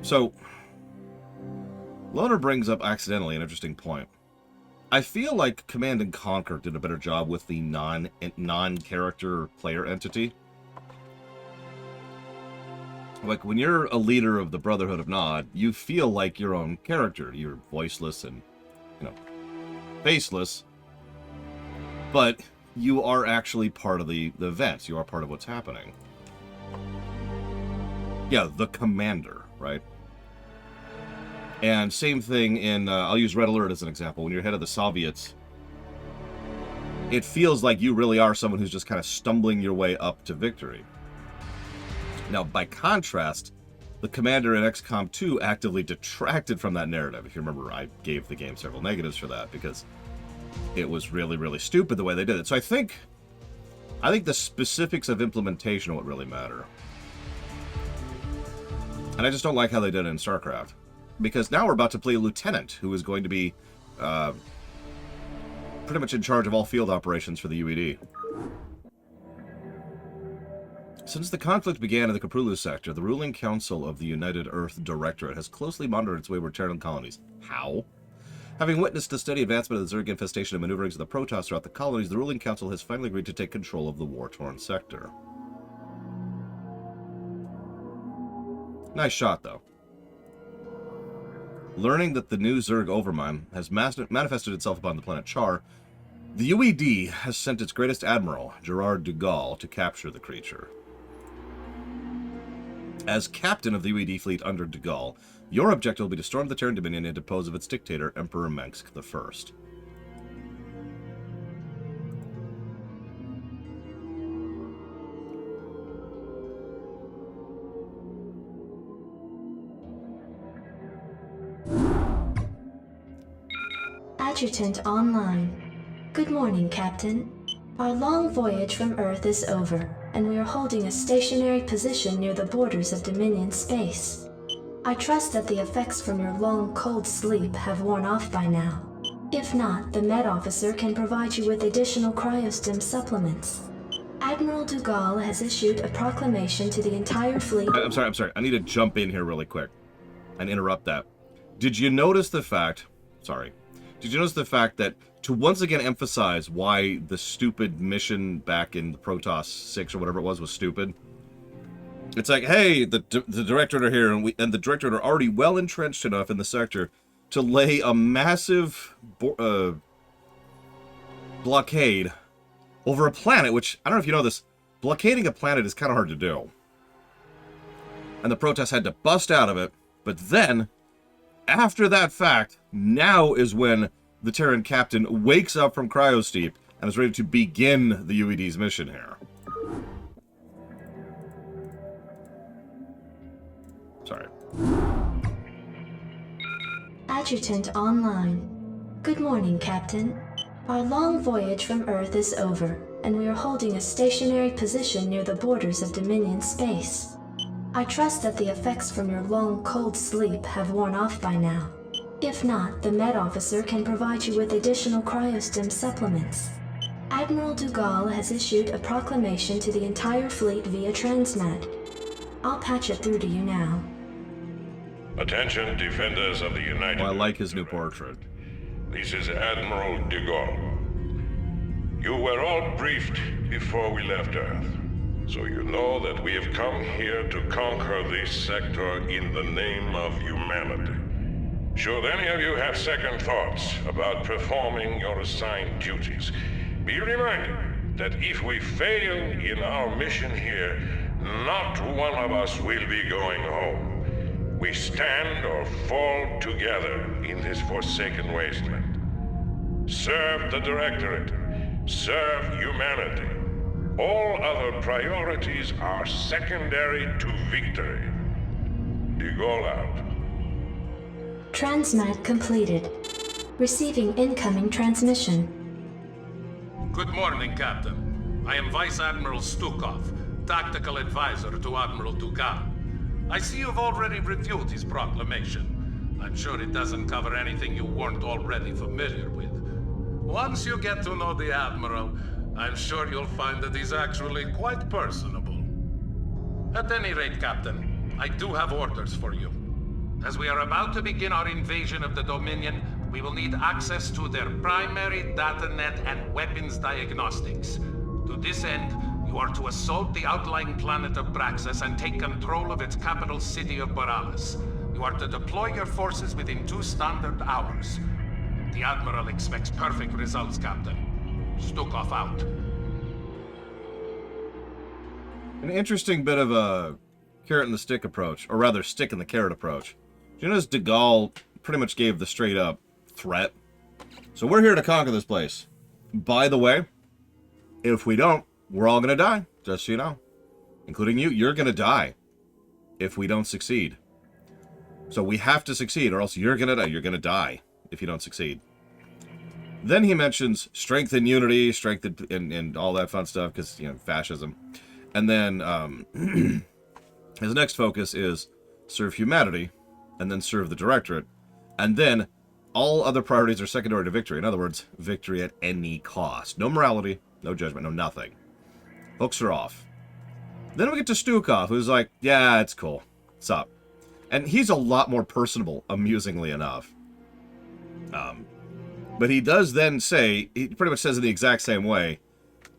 So, Loner brings up accidentally an interesting point. I feel like Command and Conquer did a better job with the non-character player entity. Like, when you're a leader of the Brotherhood of Nod, you feel like your own character. You're voiceless and, faceless. But you are actually part of the events. You are part of what's happening. Yeah, the commander, right? And same thing in, I'll use Red Alert as an example. When you're head of the Soviets, it feels like you really are someone who's just kind of stumbling your way up to victory. Now, by contrast, the commander in XCOM 2 actively detracted from that narrative. If you remember, I gave the game several negatives for that because it was really, really stupid the way they did it. So I think the specifics of implementation are what really matter. And I just don't like how they did it in Starcraft. Because now we're about to play a lieutenant who is going to be pretty much in charge of all field operations for the UED. Since the conflict began in the Korhal sector, the ruling council of the United Earth Directorate has closely monitored its wayward Terran colonies. How? Having witnessed the steady advancement of the Zerg infestation and maneuverings of the Protoss throughout the colonies, the ruling council has finally agreed to take control of the war-torn sector. Nice shot, though. Learning that the new Zerg Overmind has manifested itself upon the planet Char, the UED has sent its greatest admiral, Gerard de Gaulle, to capture the creature. As captain of the UED fleet under de Gaulle, your objective will be to storm the Terran Dominion and depose of its dictator, Emperor Mengsk I. Adjutant online. Good morning, Captain. Our long voyage from Earth is over, and we are holding a stationary position near the borders of Dominion space. I trust that the effects from your long, cold sleep have worn off by now. If not, the Med Officer can provide you with additional cryostim supplements. Admiral de Gaulle has issued a proclamation to the entire fleet. I'm sorry. I need to jump in here really quick and interrupt that. Did you notice the fact... Did you notice the fact that, to once again emphasize why the stupid mission back in the Protoss 6 or whatever it was stupid? It's like, hey, the Directorate are here, and the Directorate are already well entrenched enough in the sector to lay a massive blockade over a planet, which, I don't know if you know this, blockading a planet is kind of hard to do. And the Protoss had to bust out of it, but then... after that fact, now is when the Terran captain wakes up from cryosleep and is ready to begin the UED's mission here. Sorry. Adjutant online. Good morning, Captain. Our long voyage from Earth is over, and we are holding a stationary position near the borders of Dominion space. I trust that the effects from your long, cold sleep have worn off by now. If not, the Med Officer can provide you with additional cryostim supplements. Admiral de Gaulle has issued a proclamation to the entire fleet via Transmed. I'll patch it through to you now. Attention, defenders of the United... I like his new portrait. This is Admiral de Gaulle. You were all briefed before we left Earth. So you know that we have come here to conquer this sector in the name of humanity. Should any of you have second thoughts about performing your assigned duties, be reminded that if we fail in our mission here, not one of us will be going home. We stand or fall together in this forsaken wasteland. Serve the Directorate. Serve humanity. All other priorities are secondary to victory. De Gaulle out. Transmat completed. Receiving incoming transmission. Good morning, Captain. I am Vice Admiral Stukov, Tactical Advisor to Admiral Duran. I see you've already reviewed his proclamation. I'm sure it doesn't cover anything you weren't already familiar with. Once you get to know the Admiral, I'm sure you'll find that he's actually quite personable. At any rate, Captain, I do have orders for you. As we are about to begin our invasion of the Dominion, we will need access to their primary datanet and weapons diagnostics. To this end, you are to assault the outlying planet of Braxis and take control of its capital city of Boralis. You are to deploy your forces within 2 standard hours. The Admiral expects perfect results, Captain. Stukov out. An interesting bit of a carrot and the stick approach, or rather stick and the carrot approach. Do you notice de Gaulle pretty much gave the straight up threat? So we're here to conquer this place. By the way, if we don't, we're all going to die, just so you know. Including you. You're going to die if we don't succeed. So we have to succeed, or else you're going to die. You're going to die if you don't succeed. Then he mentions strength and unity, strength and all that fun stuff, because, you know, fascism. And then his next focus is serve humanity, and then serve the Directorate. And then all other priorities are secondary to victory. In other words, victory at any cost. No morality, no judgment, no nothing. Hooks are off. Then we get to Stukov, who's like, yeah, it's cool. What's up? And he's a lot more personable, amusingly enough. But he does then say, he pretty much says in the exact same way,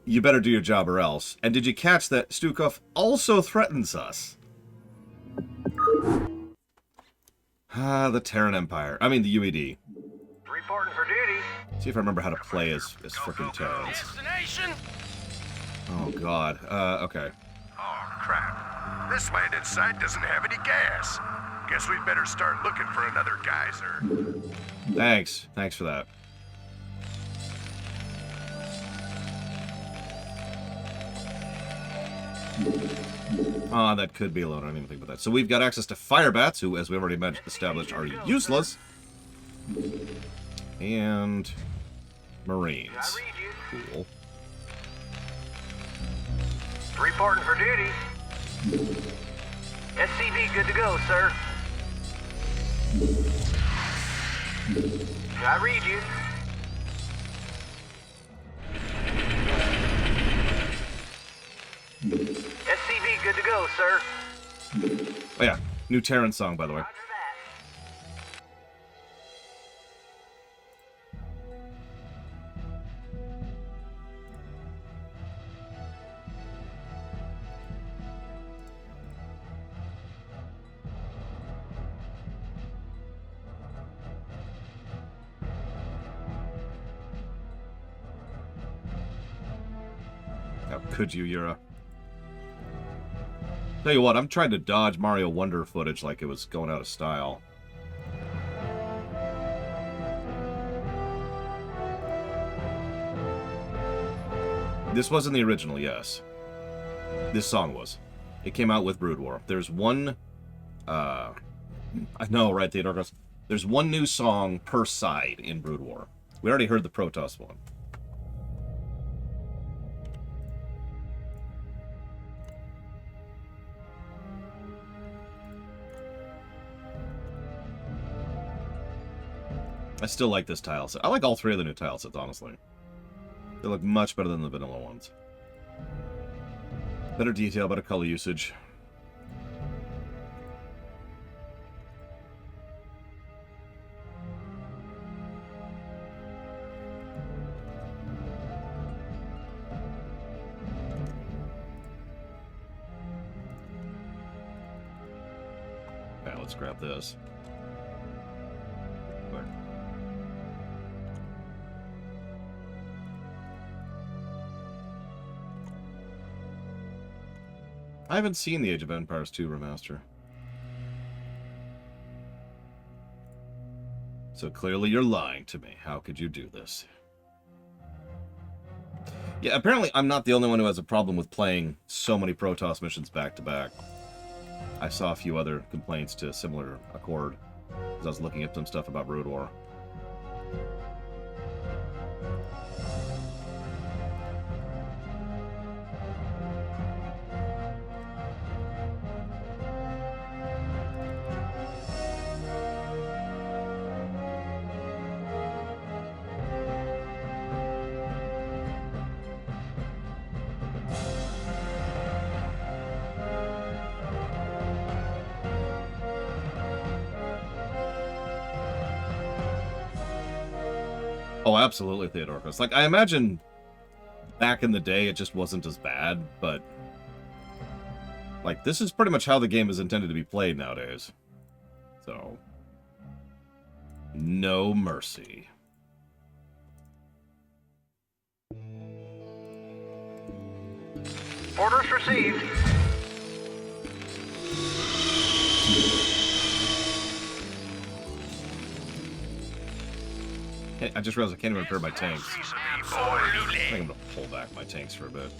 you better do your job or else. And did you catch that Stukov also threatens us? The Terran Empire. I mean, the UED. Reporting for duty. See if I remember how to play as frickin' Terrans. Destination? Oh, God. Okay. Oh, crap. This landing site doesn't have any gas. Guess we'd better start looking for another geyser. Thanks. Thanks for that. Ah, that could be alone. I didn't even think about that. So we've got access to fire bats, who, as we've already established, are useless. And Marines. I read you. Cool. Reporting for duty. SCV good to go, sir. I read you. SCV good to go, sir. Oh yeah, new Terran song, by the way. Roger How could you, Yura? Tell you what, I'm trying to dodge Mario Wonder footage like it was going out of style. This wasn't the original, yes. This song was. It came out with Brood War. There's one... I know, right, Theodorus? There's one new song per side in Brood War. We already heard the Protoss one. I still like this tile set. I like all three of the new tile sets, honestly. They look much better than the vanilla ones. Better detail, better color usage. Okay, let's grab this. Where? I haven't seen the Age of Empires 2 remaster. So clearly you're lying to me. How could you do this? Yeah, apparently I'm not the only one who has a problem with playing so many Protoss missions back to back. I saw a few other complaints to a similar accord as I was looking at some stuff about Brood War. Oh, absolutely, Theodorkos. Like, I imagine back in the day it just wasn't as bad, but like, this is pretty much how the game is intended to be played nowadays. So, no mercy. Orders received. Hey, I just realized I can't even repair my tanks. Absolutely. I think I'm gonna pull back my tanks for a bit.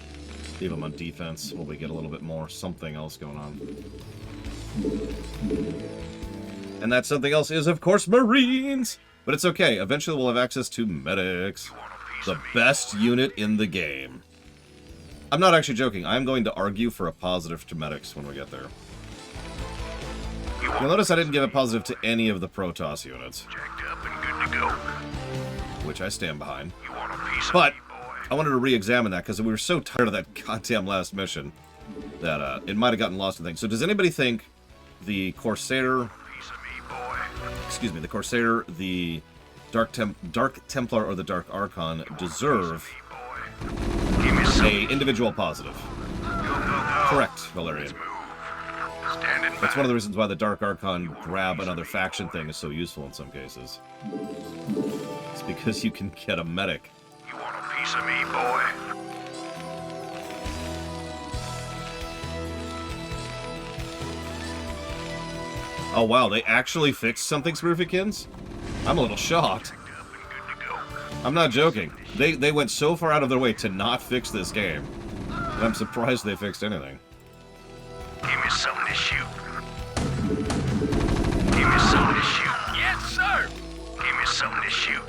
Leave them on defense while we get a little bit more something else going on. And that something else is, of course, Marines! But it's okay. Eventually we'll have access to medics. The best unit in the game. I'm not actually joking. I'm going to argue for a positive to medics when we get there. You'll notice I didn't give a positive to any of the Protoss units. Jacked up and good to go. Which I stand behind. You want a piece But of me, boy? I wanted to re-examine that because we were so tired of that goddamn last mission that it might have gotten lost in things. So does anybody think the Corsair, Piece of me, boy. excuse me, the Corsair, the Dark Templar, or the Dark Archon deserve Boy. Give me some. a individual positive? Go, go, go. Correct, Valerian. Move. Standing That's by. one of the reasons why the Dark Archon grab another faction thing is so useful in some cases. It's because you can get a medic. You want a piece of me, boy? Oh wow, they actually fixed something, Smurfikins? I'm a little shocked. Jacked up and good to go. I'm not joking. They went so far out of their way to not fix this game that I'm surprised they fixed anything. Give me something to shoot. Give me something to shoot. Yes, sir. Give me something to shoot.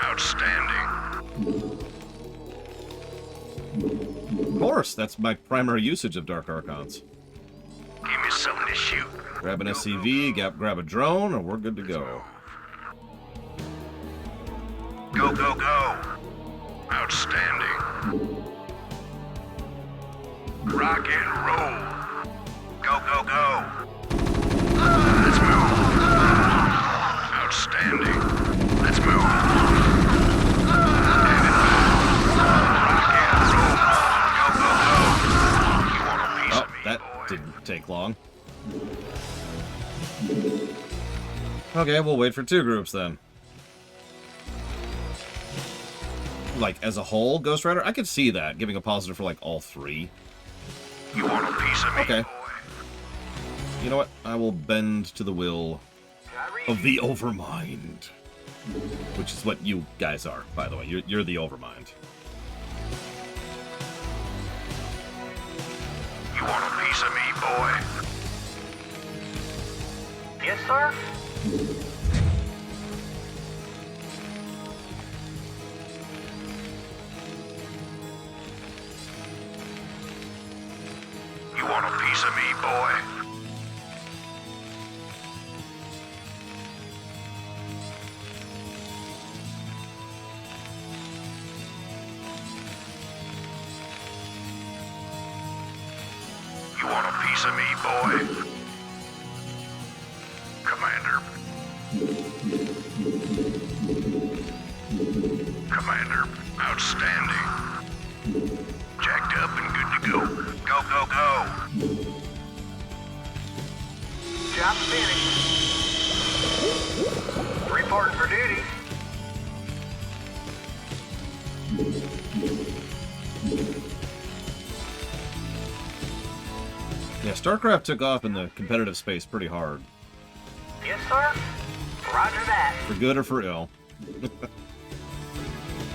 Outstanding. Of course, that's my primary usage of Dark Archons. Give me something to shoot. Grab an SCV, grab a drone, and we're good to go. Go, go, go. Outstanding. Rock and roll. Go, go, go. Let's move. Outstanding. Let's move. Standing by. Rock and roll. Go, go, go. You want a piece Oh, of me, that boy? didn't take long. Okay, we'll wait for two groups then. Like, as a whole, Ghost Rider? I could see that, giving a positive for, like, all three. You want a piece of me, Okay. boy? You know what? I will bend to the will of the Overmind. Which is what you guys are, by the way. You're the Overmind. You want a piece of me, boy? Yes, sir. You want a piece of me, boy? You want a piece of me, boy? Commander. Commander, outstanding. Jacked up and good to go. Go, go, go. Job finished. Reporting for duty. Yeah, Starcraft took off in the competitive space pretty hard. Yes, sir. Roger that. For good or for ill.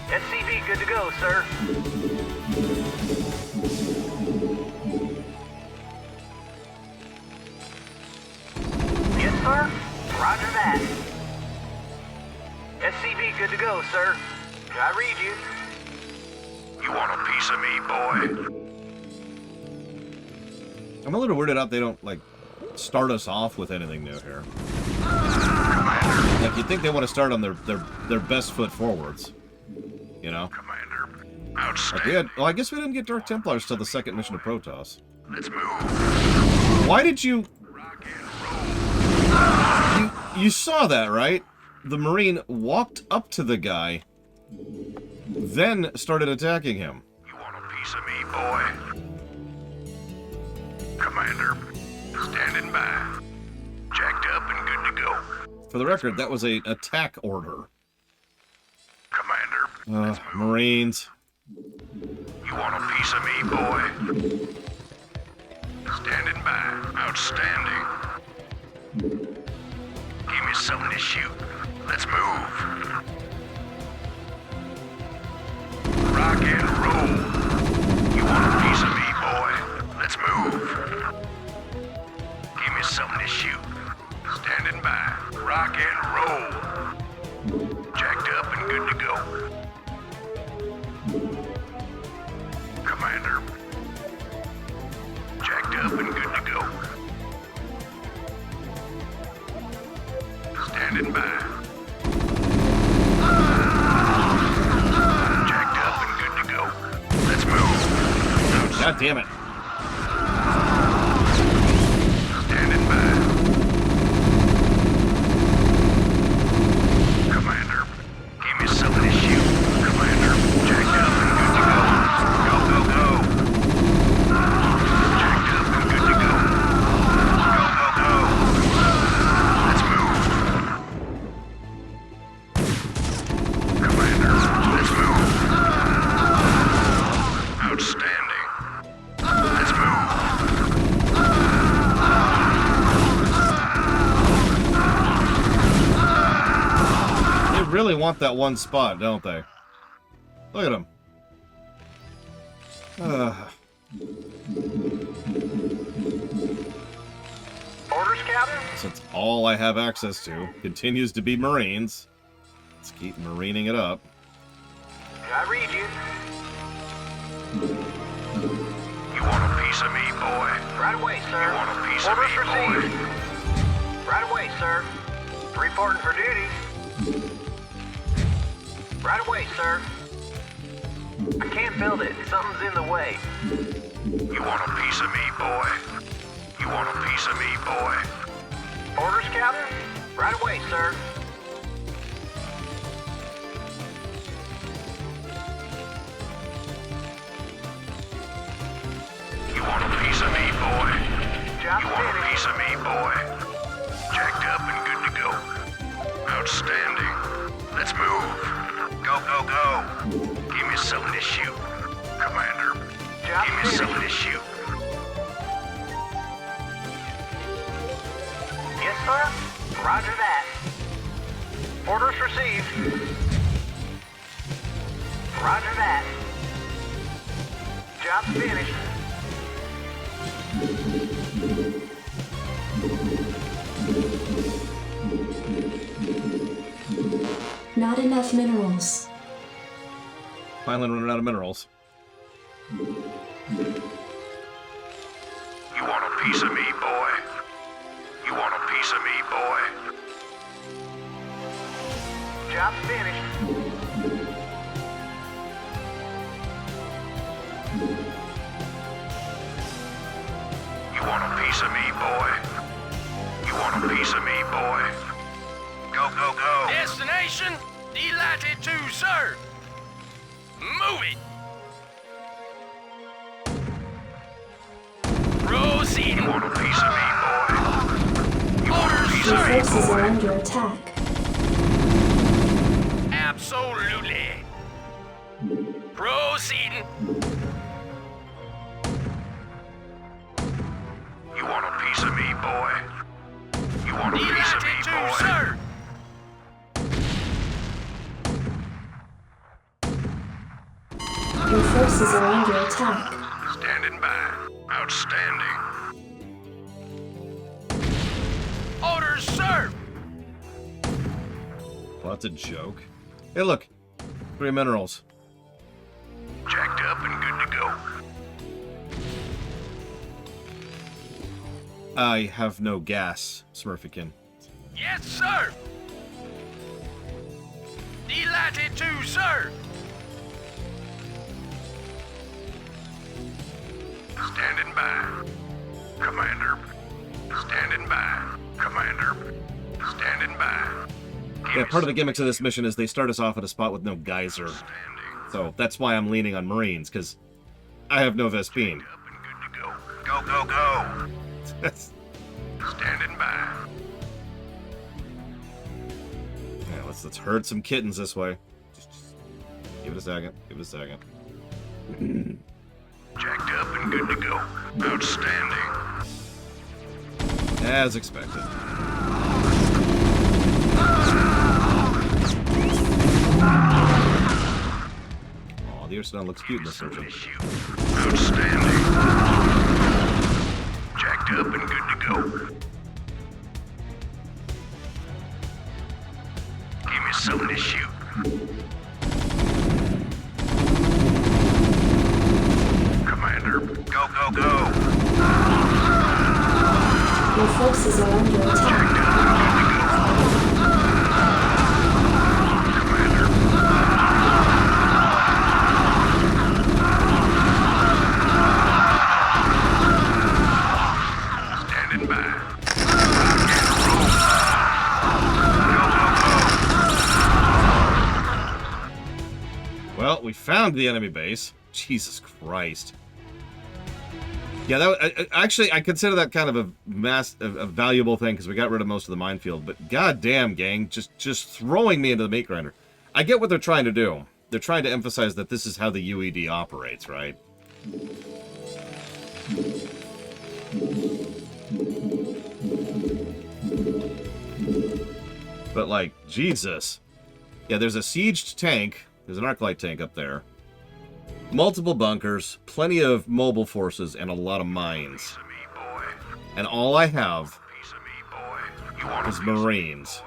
SCV good to go, sir. Yes, sir. Roger that. SCV good to go, sir. I read you. You want a piece of me, boy? I'm a little weirded out they don't, like, start us off with anything new here. Like, you'd think they want to start on their best foot forwards. You know? Commander, Like, outstanding. we had, well, I guess we didn't get Dark Templars till the second mission of Protoss. Let's move. Why did you... Rock and roll. You saw that, right? the Marine walked up to the guy, then started attacking him. You want a piece of me, boy? Commander, standing by. Jacked up and good to go. For the record, that was an attack order. Commander, let's move. Marines. You want a piece of me, boy? Standing by. Outstanding. Give me something to shoot. Let's move. Rock and roll. You want a piece of me, boy? Let's move. Give me something to shoot. Standing by. Rock and roll. Jacked up and good to go. Commander. Jacked up and good to go. Standing by. Jacked up and good to go. Let's move. God damn it. Standing by. Commander, give me something to shoot. Commander, jacked up and good to go. Go, go, go. Jacked up and good to go. Go, go, go. Let's move. Commander, let's move. Outstanding. Let's move. They really want that one spot, don't they? Look at them. Orders, Captain? Since all I have access to continues to be Marines, let's keep marining it up. I read you. You want a piece of me, boy? Right away, sir. You want a piece Orders of me, received. boy? Right away, sir. Reporting for duty. Right away, sir. I can't build it. Something's in the way. You want a piece of me, boy? You want a piece of me, boy? Orders, Captain? Right away, sir. You want a piece of me, boy? Job You want a finished. piece of me, boy? Jacked up and good to go. Outstanding. Let's move. Go, go, go. Give me something to shoot. Commander, Job give me finished. something to shoot. Yes, sir. Roger that. Orders received. Roger that. Job's finished. Not enough minerals. Finally running out of minerals. You want a piece of me, boy? You want a piece of me, boy? Job's finished. You want a piece of me, boy? You want a piece of me, boy? Go, go, go. Destination delighted to serve. Move it. Proceed. You want a piece of me, boy? You want a Orders, piece Your of me, forces are boy? under attack. Absolutely. Proceeding. You want a piece of me, boy? You want a piece of me, Delighted to boy? serve. Your forces are under attack. Standing by. Outstanding. Orders, sir. Well, that's a joke. Hey, look. 3 minerals. Jacked up and good to go. I have no gas, Smurfican. Yes, sir. Delighted to serve. Standing by. Commander. Standing by. Commander. Standing by. Yeah, part of the gimmicks of this mission is they start us off at a spot with no geyser. So that's why I'm leaning on Marines, because I have no Vespene. Up and good to go. Go, go, go. Standing by. Yeah, let's herd some kittens this way. Just give it a second. Give it a second. Jacked up and good to go. Outstanding. As expected. Oh, the Ursadon looks cute in this version. Outstanding. Jacked up and good to go. Give me something to shoot. Commander, go, go, go. Your forces are under attack. Standing by. Well, we found the enemy base. Jesus Christ. Yeah, that actually I consider that kind of a valuable thing because we got rid of most of the minefield. But goddamn, gang, just throwing me into the meat grinder. I get what they're trying to do. They're trying to emphasize that this is how the UED operates, right? But like, Jesus. Yeah, there's a sieged tank. There's an arclight tank up there. Multiple bunkers, plenty of mobile forces, and a lot of mines. And all I have is Marines.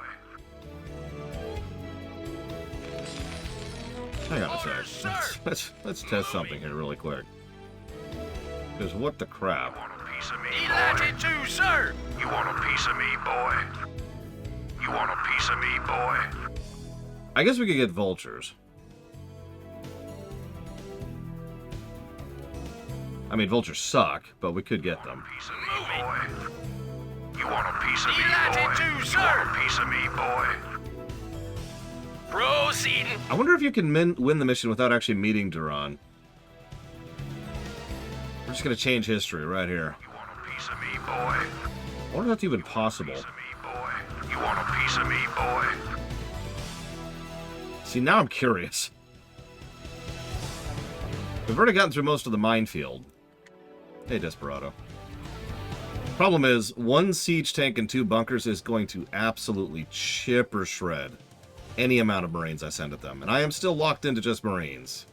Hang on a sec. Let's test something here really quick. Because what the crap? Delighted to, sir. You want a piece of me, boy? You want a piece of me, boy? I guess we could get vultures. I mean, vultures suck, but we could get them. Piece of me, boy. You want a piece of me, Delighted boy? to, You sir. want a piece of me, boy? Proceeding. I wonder if you can win the mission without actually meeting Duran. We're just going to change history right here. You want a piece of me, boy? I wonder if that's even possible. Piece of me, boy. You want a piece of me, boy? See, now I'm curious. We've already gotten through most of the minefield. Hey, Desperado. Problem is, one siege tank and 2 bunkers is going to absolutely chip or shred any amount of Marines I send at them. And I am still locked into just Marines.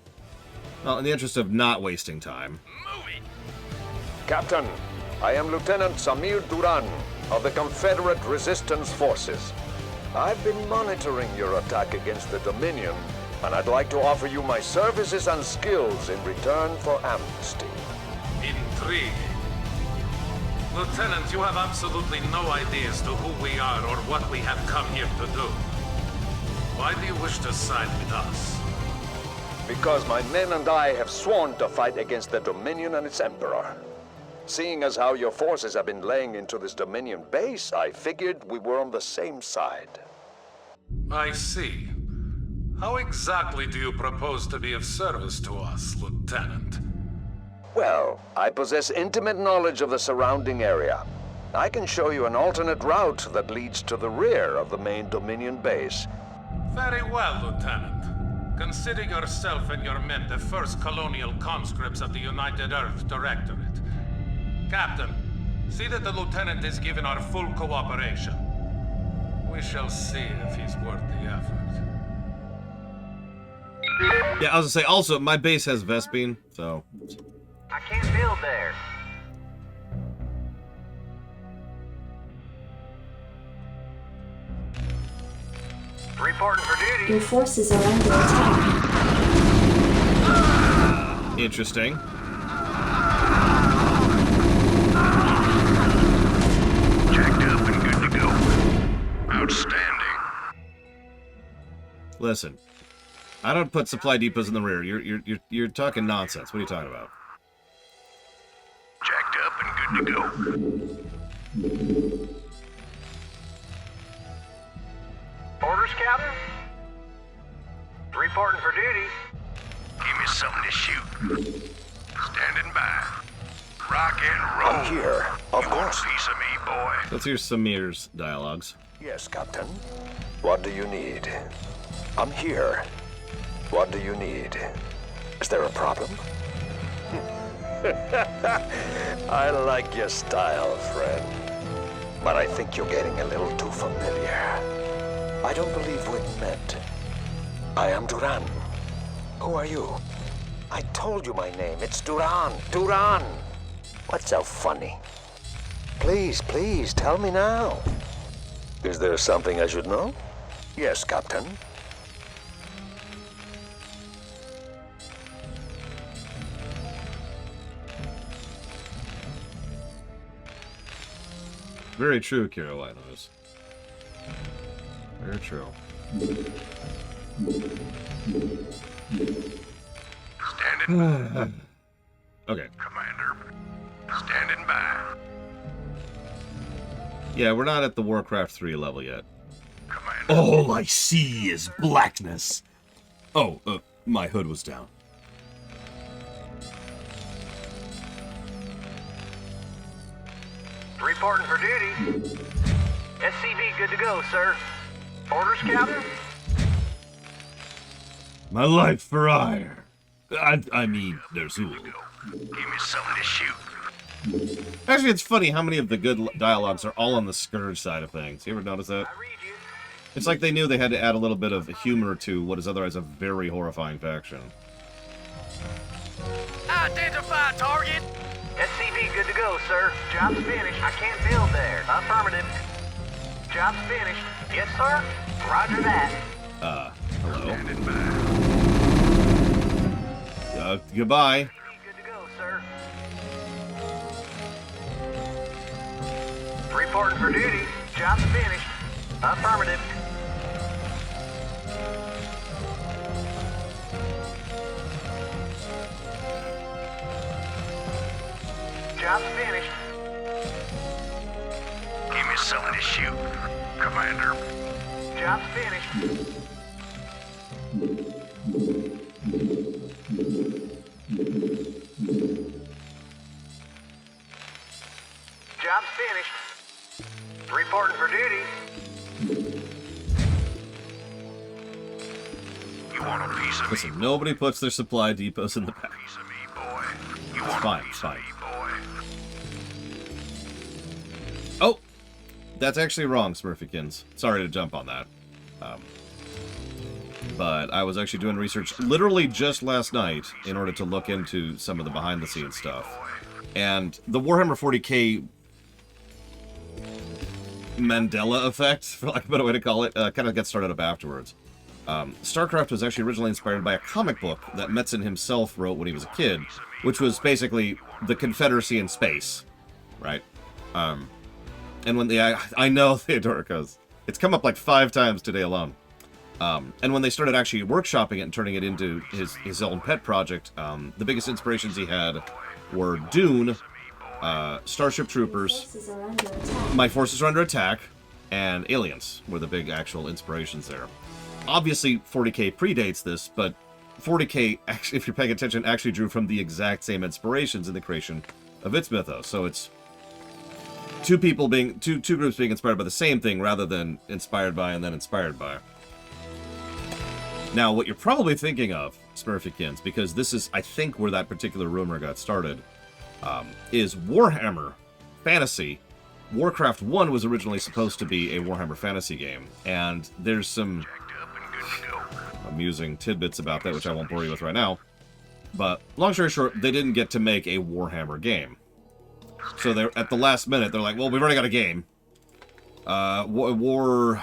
Well, in the interest of not wasting time. Moving. Captain, I am Lieutenant Samir Duran of the Confederate Resistance Forces. I've been monitoring your attack against the Dominion, and I'd like to offer you my services and skills in return for amnesty. Intriguing. Lieutenant, you have absolutely no idea as to who we are or what we have come here to do. Why do you wish to side with us? Because my men and I have sworn to fight against the Dominion and its Emperor. Seeing as how your forces have been laying into this Dominion base, I figured we were on the same side. I see. How exactly do you propose to be of service to us, Lieutenant? Well, I possess intimate knowledge of the surrounding area. I can show you an alternate route that leads to the rear of the main Dominion base. Very well, Lieutenant. Consider yourself and your men the first colonial conscripts of the United Earth Directorate. Captain, see that the Lieutenant is given our full cooperation. We shall see if he's worth the effort. Yeah, I was gonna say, also, my base has Vespene, so... I can't build there. Reporting for duty. Your forces are under attack. Interesting. Jacked up and good to go. Outstanding. Listen, I don't put supply depots in the rear. You're talking nonsense. What are you talking about? Jacked up and good to go. Orders Orders, Captain? Reporting for duty. Give me something to shoot. Standing by. Rock and roll. I'm here, of you course. Want a piece of me, boy? Let's hear Samir's dialogues. Yes, Captain. What do you need? I'm here. What do you need? Is there a problem? I like your style, friend. But I think you're getting a little too familiar. I don't believe we've met. I am Duran. Who are you? I told you my name. It's Duran. Duran! What's so funny? Please, please, tell me now. Is there something I should know? Yes, Captain. Very true, Carolinas. Very true. Standing Okay. Commander. Standing by. Yeah, we're not at the Warcraft 3 level yet. Commander. All I see is blackness. Oh, my hood was down. Reporting for duty. SCV good to go, sir. Orders, Captain? My life for ire. I mean, there's Zool. Give me something to shoot. Actually, it's funny how many of the good dialogues are all on the Scourge side of things. You ever notice that? I read you. It's like they knew they had to add a little bit of humor to what is otherwise a very horrifying faction. Identify target. SCV good to go, sir. Job's finished. I can't build there. Affirmative. Job's finished. Yes, sir. Roger that. Hello? Standing by. Goodbye. Good to go, sir. Reporting for duty. Job's finished. Affirmative. Job's finished. Give me something to shoot. Commander. Job's finished. Job's finished. Reporting for duty. You want a piece of me? Listen, nobody puts their supply depots in the back. Piece of me, boy. You It's want fine, a it's piece fine. of me, boy? Oh! That's actually wrong, Smurfykins. Sorry to jump on that. But I was actually doing research literally just last night in order to look into some of the behind-the-scenes stuff. And the Warhammer 40k Mandela effect, for lack of a better way to call it, kind of got started up afterwards. Starcraft was actually originally inspired by a comic book that Metzen himself wrote when he was a kid, which was basically the Confederacy in space, right? And when I know Theodora, because it's come up like 5 times today alone. And when they started actually workshopping it and turning it into his own pet project, the biggest inspirations he had were Dune, Starship Troopers, Forces are under attack. My Forces Are Under Attack, and Aliens were the big actual inspirations there. Obviously, 40k predates this, but 40k, actually, if you're paying attention, actually drew from the exact same inspirations in the creation of its mythos. So it's two groups being inspired by the same thing rather than inspired by and then inspired by. Now, what you're probably thinking of, Smurfykins, because this is, I think, where that particular rumor got started, is Warhammer Fantasy. Warcraft 1 was originally supposed to be a Warhammer Fantasy game, and there's some amusing tidbits about that, which I won't bore you with right now. But, long story short, they didn't get to make a Warhammer game. So they're at the last minute, they're like, well, we've already got a game. War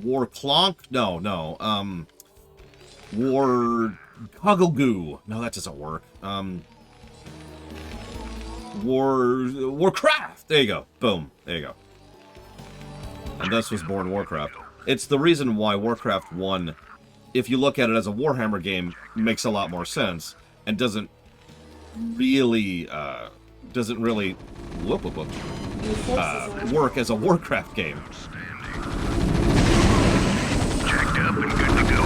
Clonk? No. War Cugglegoo. No, that doesn't work. Warcraft! There you go. Boom. There you go. And thus was born Warcraft. It's the reason why Warcraft 1, if you look at it as a Warhammer game, makes a lot more sense and doesn't really work as a Warcraft game. Jacked up and good to go.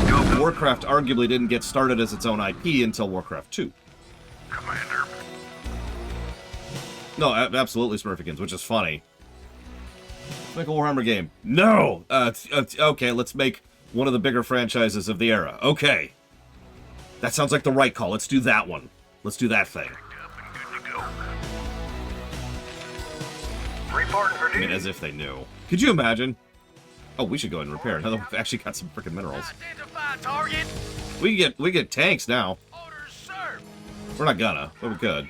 Go, go. Warcraft arguably didn't get started as its own IP until Warcraft 2. Commander. No, absolutely Smurfigans, which is funny. Let's make a Warhammer game. No! Okay, let's make one of the bigger franchises of the era. Okay. That sounds like the right call. Let's do that one. Let's do that thing. Jacked up and good to go. Reporting for I mean, duty. as if they knew. Could you imagine? Oh, we should go ahead and repair. Now that we've actually got some freaking minerals. Identify target. We get tanks now. Orders, sir. We're not gonna, but we could.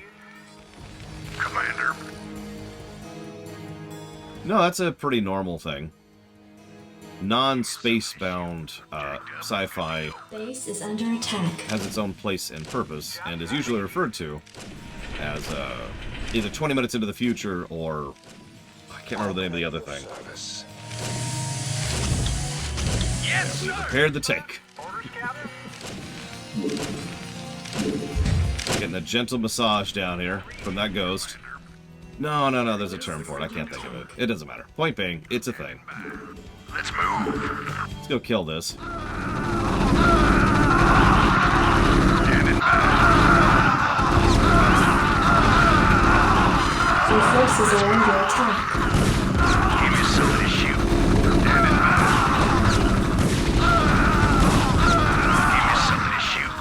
Commander. No, that's a pretty normal thing. Non-space-bound sci-fi Base is under attack. has its own place and purpose, and is usually referred to as either 20 minutes into the future or... I can't remember the name of the other thing. Yes, We sir. prepared the tank. Orders, Captain. Getting a gentle massage down here from that ghost. No, there's a term for it. I can't think of it. It doesn't matter. Point being, it's a thing. Let's move. Let's go kill this. Standing by. Your forces are under attack. Give me something to shoot. Standing by. Give me something to shoot.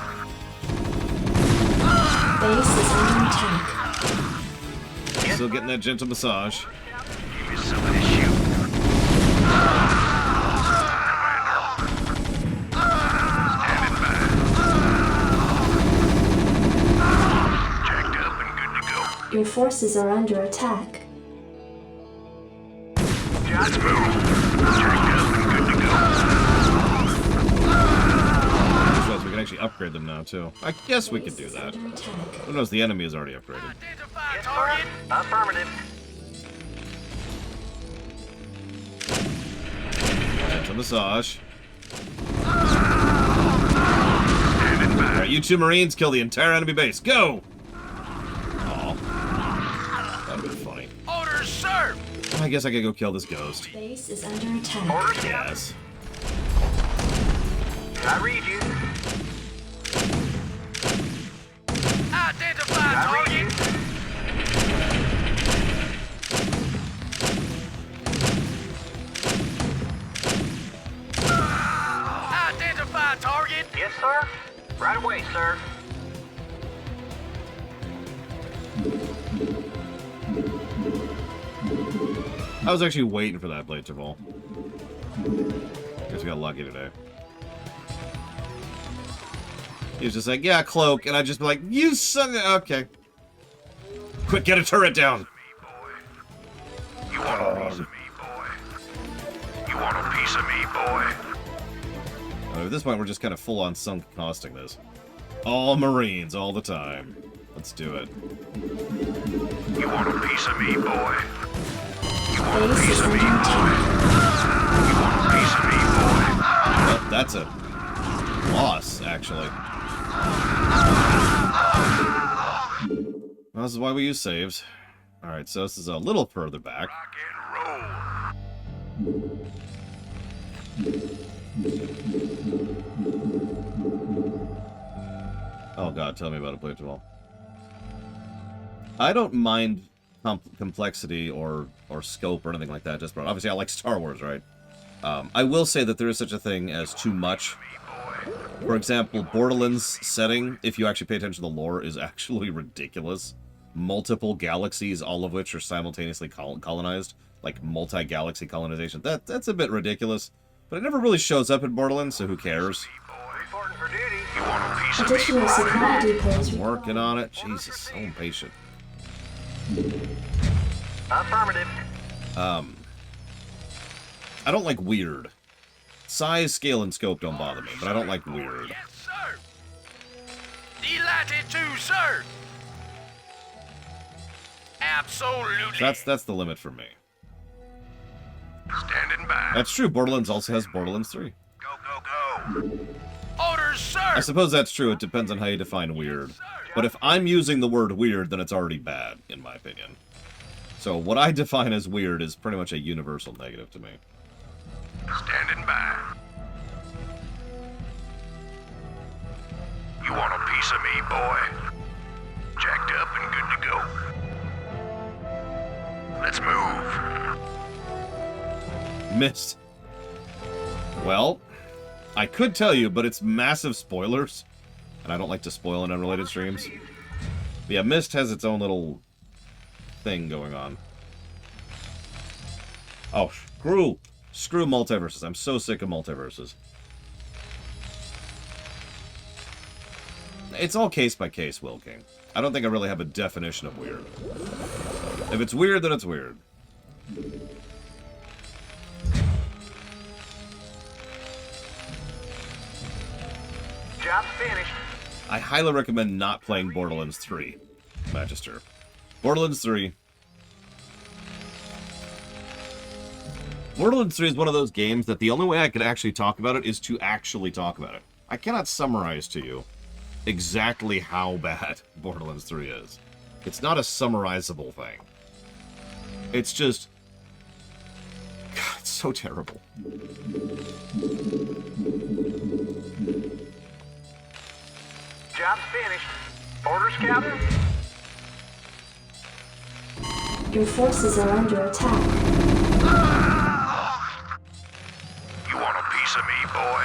Base is under attack. Still getting that gentle massage. Give me something to shoot. Standing by. Jacked up and good to go. Your forces are under attack. Let's move. Jacked up and good to go. Because we can actually upgrade them now, too. I guess we could do that. Under attack. Who knows, the enemy is already upgraded. Identify Yes, sir. target. Affirmative. Gentle massage. Standing by. Alright, you two Marines kill the entire enemy base. Go! Aw. That would've been funny. Orders, sir. I guess I could go kill this ghost. Base is under attack. Orders, Captain. Yes. I read you. Identify I read target. you. Identify target. Yes, sir. Right away, sir. I was actually waiting for that blade to fall. Guess we got lucky today. He was just like, yeah, cloak, and I'd just be like, you son of... Okay. Quick, get a turret down! You want a piece of me, boy? You want a piece of me, boy? At this point, we're just kind of full-on sunk costing this. All Marines, all the time. Let's do it. You want a piece of me, boy? You want a Base piece is of me, under boy? attack. You want a piece of me, boy? Well, that's a loss, actually. Well, this is why we use saves. Alright, so this is a little further back. Rock and roll. Oh god, tell me about it, play it well. I don't mind complexity or scope or anything like that, just but obviously I like Star Wars, right? I will say that there is such a thing as too much. For example, Borderlands setting, if you actually pay attention to the lore, is actually ridiculous. Multiple galaxies, all of which are simultaneously colonized, like multi-galaxy colonization. That's a bit ridiculous, but it never really shows up in Borderlands, so who cares? Reporting for duty. You want a piece of me, Additional boy? supply depots. Working on it. Jesus, so impatient. Affirmative. I don't like weird. Size, scale, and scope don't bother me, but I don't like weird. Yes, sir. Delighted to, sir. Absolutely. That's the limit for me. Standing by. That's true. Borderlands also has Borderlands 3. Go, go, go. Orders, sir. I suppose that's true. It depends on how you define weird. But if I'm using the word weird, then it's already bad, in my opinion. So what I define as weird is pretty much a universal negative to me. Standing by. You want a piece of me, boy? Jacked up and good to go. Let's move. Missed. Well, I could tell you, but it's massive spoilers. And I don't like to spoil in unrelated streams. But yeah, Myst has its own little thing going on. Oh, screw multiverses. I'm so sick of multiverses. It's all case by case, Will King. I don't think I really have a definition of weird. If it's weird, then it's weird. Job's finished. I highly recommend not playing Borderlands 3, Magister. Borderlands 3. Borderlands 3 is one of those games that the only way I could actually talk about it is to actually talk about it. I cannot summarize to you exactly how bad Borderlands 3 is. It's not a summarizable thing. It's just... God, it's so terrible. Job's finished. Orders, Captain? Your forces are under attack. You want a piece of me, boy?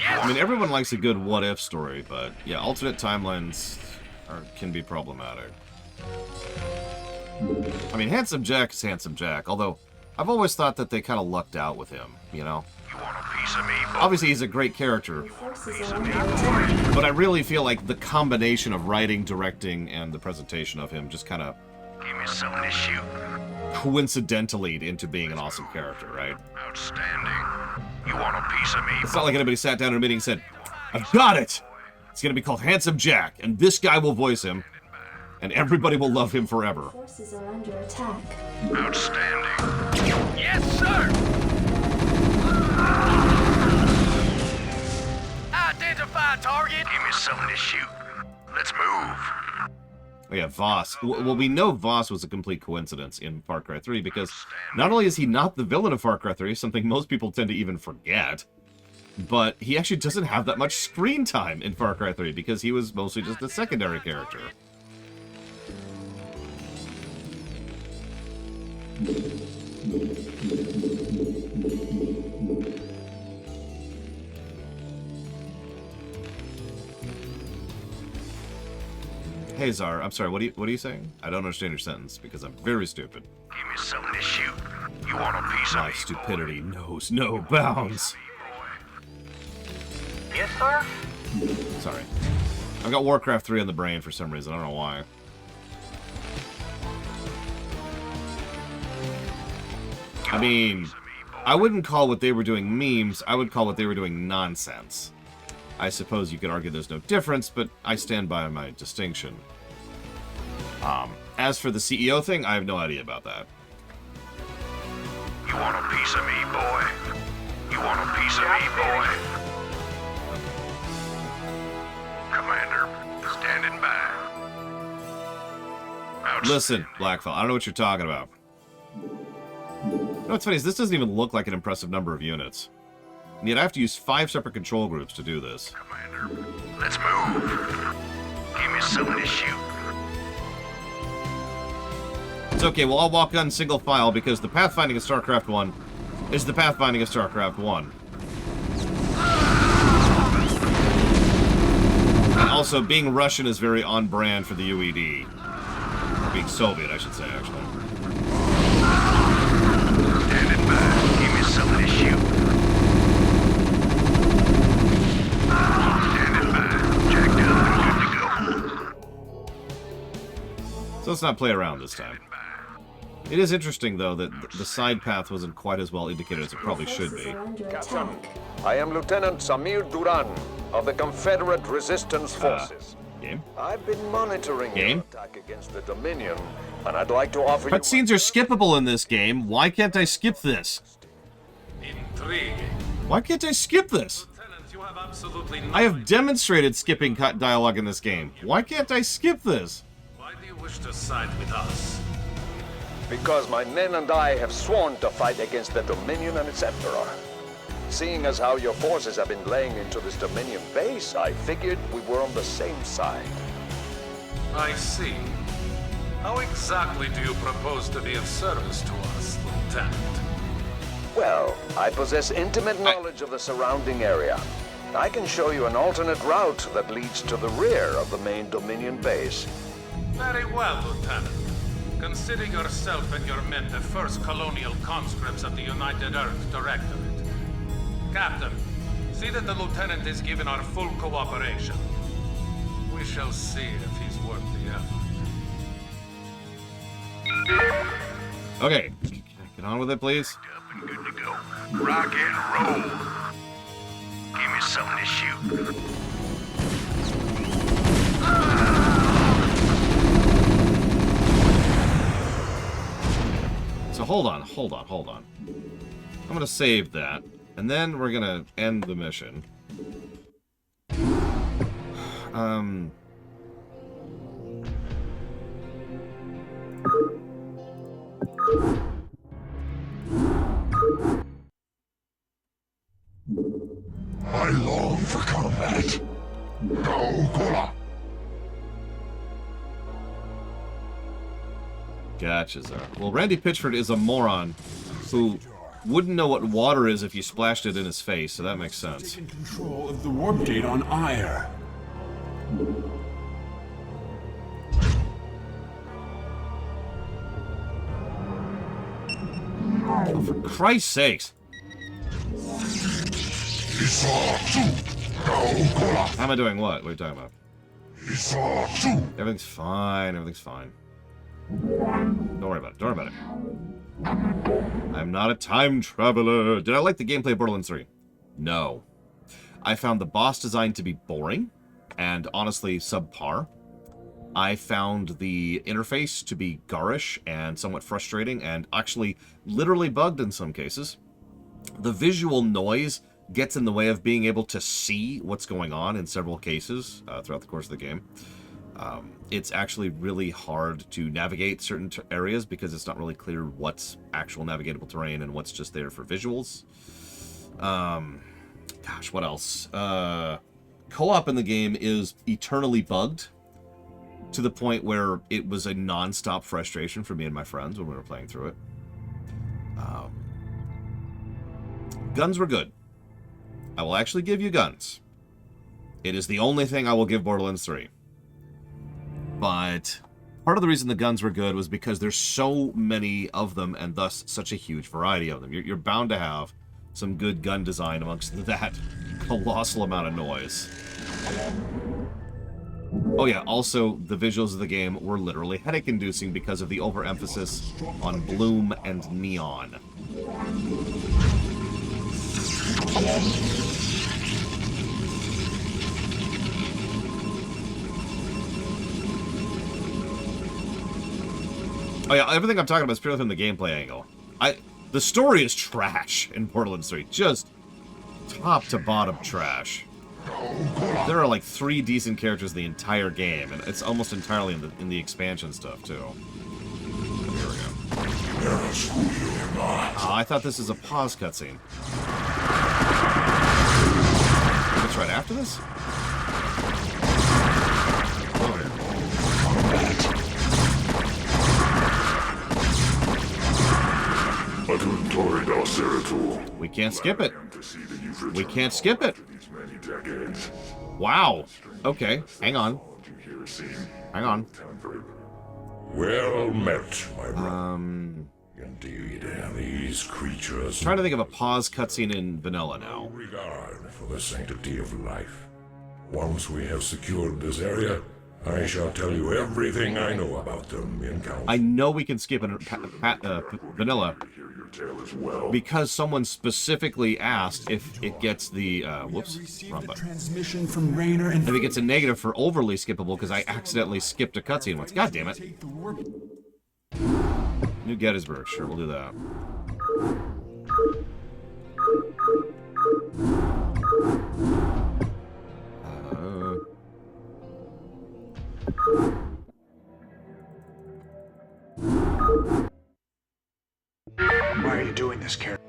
I mean, everyone likes a good what-if story, but yeah, alternate timelines can be problematic. I mean, Handsome Jack is Handsome Jack, although I've always thought that they kind of lucked out with him, you know? You want a piece of me, boy? Obviously, he's a great character, Your forces are under attack. but I really feel like the combination of writing, directing, and the presentation of him just kind of Give me something to shoot. coincidentally into being an awesome character, right? Outstanding. You want a piece of me, It's boy? not like anybody sat down in a meeting and said, I've got it! It's going to be called Handsome Jack, and this guy will voice him, and everybody will love him forever. Forces are under attack. Outstanding. Yes, sir! Identify target! Give me something to shoot. Let's move. Oh yeah, Voss. Well, we know Voss was a complete coincidence in Far Cry 3 because not only is he not the villain of Far Cry 3, something most people tend to even forget, but he actually doesn't have that much screen time in Far Cry 3 because he was mostly just a secondary character. Hey Czar, I'm sorry, what are you saying? I don't understand your sentence because I'm very stupid. Give me something to shoot. You want a piece of My me, stupidity knows no bounds. Yes, sir? Sorry. I've got Warcraft 3 on the brain for some reason, I don't know why. I mean, I wouldn't call what they were doing memes, I would call what they were doing nonsense. I suppose you could argue there's no difference, but I stand by my distinction. As for the CEO thing, I have no idea about that. You want a piece of me, boy? You want a piece of me, boy? Commander, standing by. Listen, Blackfell, I don't know what you're talking about. You know what's funny is this doesn't even look like an impressive number of units. And yet I have to use 5 separate control groups to do this. Commander, let's move. Give me something to shoot. It's okay, we'll all walk on single file because the pathfinding of StarCraft 1 is the pathfinding of StarCraft 1. And also, being Russian is very on brand for the UED. Or being Soviet, I should say, actually. Standing by. Give me something to shoot. Standing by. Jacked up and good to go. So let's not play around this time. It is interesting, though, that the side path wasn't quite as well indicated as it probably should Forces be. are under Captain, attack. I am Lieutenant Samir Duran of the Confederate Resistance Forces. Game? I've been monitoring Game? your attack against the Dominion, and I'd like to offer you... Cutscenes are skippable in this game. Why can't I skip this? Intriguing. Why can't I skip this? Lieutenant, you have absolutely no I have demonstrated skipping cut dialogue in this game. Why can't I skip this? Why do you wish to side with us? Because my men and I have sworn to fight against the Dominion and its Emperor. Seeing as how your forces have been laying into this Dominion base, I figured we were on the same side. I see. How exactly do you propose to be of service to us, Lieutenant? Well, I possess intimate knowledge of the surrounding area. I can show you an alternate route that leads to the rear of the main Dominion base. Very well, Lieutenant. Consider yourself and your men the first colonial conscripts of the United Earth Directorate. Captain, see that the Lieutenant is given our full cooperation. We shall see if he's worth the effort. Okay, get on with it, please. Up and good to go. Rock and roll. Give me something to shoot. So hold on. I'm gonna save that, and then we're gonna end the mission. I long for combat. Go, Korhal. Gotcha, Zara. Well, Randy Pitchford is a moron who wouldn't know what water is if you splashed it in his face, so that makes sense. Taken control of the warp gate on Ire. Oh, for Christ's sakes. How am I doing what? What are you talking about? Everything's fine. Everything's fine. Don't worry about it. Don't worry about it. I'm not a time traveler. Did I like the gameplay of Borderlands 3? No. I found the boss design to be boring and honestly subpar. I found the interface to be garish and somewhat frustrating and actually literally bugged in some cases. The visual noise gets in the way of being able to see what's going on in several cases throughout the course of the game. It's actually really hard to navigate certain areas because it's not really clear what's actual navigatable terrain and what's just there for visuals. Gosh, what else? Co-op in the game is eternally bugged to the point where it was a non-stop frustration for me and my friends when we were playing through it. Guns were good. I will actually give you guns. It is the only thing I will give Borderlands 3. But part of the reason the guns were good was because there's so many of them and thus such a huge variety of them. You're bound to have some good gun design amongst that colossal amount of noise. Oh yeah, also the visuals of the game were literally headache-inducing because of the overemphasis on bloom and neon. Oh yeah, everything I'm talking about is purely from the gameplay angle. The story is trash in Borderlands 3. Just top to bottom trash. There are like 3 decent characters in the entire game, and it's almost entirely in the expansion stuff too. Here we go. I thought this is a pause cutscene. It's right after this? Over here. We can't skip it. We can't skip it. Wow. Okay. Hang on. Hang on. Well met, my brother. Indeed, these creatures I'm trying to think of a pause cutscene in vanilla now. regard for the sanctity of life. Once we have secured this area, I shall tell you everything I know about them in council. I know we can skip in vanilla because someone specifically asked if it gets the whoops, wrong button. Transmission from Raynor and If it gets a negative for overly skippable because I accidentally skipped a cutscene once. God damn it. take the warp. New Gettysburg. Sure, we'll do that. Why are you doing this, Karen?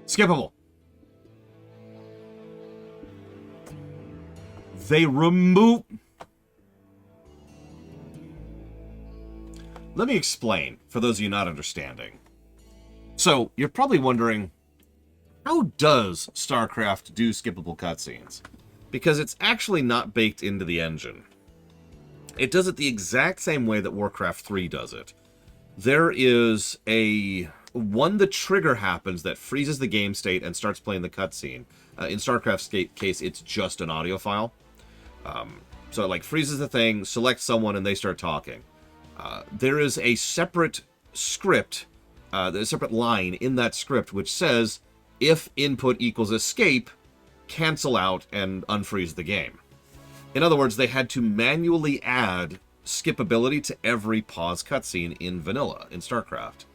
Skippable. They remove... Let me explain, for those of you not understanding. So, you're probably wondering, how does Starcraft do skippable cutscenes? Because it's actually not baked into the engine. It does it the exact same way that Warcraft 3 does it. There is the trigger happens that freezes the game state and starts playing the cutscene. In Starcraft's case, it's just an audio file. So it like freezes the thing, selects someone, and they start talking. There is a separate script, there's a separate line in that script which says, if input equals escape, cancel out and unfreeze the game. In other words, they had to manually add skippability to every pause cutscene in vanilla, in StarCraft.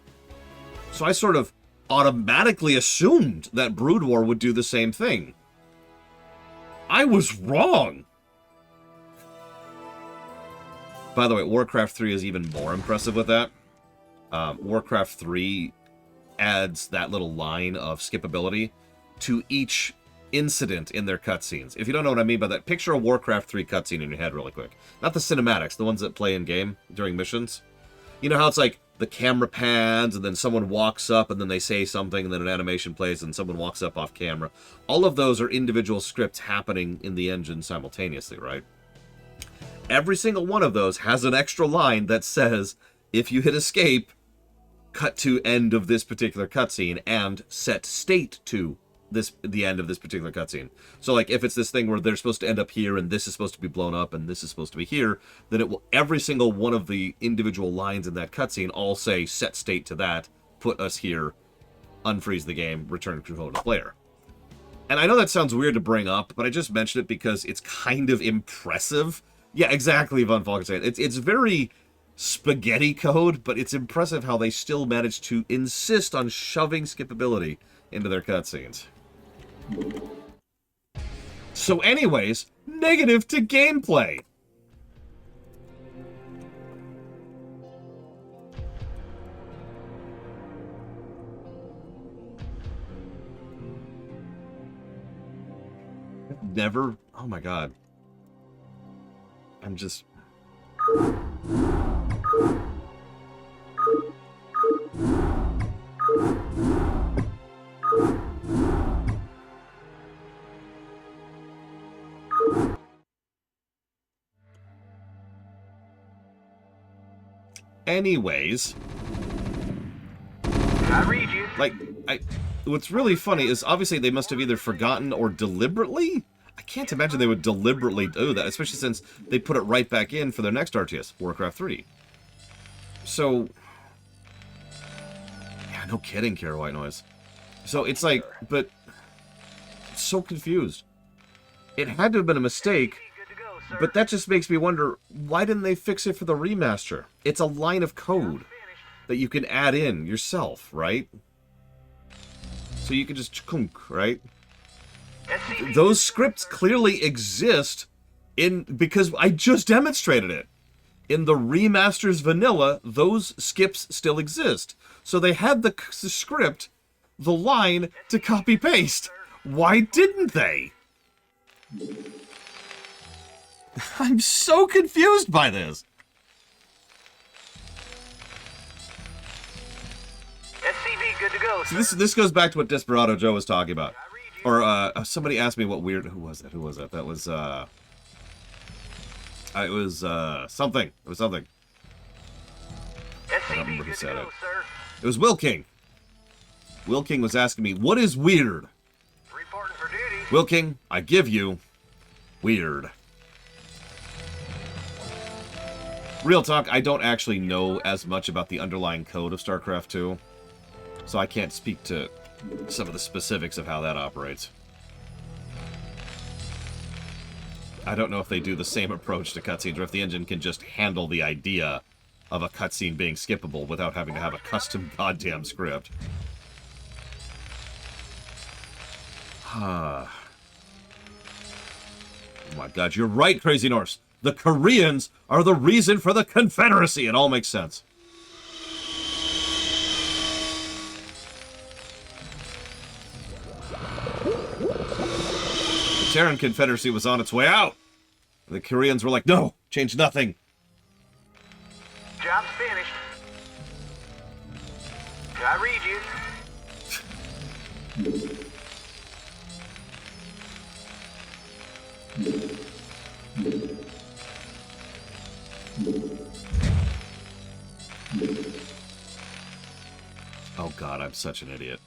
So I sort of automatically assumed that Brood War would do the same thing. I was wrong! By the way, Warcraft 3 is even more impressive with that. Warcraft 3 adds that little line of skippability to each incident in their cutscenes. If you don't know what I mean by that, picture a Warcraft 3 cutscene in your head really quick. Not the cinematics, the ones that play in-game during missions. You know how it's like the camera pans and then someone walks up and then they say something and then an animation plays and someone walks up off camera. All of those are individual scripts happening in the engine simultaneously, right? Every single one of those has an extra line that says, if you hit escape, cut to end of this particular cutscene and set state to the end of this particular cutscene. So like if it's this thing where they're supposed to end up here and this is supposed to be blown up and this is supposed to be here, then it will, every single one of the individual lines in that cutscene all say set state to that, put us here, unfreeze the game, return control to the player. And I know that sounds weird to bring up, but I just mentioned it because it's kind of impressive. Yeah, exactly, Von Falkenstein. It's very spaghetti code, but it's impressive how they still managed to insist on shoving skippability into their cutscenes. So anyways, negative to gameplay. Never, oh my god. I'm just... Anyways, I read you. like, what's really funny is obviously they must have either forgotten or deliberately. I can't imagine they would deliberately do that, especially since they put it right back in for their next RTS, Warcraft 3. So, yeah, no kidding, Kara White Noise. So it's like, but so confused. It had to have been a mistake. But that just makes me wonder, why didn't they fix it for the remaster? It's a line of code that you can add in yourself, right? So you can just chunk, right? Those scripts clearly exist because I just demonstrated it. In the remaster's vanilla, those skips still exist. So they had the script, the line, to copy-paste. Why didn't they? I'm so confused by this. SCV, good to go, So this goes back to what Desperado Joe was talking about. Or somebody asked me what weird... Who was that? Who was that? That was... it was something. It was something. I don't remember who said it. It was Will King. Will King was asking me, what is weird? Reporting for duty. Will King, I give you weird. Real talk, I don't actually know as much about the underlying code of StarCraft 2, so I can't speak to some of the specifics of how that operates. I don't know if they do the same approach to cutscenes, or if the engine can just handle the idea of a cutscene being skippable without having to have a custom goddamn script. Oh my god, you're right, Crazy Norse! The Koreans are the reason for the Confederacy! It all makes sense. The Terran Confederacy was on its way out! The Koreans were like, no, change nothing. Job's finished. Can I read you? Oh god, I'm such an idiot.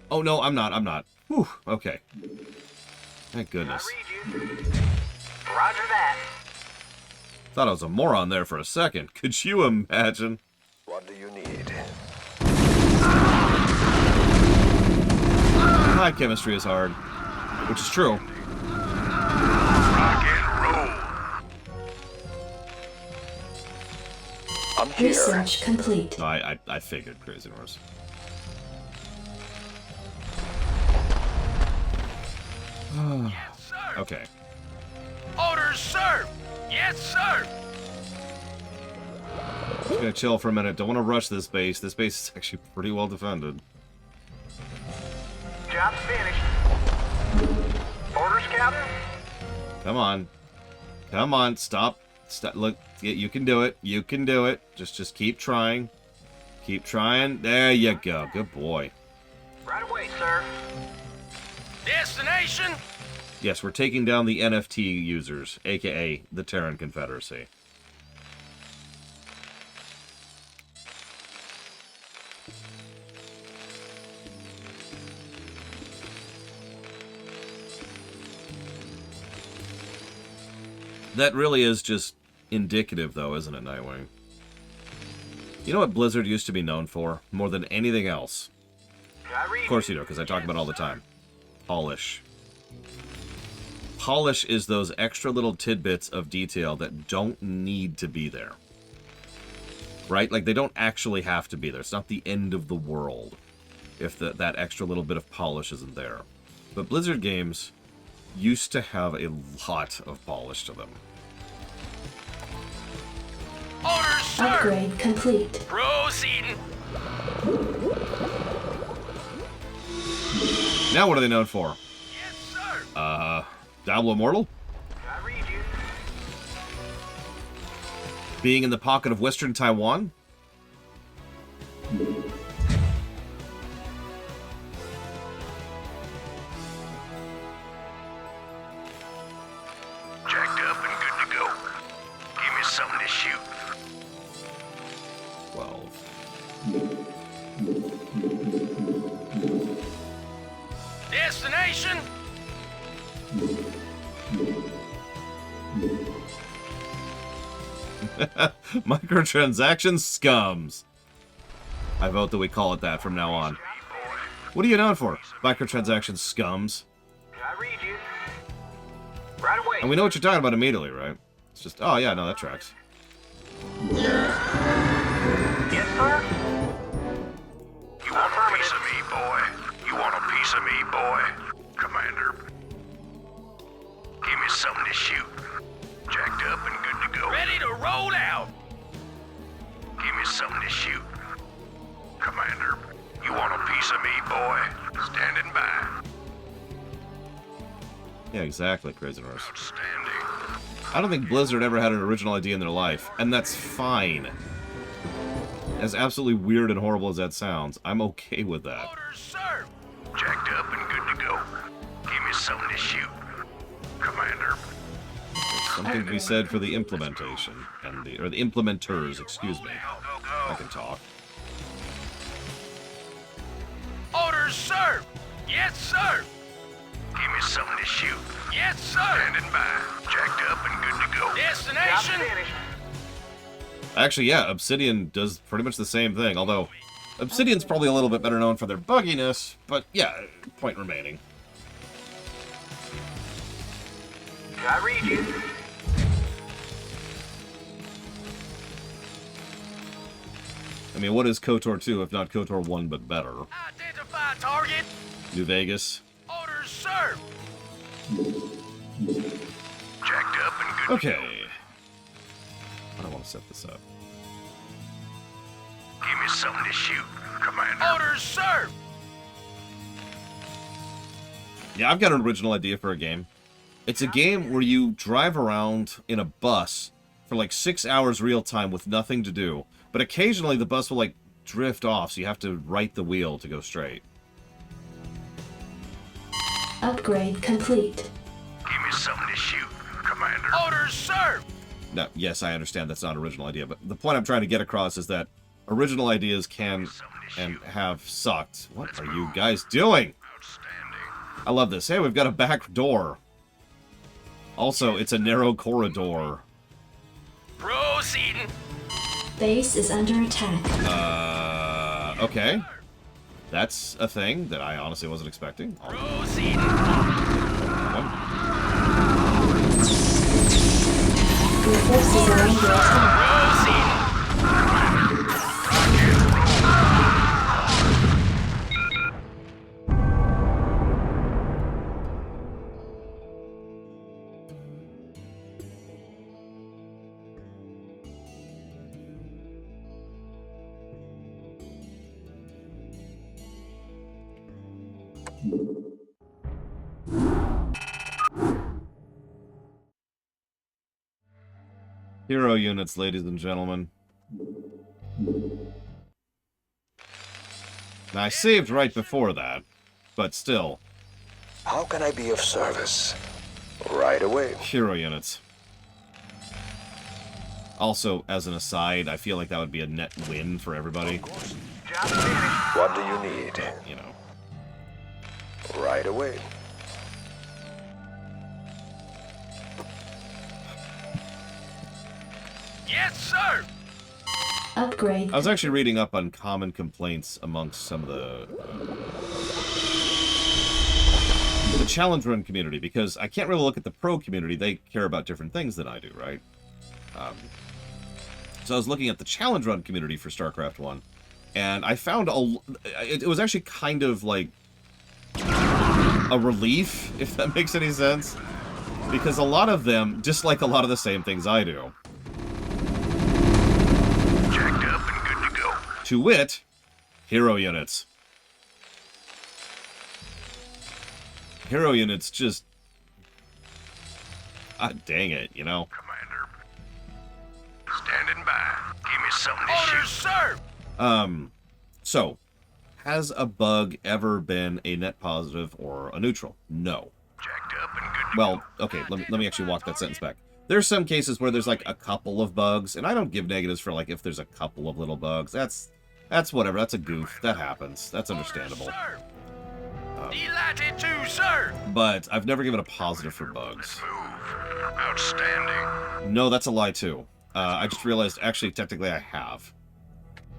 Oh no, I'm not. Whew, okay. Thank goodness. Can I read you? Roger that. Thought I was a moron there for a second. Could you imagine? What do you need? My chemistry is hard. Which is true. Rock and roll. I'm here. Research complete. No, I figured, Crazy Norse. Yes, sir. Okay. Orders, sir. Yes, sir. Just gonna chill for a minute. Don't want to rush this base. This base is actually pretty well defended. Job's finished. Orders, Captain? Come on. Come on. Stop. Look, you can do it. You can do it. Just keep trying. Keep trying. There you go. Good boy. Right away, sir. Destination? Yes, we're taking down the NFT users, aka the Terran Confederacy. That really is just indicative, though, isn't it, Nightwing? You know what Blizzard used to be known for, more than anything else? Can I read Of course you do, because I talk about it all the time. Polish. Polish is those extra little tidbits of detail that don't need to be there. Right? Like, they don't actually have to be there. It's not the end of the world if that extra little bit of polish isn't there. But Blizzard games used to have a lot of polish to them. Orders, sir. Upgrade complete. Proceeding. Now what are they known for? Yes, sir. Diablo Immortal? Can I read you? Being in the pocket of Western Taiwan? Jacked up and good to go. Give me something to shoot. 12. Destination? Microtransaction scums. I vote that we call it that from now on. What are you known for? Microtransaction scums. Can I read you? Right away. And we know what you're talking about immediately, right? It's just, oh yeah, no, that tracks. Yes, sir. You want a piece of me, boy? You want a piece of me, boy? Commander. Give me something to shoot. Jacked up and good to go. Ready to roll out. Give me something to shoot. Commander. You want a piece of me, boy? Standing by. Yeah, exactly, Crazy Norse. Outstanding. I don't think Blizzard ever had an original idea in their life, and that's fine. As absolutely weird and horrible as that sounds, I'm okay with that. Orders, sir. Jacked up and good to go. Give me something to shoot. Commander. Something to be said for the implementation, and the implementers, excuse me. Go, go, I go. can talk. Orders, sir. Yes, sir. Give me something to shoot. Yes, sir. Standing by. Jacked up and good to go. Job's Destination? finished. Actually, yeah, Obsidian does pretty much the same thing, although Obsidian's probably a little bit better known for their bugginess, but yeah, point remaining. Can I read you? I mean, what is KOTOR 2 if not KOTOR 1 but better? Identify target. New Vegas. Orders, sir. Jacked up and good to Okay. go. I don't want to set this up. Give me something to shoot, Commander. Orders, sir. Yeah, I've got an original idea for a game. It's a game where you drive around in a bus for like 6 hours real time with nothing to do. But occasionally the bus will like drift off, so you have to right the wheel to go straight. Upgrade complete. Give me something to shoot, Commander. Orders, sir! Now, yes, I understand that's not an original idea, but the point I'm trying to get across is that original ideas can and have sucked. What are you guys doing? Outstanding. I love this. Hey, we've got a back door. Also, it's a narrow corridor. Proceeding. Base is under attack. Okay. That's a thing that I honestly wasn't expecting. Proceeding. Your forces are under attack. Proceeding. Hero units, ladies and gentlemen. Now, I saved right before that, but still. How can I be of service? Right away. Hero units. Also, as an aside, I feel like that would be a net win for everybody. Job finished. What do you need? You know. Right away. Yes, sir! Upgrade. I was actually reading up on common complaints amongst some of the challenge run community, because I can't really look at the pro community. They care about different things than I do, right? So I was looking at the challenge run community for Starcraft 1, and I found it was actually kind of like a relief, if that makes any sense, because a lot of them dislike a lot of the same things I do. Jacked up and good to go. To wit, hero units. Hero units just... dang it, you know? Commander. Standing by. Give me something to Orders, shoot. sir! So, has a bug ever been a net positive or a neutral? No. Jacked up and good to Well, go. okay, let me actually walk that sentence back. There's some cases where there's like a couple of bugs, and I don't give negatives for like if there's a couple of little bugs. That's whatever. That's a goof. That happens. That's understandable. Orders, sir! Delighted to, sir! But I've never given a positive for bugs. Move. Outstanding. No, that's a lie too. I just realized actually technically I have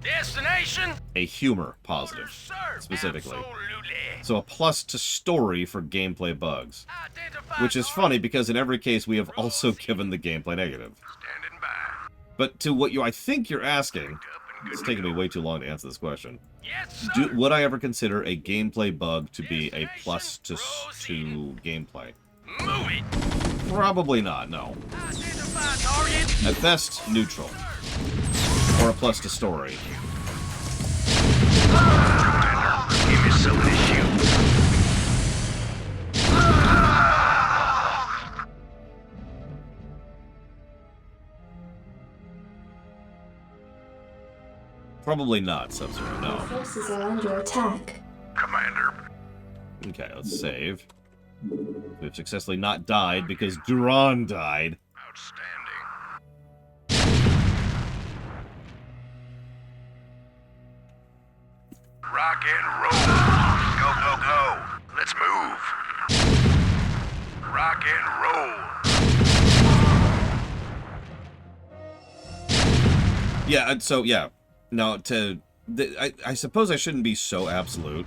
Destination? a humor Orders, positive. sir! specifically. Absolutely. So a plus to story for gameplay bugs. Identify Which is funny because in every case we have also given the gameplay negative. Standing by. But to what I think you're asking, Up and good it's to taking go. me way too long to answer this question. Yes, sir! Would I ever consider a gameplay bug to be a plus to gameplay? Move it! Probably not, no. Identify target! At best, neutral. Or a plus to story. Give me something to shoot. Probably not, Sub-Zero, Your no. forces are under attack. Commander. Okay, let's save. We've successfully not died because Duran died. Outstanding. Rock and roll. Go, go, go. Let's move. Rock and roll. Yeah, so, yeah. Now, I suppose I shouldn't be so absolute.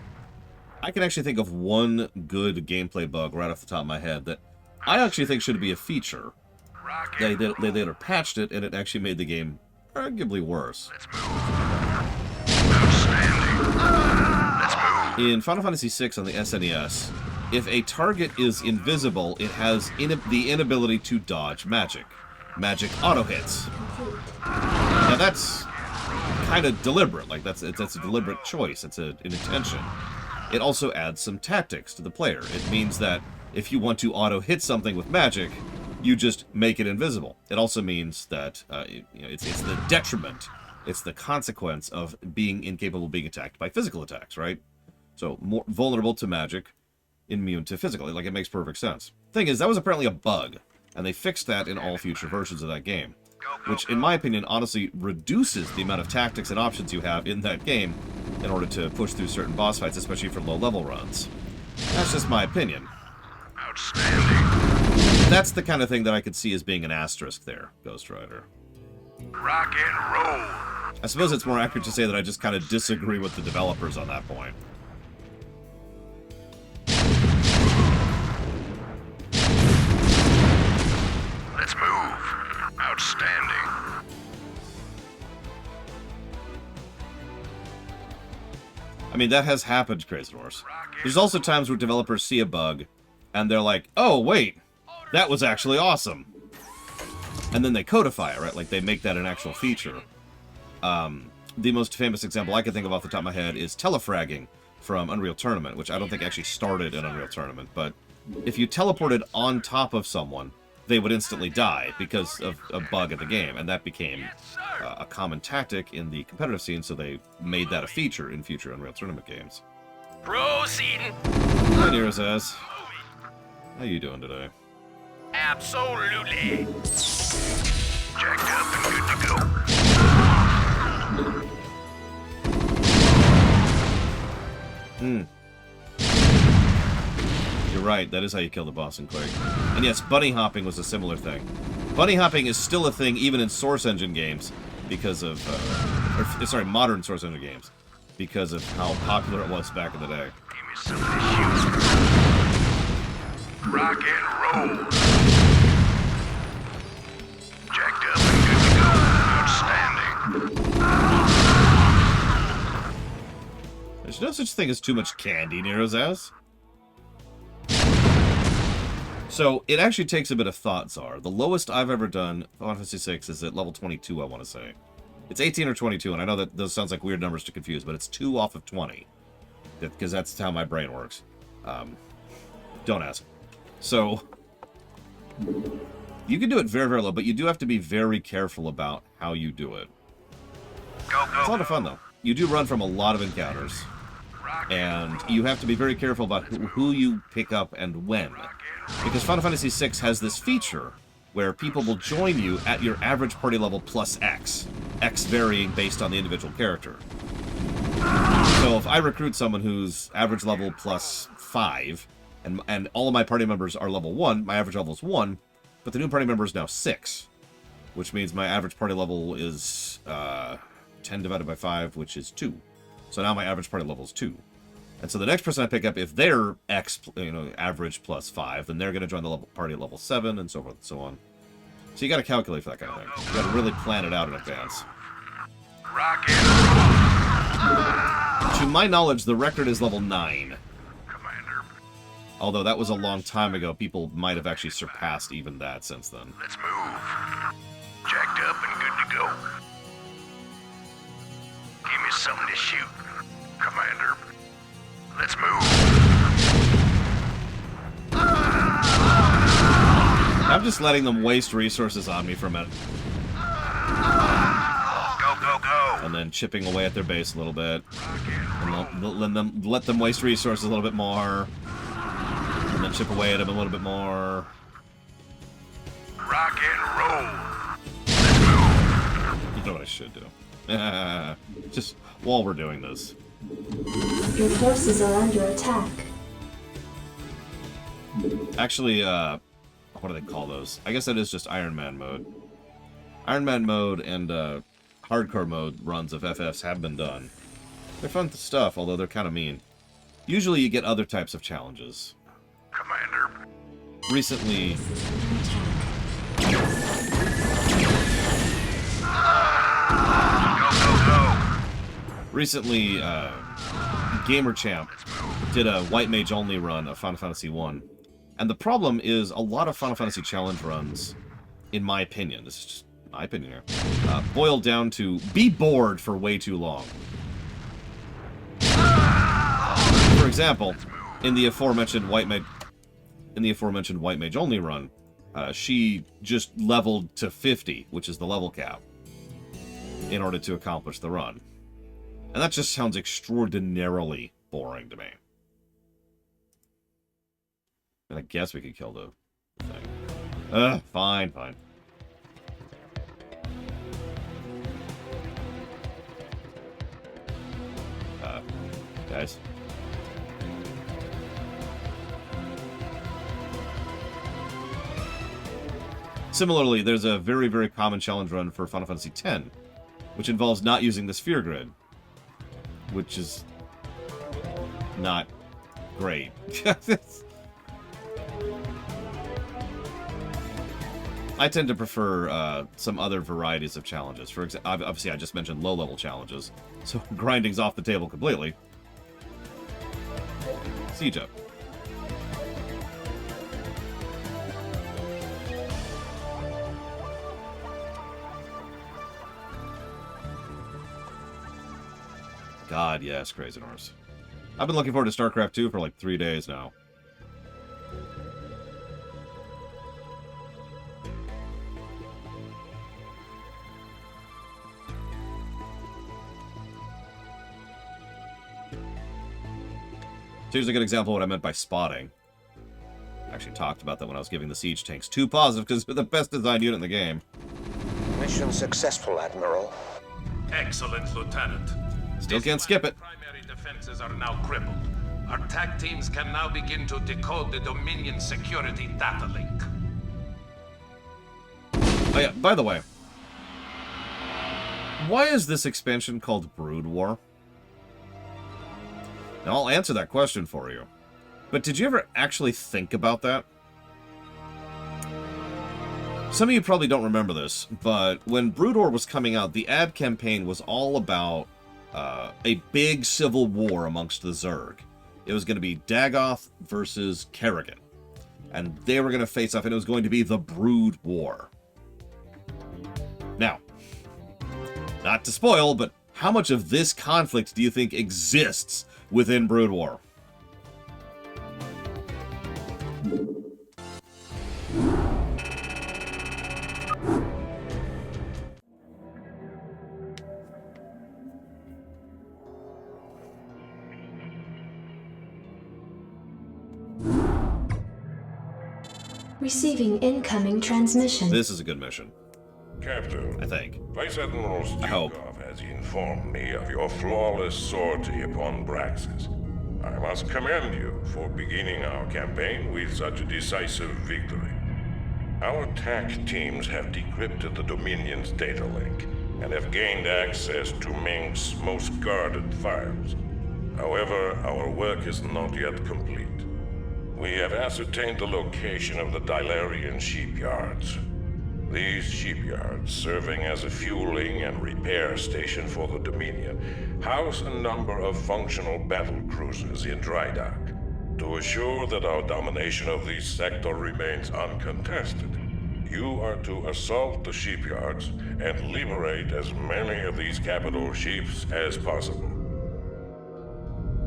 I can actually think of one good gameplay bug right off the top of my head that I actually think should be a feature. Rock They and later patched it, and it actually made the game arguably worse. let's move. Outstanding. Let's move. In Final Fantasy VI on the SNES, if a target is invisible, it has the inability to dodge magic. Magic auto hits. Now that's kind of deliberate. Like that's a deliberate choice. It's an intention. It also adds some tactics to the player. It means that if you want to auto-hit something with magic, you just make it invisible. It also means that it's the detriment, it's the consequence of being incapable of being attacked by physical attacks, right? So more vulnerable to magic, immune to physical. Like, it makes perfect sense. Thing is, that was apparently a bug, and they fixed that in all future versions of that game, which, in my opinion, honestly reduces the amount of tactics and options you have in that game in order to push through certain boss fights, especially for low-level runs. That's just my opinion. Outstanding. That's the kind of thing that I could see as being an asterisk there, Ghost Rider. Rock and roll. I suppose it's more accurate to say that I just kind of disagree with the developers on that point. Let's move. Outstanding. I mean, that has happened, Crazy Horse. There's also times where developers see a bug, and they're like, oh, wait, that was actually awesome. And then they codify it, right? Like, they make that an actual feature. The most famous example I can think of off the top of my head is telefragging from Unreal Tournament, which I don't think actually started in Unreal Tournament, but if you teleported on top of someone, they would instantly die because of a bug in the game, and that became a common tactic in the competitive scene, so they made that a feature in future Unreal Tournament games. Proceeding. Hi, Nerazaz. How you doing today? Absolutely. Jacked up and good to go. You're right, that is how you kill the boss in Quake. And yes, bunny hopping was a similar thing. Bunny hopping is still a thing even in Source Engine games because of, modern Source Engine games, because of how popular it was back in the day. Give me some of this shoot. Rock and roll. Jacked up and good to go. Outstanding. There's no such thing as too much candy, Nerazaz. So, it actually takes a bit of thought, Czar. The lowest I've ever done Final Fantasy VI is at level 22, I want to say. It's 18 or 22, and I know that those sounds like weird numbers to confuse, but it's 2 off of 20. Because that's how my brain works. Don't ask. So, you can do it very, very low, but you do have to be very careful about how you do it. Go, It's a lot of fun, though. You do run from a lot of encounters, and you have to be very careful about who you pick up and when. Because Final Fantasy VI has this feature where people will join you at your average party level plus X. X varying based on the individual character. So if I recruit someone who's average level plus 5, and all of my party members are level 1, my average level is 1, but the new party member is now 6. Which means my average party level is 10 divided by 5, which is 2. So now my average party level is 2. And so the next person I pick up, if they're X, average plus 5, then they're going to join the party at level 7, and so forth and so on. So you got to calculate for that kind of thing. You got to really plan it out in advance. Rock and roll. To my knowledge, the record is level 9. Commander, Although that was a long time ago, people might have actually surpassed even that since then. let's move. Jacked up and good to go. Give me something to shoot. Commander, let's move. I'm just letting them waste resources on me for a minute. Go, go, go. And then chipping away at their base a little bit. And let them waste resources a little bit more. And then chip away at them a little bit more. Rock and roll. Let's move. You know what I should do. Just while we're doing this. Your forces are under attack. Actually, what do they call those? I guess that is just Iron Man mode. Iron Man mode and hardcore mode runs of FFs have been done. They're fun stuff, although they're kind of mean. Usually you get other types of challenges. Commander, Recently, go, go, go. recently, Gamer Champ did a White Mage only run of Final Fantasy 1. And the problem is a lot of Final Fantasy challenge runs, in my opinion, this is just my opinion here, boil down to be bored for way too long. For example, in the aforementioned White Mage in the aforementioned White Mage only run, she just leveled to 50, which is the level cap, in order to accomplish the run. And that just sounds extraordinarily boring to me. And I guess we could kill the thing. Fine. Guys. Similarly, there's a very, very common challenge run for Final Fantasy X, which involves not using the sphere grid, which is not great. I tend to prefer some other varieties of challenges. For example, obviously, I just mentioned low-level challenges, so grinding's off the table completely. Siege up. God, yes, Crazy Norse. I've been looking forward to Starcraft 2 for like 3 days now. Here's a good example of what I meant by spotting. I actually talked about that when I was giving the siege tanks 2 positive because they're the best designed unit in the game. Mission successful, Admiral. Excellent, Lieutenant. Still can't skip it. Primary defenses are now crippled. Our TAC teams can now begin to decode the Dominion security data link. Oh yeah, by the way. Why is this expansion called Brood War? Now, I'll answer that question for you. But did you ever actually think about that? Some of you probably don't remember this, but when Brood War was coming out, the ad campaign was all about a big civil war amongst the Zerg. It was going to be Dagoth versus Kerrigan. And they were going to face off, and it was going to be the Brood War. Now, not to spoil, but how much of this conflict do you think exists within Brood War? Receiving incoming transmission. This is a good mission, Captain, I think. Vice Admiral hope. Stukov has informed me of your flawless sortie upon Braxis. I must commend you for beginning our campaign with such a decisive victory. Our TAC teams have decrypted the Dominion's data link and have gained access to Ming's most guarded files. However, our work is not yet complete. We have ascertained the location of the Dilarian shipyards. These shipyards, serving as a fueling and repair station for the Dominion, house a number of functional battle cruisers in dry dock. To assure that our domination of this sector remains uncontested, you are to assault the shipyards and liberate as many of these capital ships as possible.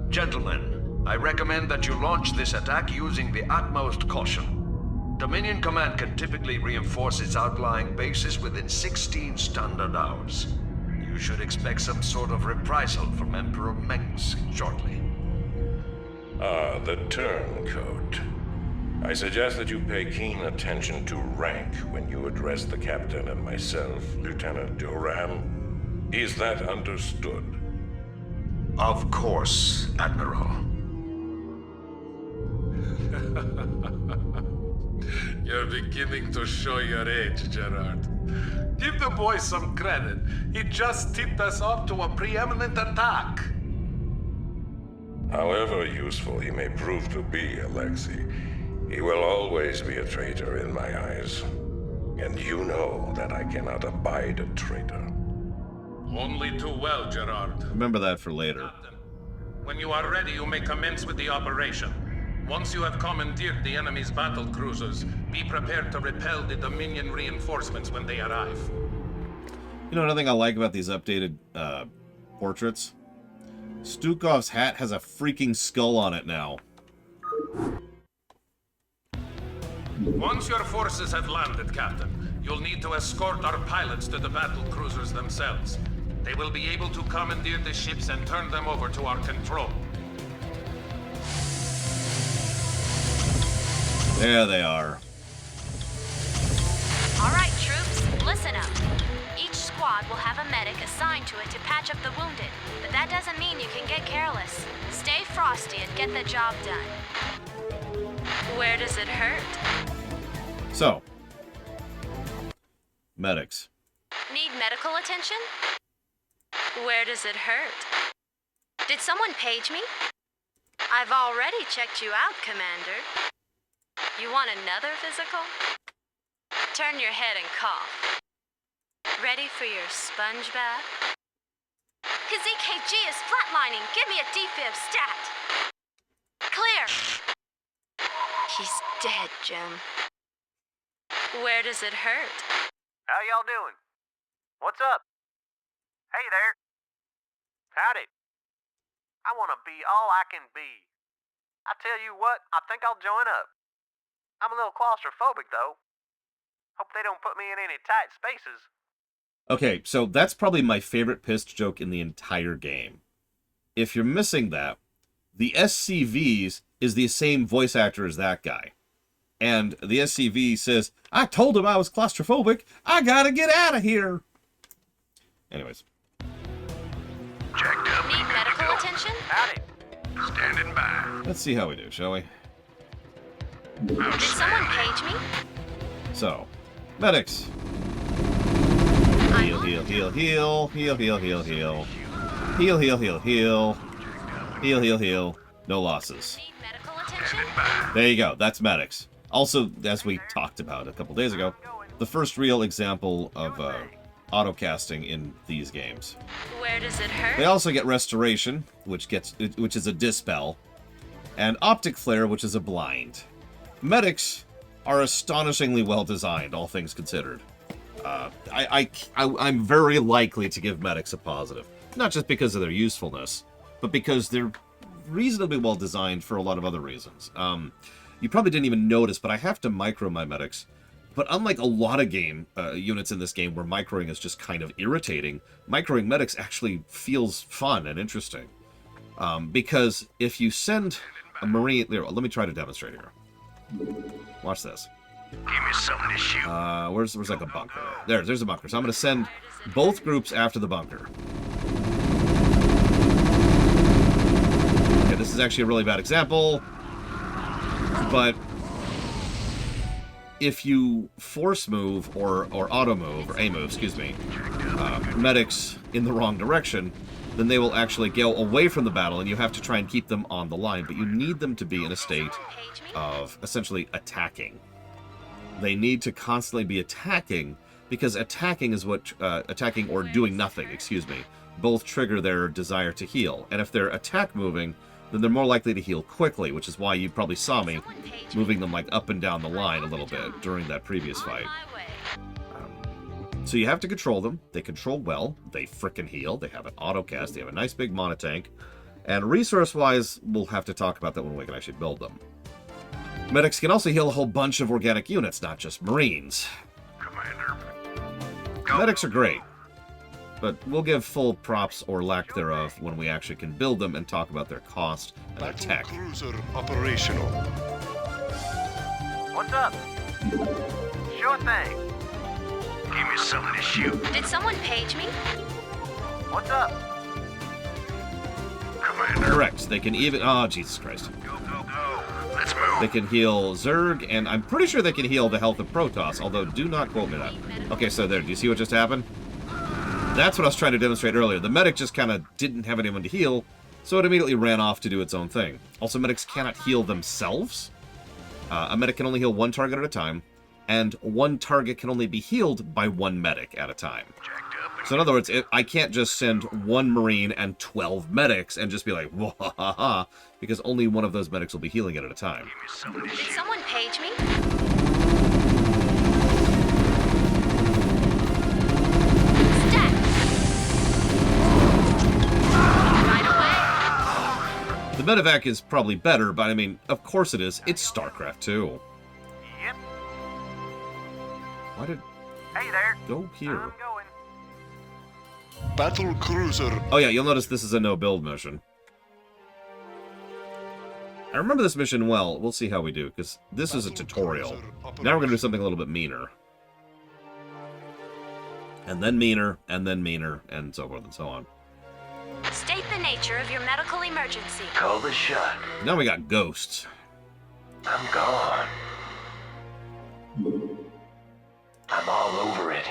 Gentlemen, I recommend that you launch this attack using the utmost caution. Dominion Command can typically reinforce its outlying bases within 16 standard hours. You should expect some sort of reprisal from Emperor Mengs shortly. Ah, the turncoat. I suggest that you pay keen attention to rank when you address the captain and myself, Lieutenant Duran. Is that understood? Of course, Admiral. You're beginning to show your age, Gerard. Give the boy some credit. He just tipped us off to a preeminent attack. However useful he may prove to be, Alexei, he will always be a traitor in my eyes. And you know that I cannot abide a traitor. Only too well, Gerard. Remember that for later. Captain, when you are ready, you may commence with the operation. Once you have commandeered the enemy's battle cruisers, be prepared to repel the Dominion reinforcements when they arrive. You know another thing I like about these updated portraits? Stukov's hat has a freaking skull on it now. Once your forces have landed, Captain, you'll need to escort our pilots to the battle cruisers themselves. They will be able to commandeer the ships and turn them over to our control. There they are. All right, troops, listen up. Each squad will have a medic assigned to it to patch up the wounded, but that doesn't mean you can get careless. Stay frosty and get the job done. Where does it hurt? So, medics. Need medical attention? Where does it hurt? Did someone page me? I've already checked you out, Commander. You want another physical? Turn your head and cough. Ready for your sponge bath? His EKG is flatlining. Give me a defib stat. Clear. He's dead, Jim. Where does it hurt? How y'all doing? What's up? Hey there. Howdy. I want to be all I can be. I tell you what, I think I'll join up. I'm a little claustrophobic, though. Hope they don't put me in any tight spaces. Okay, so that's probably my favorite pissed joke in the entire game. If you're missing that, the SCVs is the same voice actor as that guy. And the SCV says, I told him I was claustrophobic. I gotta get out of here. Anyways. Checked up. Need medical attention? Howdy. Standing by. Let's see how we do, shall we? Did someone page me? So, medics. Heal, heal, heal, heal. Heal, heal, heal, heal. Heal, heal, heal, heal. Heal, heal, heal. No losses. Need medical attention? There you go. That's medics. Also, as we talked about a couple days ago, the first real example of autocasting in these games. Where does it hurt? They also get restoration, which is a dispel, and optic flare, which is a blind. Medics are astonishingly well designed, all things considered. I'm very likely to give medics a positive, not just because of their usefulness, but because they're reasonably well designed for a lot of other reasons. You probably didn't even notice, but I have to micro my medics. But unlike a lot of units in this game where microing is just kind of irritating, microing medics actually feels fun and interesting. Because if you send a Marine... There, let me try to demonstrate here. Watch this. Give me something to shoot. Where's like a bunker? There's a bunker. So I'm going to send both groups after the bunker. Okay, this is actually a really bad example. But if you force move or auto move, or A move, excuse me, medics in the wrong direction, then they will actually go away from the battle and you have to try and keep them on the line. But you need them to be in a state of essentially attacking. They need to constantly be attacking because attacking is what, attacking or doing nothing, excuse me, both trigger their desire to heal. And if they're attack moving, then they're more likely to heal quickly, which is why you probably saw me moving them like up and down the line a little bit during that previous fight. So you have to control them. They control well. They frickin' heal. They have an autocast. They have a nice big monotank. And resource-wise, we'll have to talk about that when we can actually build them. Medics can also heal a whole bunch of organic units, not just Marines. Commander. Medics are great, but we'll give full props or lack thereof when we actually can build them and talk about their cost and their tech. Cruiser operational. What's up? Sure thing. Give me something to shoot. Did someone page me? What's up? Commander. Correct. They can even... Oh, Jesus Christ. Go, go, go. Let's move. They can heal Zerg, and I'm pretty sure they can heal the health of Protoss, although do not quote me that. Okay, so there. Do you see what just happened? That's what I was trying to demonstrate earlier. The medic just kind of didn't have anyone to heal, so it immediately ran off to do its own thing. Also, medics cannot heal themselves. A medic can only heal one target at a time, and one target can only be healed by one medic at a time. So in other words, I can't just send one Marine and 12 medics and just be like, wah-ha-ha, because only one of those medics will be healing it at a time. Did someone page me? Stat! Right away. The medevac is probably better, but I mean, of course it is. It's Starcraft 2. Yep. Why did... Hey there. Go here. I'm going. Battle cruiser. Oh yeah, you'll notice this is a no-build mission. I remember this mission well. We'll see how we do, because this is a tutorial. Now we're going to do something a little bit meaner. And then meaner, and so forth and so on. State the nature of your medical emergency. Call the shot. Now we got ghosts. I'm gone. I'm all over it.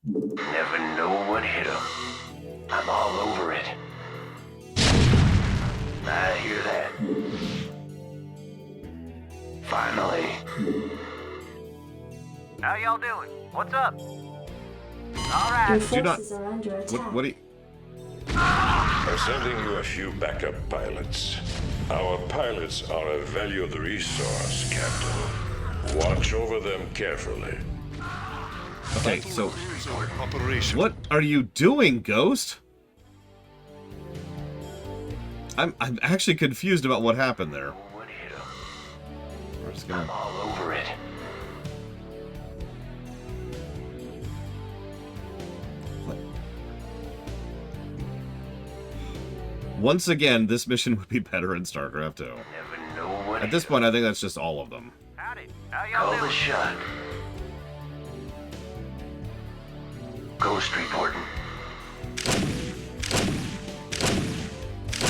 Never know what hit him. I'm all over it. I hear that. Finally. How y'all doing? What's up? All Your right. forces are under attack. What do you... I'm sending you a few backup pilots. Our pilots are a valued resource, Captain. Watch over them carefully. Okay, so... Operation. What are you doing, Ghost? I'm actually confused about what happened there. What hit him? We're just gonna... I'm all over it. Once again, this mission would be better in Starcraft 2. Never know what At this point, I think that's just all of them. Howdy. How y'all Call the doing? shot. Ghost reporting.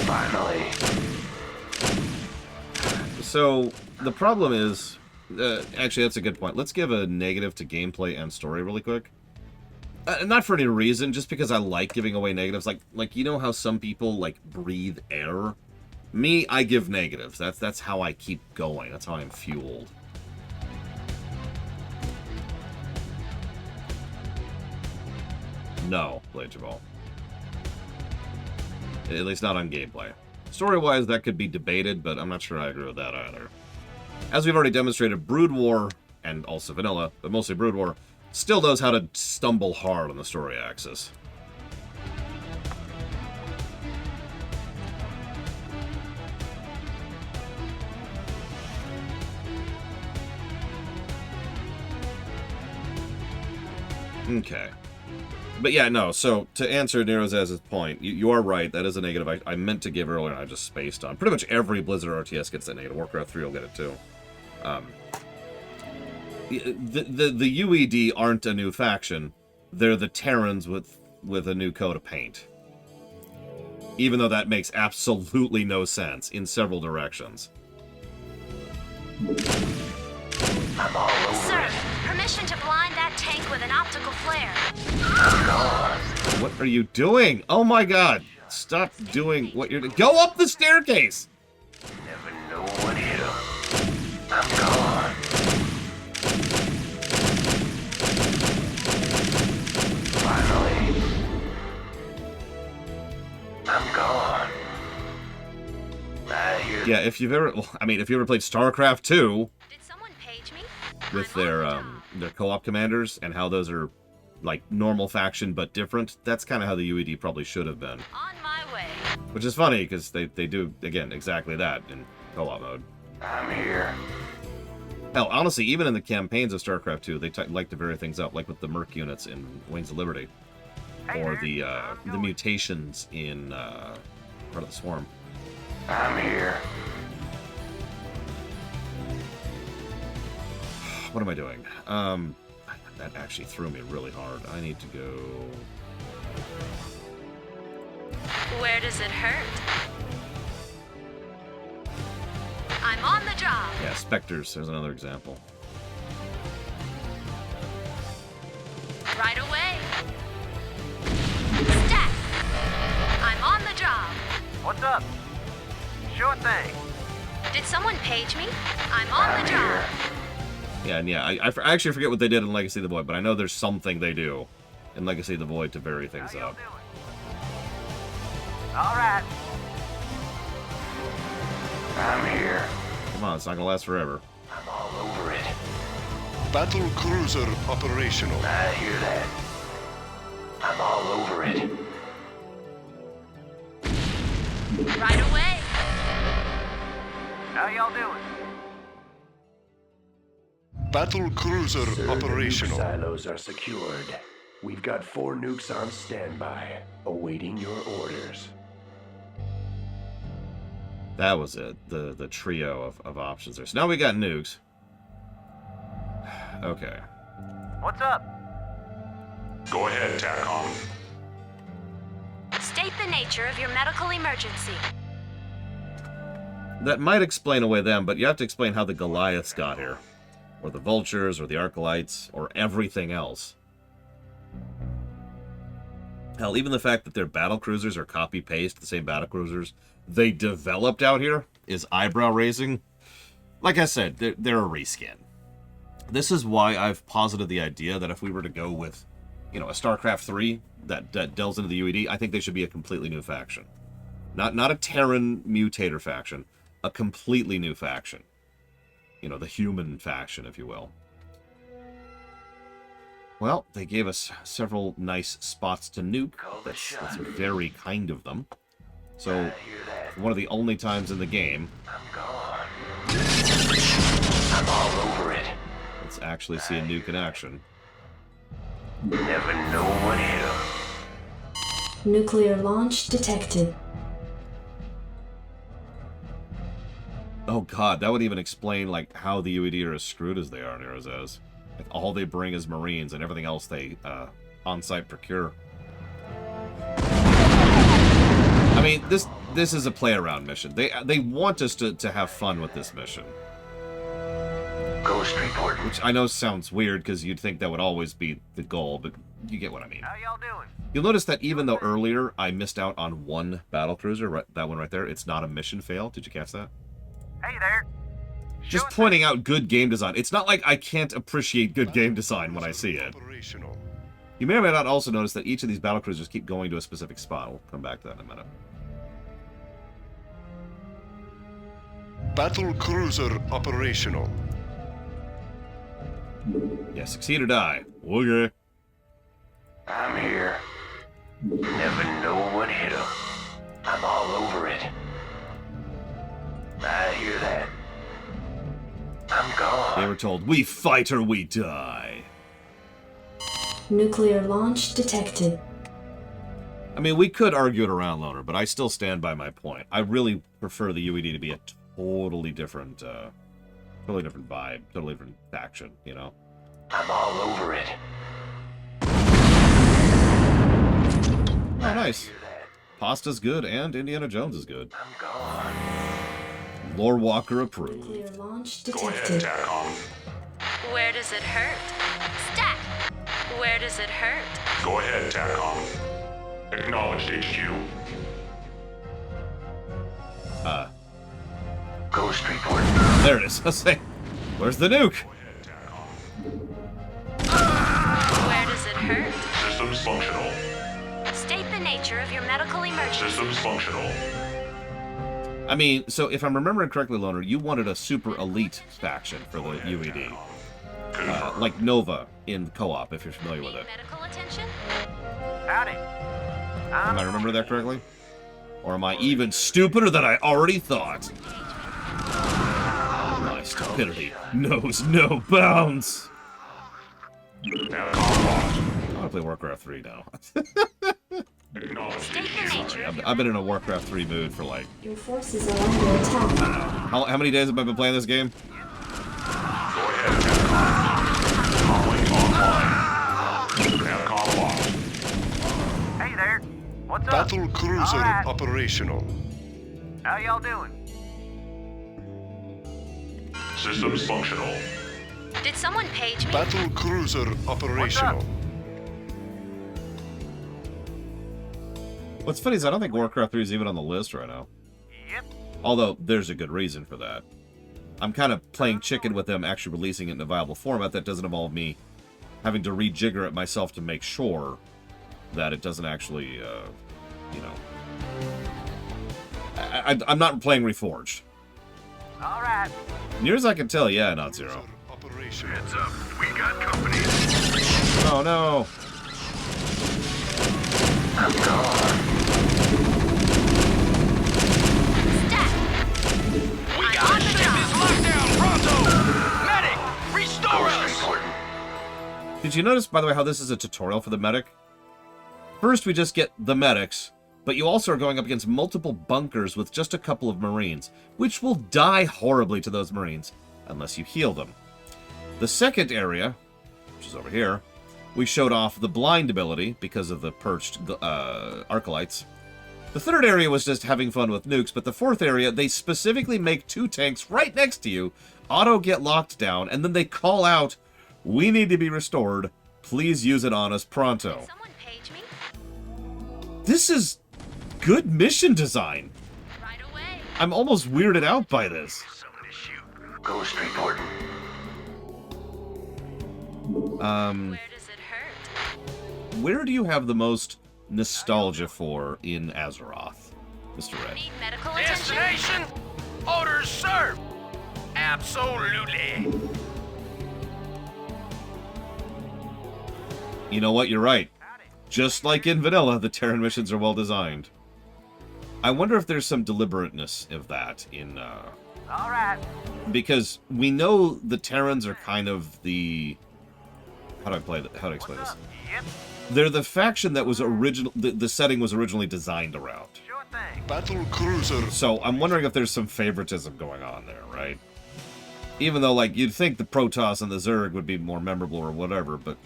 Finally. So, the problem is... actually, that's a good point. Let's give a negative to gameplay and story really quick. Not for any reason, just because I like giving away negatives. Like you know how some people, like, breathe air? Me, I give negatives. That's how I keep going. That's how I'm fueled. No, Blade Ball. At least not on gameplay. Story-wise, that could be debated, but I'm not sure I agree with that either. As we've already demonstrated, Brood War, and also Vanilla, but mostly Brood War, still knows how to stumble hard on the story axis. Okay. But yeah, no, so to answer Nerozaz's point, you are right, that is a negative I meant to give earlier and I just spaced on. Pretty much every Blizzard RTS gets that negative. Warcraft 3 will get it too. The UED aren't a new faction. They're the Terrans with a new coat of paint. Even though that makes absolutely no sense in several directions. I'm all over Sir, it. permission to blind that tank with an optical flare. I'm gone. What are you doing? Oh my god! Stop doing what you're doing. Go up the staircase! Never know what hit him. I'm gone. Finally. I'm gone. I hear Yeah, if you've ever... Well, I mean, if you ever played Starcraft 2 Did someone page me? with I'm their on co-op commanders and how those are, like, normal faction but different, that's kind of how the UED probably should have been. on my way. Which is funny, because they do, again, exactly that in co-op mode. I'm here. Hell, honestly, even in the campaigns of StarCraft 2, they like to vary things up, like with the Merc units in Wings of Liberty. Or the mutations in Part of the Swarm. I'm here. What am I doing? That actually threw me really hard. I need to go... Where does it hurt? I'm on the job. Yeah, Spectres, there's another example. Right away. Stat. I'm on the job. What's up? Sure thing. Did someone page me? I'm on the job. Yeah, and yeah, I actually forget what they did in Legacy of the Void, but I know there's something they do in Legacy of the Void to vary things How y'all up. doing? All right. I'm here. Come on, it's not gonna last forever. I'm all over it. Battle cruiser operational. I hear that. I'm all over it. Right away. How y'all doing? Battle cruiser Sir, operational. The nuke silos are secured. We've got 4 nukes on standby, awaiting your orders. That was it. The trio of options there. So now we got nukes. Okay. What's up? Go ahead, TACOM. State the nature of your medical emergency. That might explain away them, but you have to explain how the Goliaths got here. Or the Vultures, or the Arcalites, or everything else. Hell, even the fact that their battlecruisers are copy-paste the same battlecruisers they developed out here is eyebrow-raising. Like I said, they're a reskin. This is why I've posited the idea that if we were to go with, you know, a Starcraft 3 that delves into the UED, I think they should be a completely new faction. Not a Terran mutator faction, a completely new faction. You know, the human faction, if you will. Well, they gave us several nice spots to nuke. That's very kind of them. So, one of the only times in the game... I'm gone. I'm all over it. Let's actually see a nuke in action. Never know what hit 'em. Nuclear launch detected. Oh god, that would even explain, like, how the UED are as screwed as they are in Arizaz. Like, all they bring is Marines, and everything else they on-site procure. I mean, this is a play-around mission. They want us to have fun with this mission. Ghost report. Which I know sounds weird, because you'd think that would always be the goal, but you get what I mean. How y'all doing? You'll notice that even though earlier I missed out on one battlecruiser, right, that one right there, it's not a mission fail. Did you catch that? Hey there. Just pointing out good game design. It's not like I can't appreciate good game design when I see it. Operational. You may or may not also notice that each of these battlecruisers keep going to a specific spot. We'll come back to that in a minute. Battle cruiser operational. Yeah, succeed or die. Okay. I'm here. Never know what hit 'em. I'm all over it. I hear that. I'm gone. They were told, we fight or we die. Nuclear launch detected. I mean, we could argue it around, Loner, but I still stand by my point. I really prefer the UED to be a totally different vibe, totally different faction, you know? I'm all over it. Oh, nice. Pasta's good, and Indiana Jones is good. I'm gone. Lore Walker approved. Nuclear launch Go ahead, detected. TACOM. Where does it hurt? Stat! Where does it hurt? Go ahead, TACOM. Acknowledged, HQ. Ghost report. There it is. Let's say, where's the nuke? Where does it hurt? Systems functional. State the nature of your medical emergency. Systems functional. I mean, so if I'm remembering correctly, Loner, you wanted a super elite faction for the UED. Like Nova in co-op, if you're familiar with it. Medical attention? Howdy. Am I remembering that correctly? Or am I even stupider than I already thought? My stupidity knows no bounds. Now call locked. I want to play Warcraft 3 now. Acknowledged, State the HQ. nature of your I've been in a Warcraft 3 mood for like, Your forces are under attack. how many days have I been playing this game? Go ahead, TACOM. Calling online. Now call locked. Hey there. What's up? Battle cruiser Alright. operational. How y'all doing? Systems functional. Did someone page me? Battle cruiser operational. What's funny is I don't think Warcraft 3 is even on the list right now. Yep. Although, there's a good reason for that. I'm kind of playing chicken with them actually releasing it in a viable format that doesn't involve me having to rejigger it myself to make sure that it doesn't actually, you know... I'm not playing Reforged. All right. Near as I can tell, yeah, not Zero. Operation. Heads up. We got company. Oh, no! I'm gone. We got our ship is locked down. Pronto! Medic! Restore us! Did you notice, by the way, how this is a tutorial for the medic? First, we just get the medics, but you also are going up against multiple bunkers with just a couple of Marines, which will die horribly to those Marines, unless you heal them. The second area, which is over here, we showed off the blind ability because of the perched Arcalites. The third area was just having fun with nukes, but the fourth area, they specifically make 2 tanks right next to you, auto get locked down, and then they call out, "We need to be restored. Please use it on us pronto." Did someone page me? This is good mission design. Right away. I'm almost weirded out by this. Something to shoot. Ghost reporting. Where does it hurt? Where do you have the most nostalgia for in Azeroth, Mr. Red? Need medical attention? Destination? Orders served. Absolutely. You know what? You're right. Just like in vanilla, the Terran missions are well designed. I wonder if there's some deliberateness of that in, All right. because we know the Terrans are kind of the... How do I explain this? Yep. They're the faction that was the setting was originally designed around. Sure thing. Battle cruiser. So I'm wondering if there's some favoritism going on there, right? Even though, like, you'd think the Protoss and the Zerg would be more memorable or whatever, but...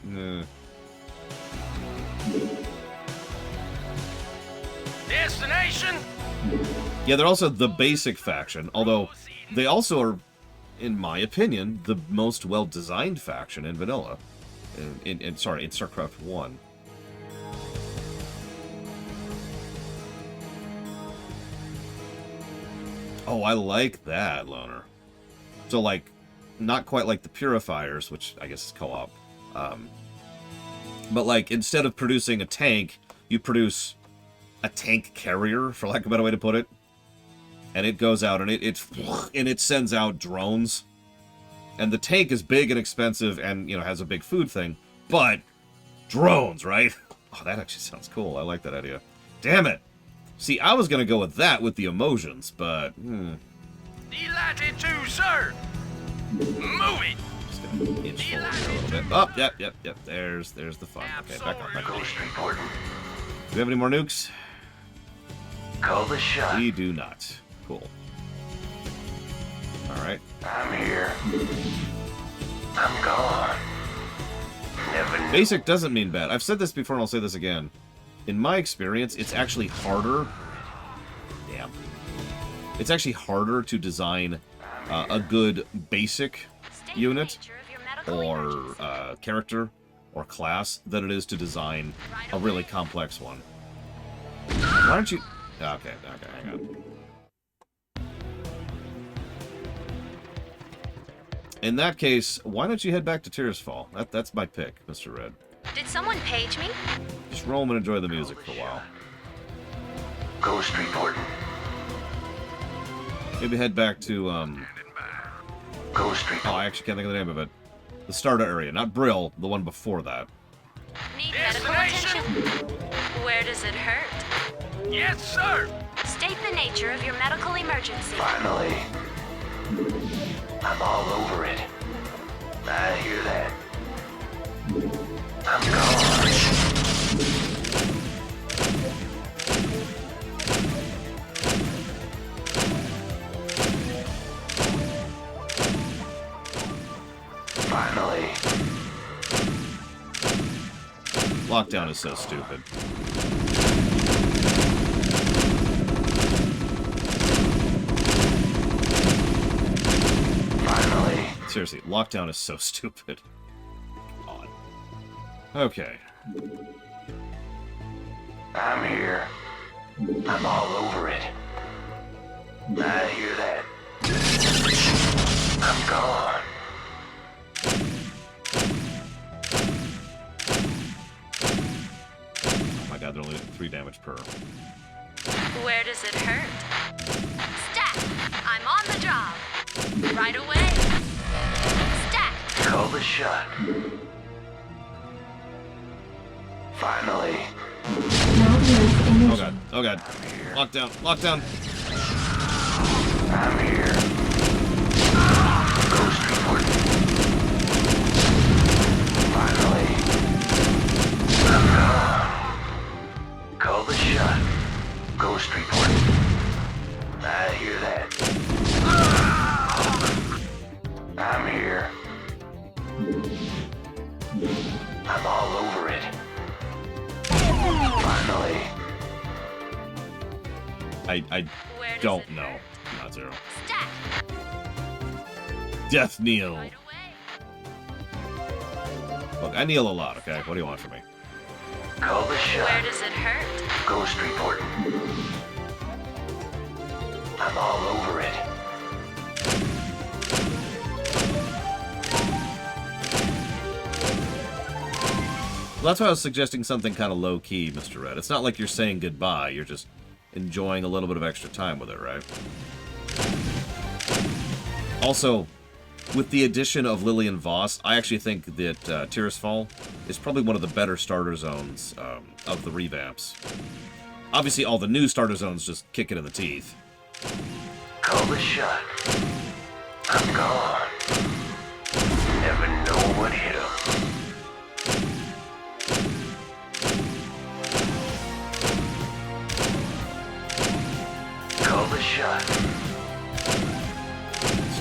Destination? Yeah, they're also the basic faction, although they also are, in my opinion, the most well-designed faction in vanilla. In StarCraft 1. Oh, I like that, Loner. So, like, not quite like the Purifiers, which I guess is co-op. But, like, instead of producing a tank, you produce a tank carrier, for lack of a better way to put it. And it goes out and it sends out drones. And the tank is big and expensive and, you know, has a big food thing. But drones, right? Oh, that actually sounds cool. I like that idea. Damn it. See, I was going to go with that with the emotions, but... Delighted to serve. Moving. Just going to inch forward here a little bit. Oh, yep. There's the fun. Okay, back up. Ghost reporting. Do we have any more nukes? Call the shot. We do not. Cool. Alright. I'm here. I'm gone. Never knew. Basic doesn't mean bad. I've said this before and I'll say this again. In my experience, it's actually harder... Damn. It's actually harder to design a good basic unit or character or class than it is to design a really complex one. Why don't you... Okay, hang on. In that case, why don't you head back to Tears Fall? That's my pick, Mr. Red. Did someone page me? Just roam and enjoy the music for a while. Ghost reporting. Maybe head back to, Ghost Oh, reporting. I actually can't think of the name of it. The starter area, not Brill, the one before that. Need medical attention? Where does it hurt? Yes, sir. State the nature of your medical emergency. Finally. I'm all over it. I hear that. I'm gone. Finally. Lockdown is so stupid. Finally. Seriously, lockdown is so stupid. God. Okay. I'm here. I'm all over it. I hear that. I'm gone. Oh my god, they're only 3 damage per. Where does it hurt? Stat! I'm on the job. Right away. Stat! Call the shot. Finally. Not enough energy. Oh god, oh god. Lockdown, lockdown. I'm here. Ghost report. Finally. hear that? I'm here. I'm all over it. Finally. I Where does don't it know. hurt? Not zero. Stack. Death kneel. Right away. Look, I kneel a lot, okay? What do you want from me? Call the Where shot. does it hurt? Ghost reporting. I'm all over it. Well, that's why I was suggesting something kind of low-key, Mr. Red. It's not like you're saying goodbye. You're just enjoying a little bit of extra time with it, right? Also, with the addition of Lillian Voss, I actually think that Tirisfal is probably one of the better starter zones of the revamps. Obviously, all the new starter zones just kick it in the teeth. Call the shot. I'm gone. Never know what hit him. Call the shot.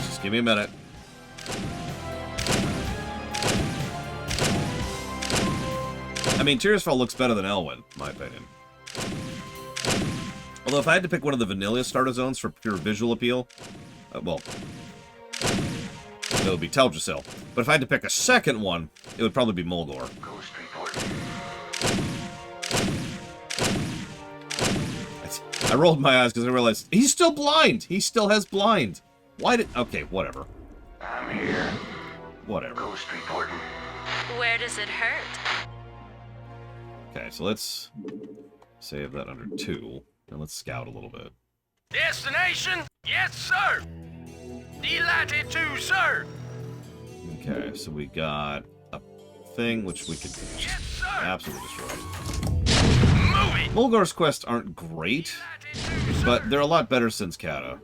Just give me a minute. I mean, Tirisfal looks better than Elwyn, in my opinion. Although if I had to pick one of the vanilla starter zones for pure visual appeal, well, it would be Teldrassil. But if I had to pick a second one, it would probably be Mulgore. Ghost report. I rolled my eyes because I realized he's still blind. He still has blind. Why did... Okay, whatever. I'm here. Whatever. Ghost reporting. Where does it hurt? Okay, so let's save that under 2. And let's scout a little bit. Destination? Yes, sir. Delighted to, sir. Okay, so we got a thing which we could Yes, sir. absolutely destroy. Movie. Mulgore's quests aren't great, but they're a lot better since Kata.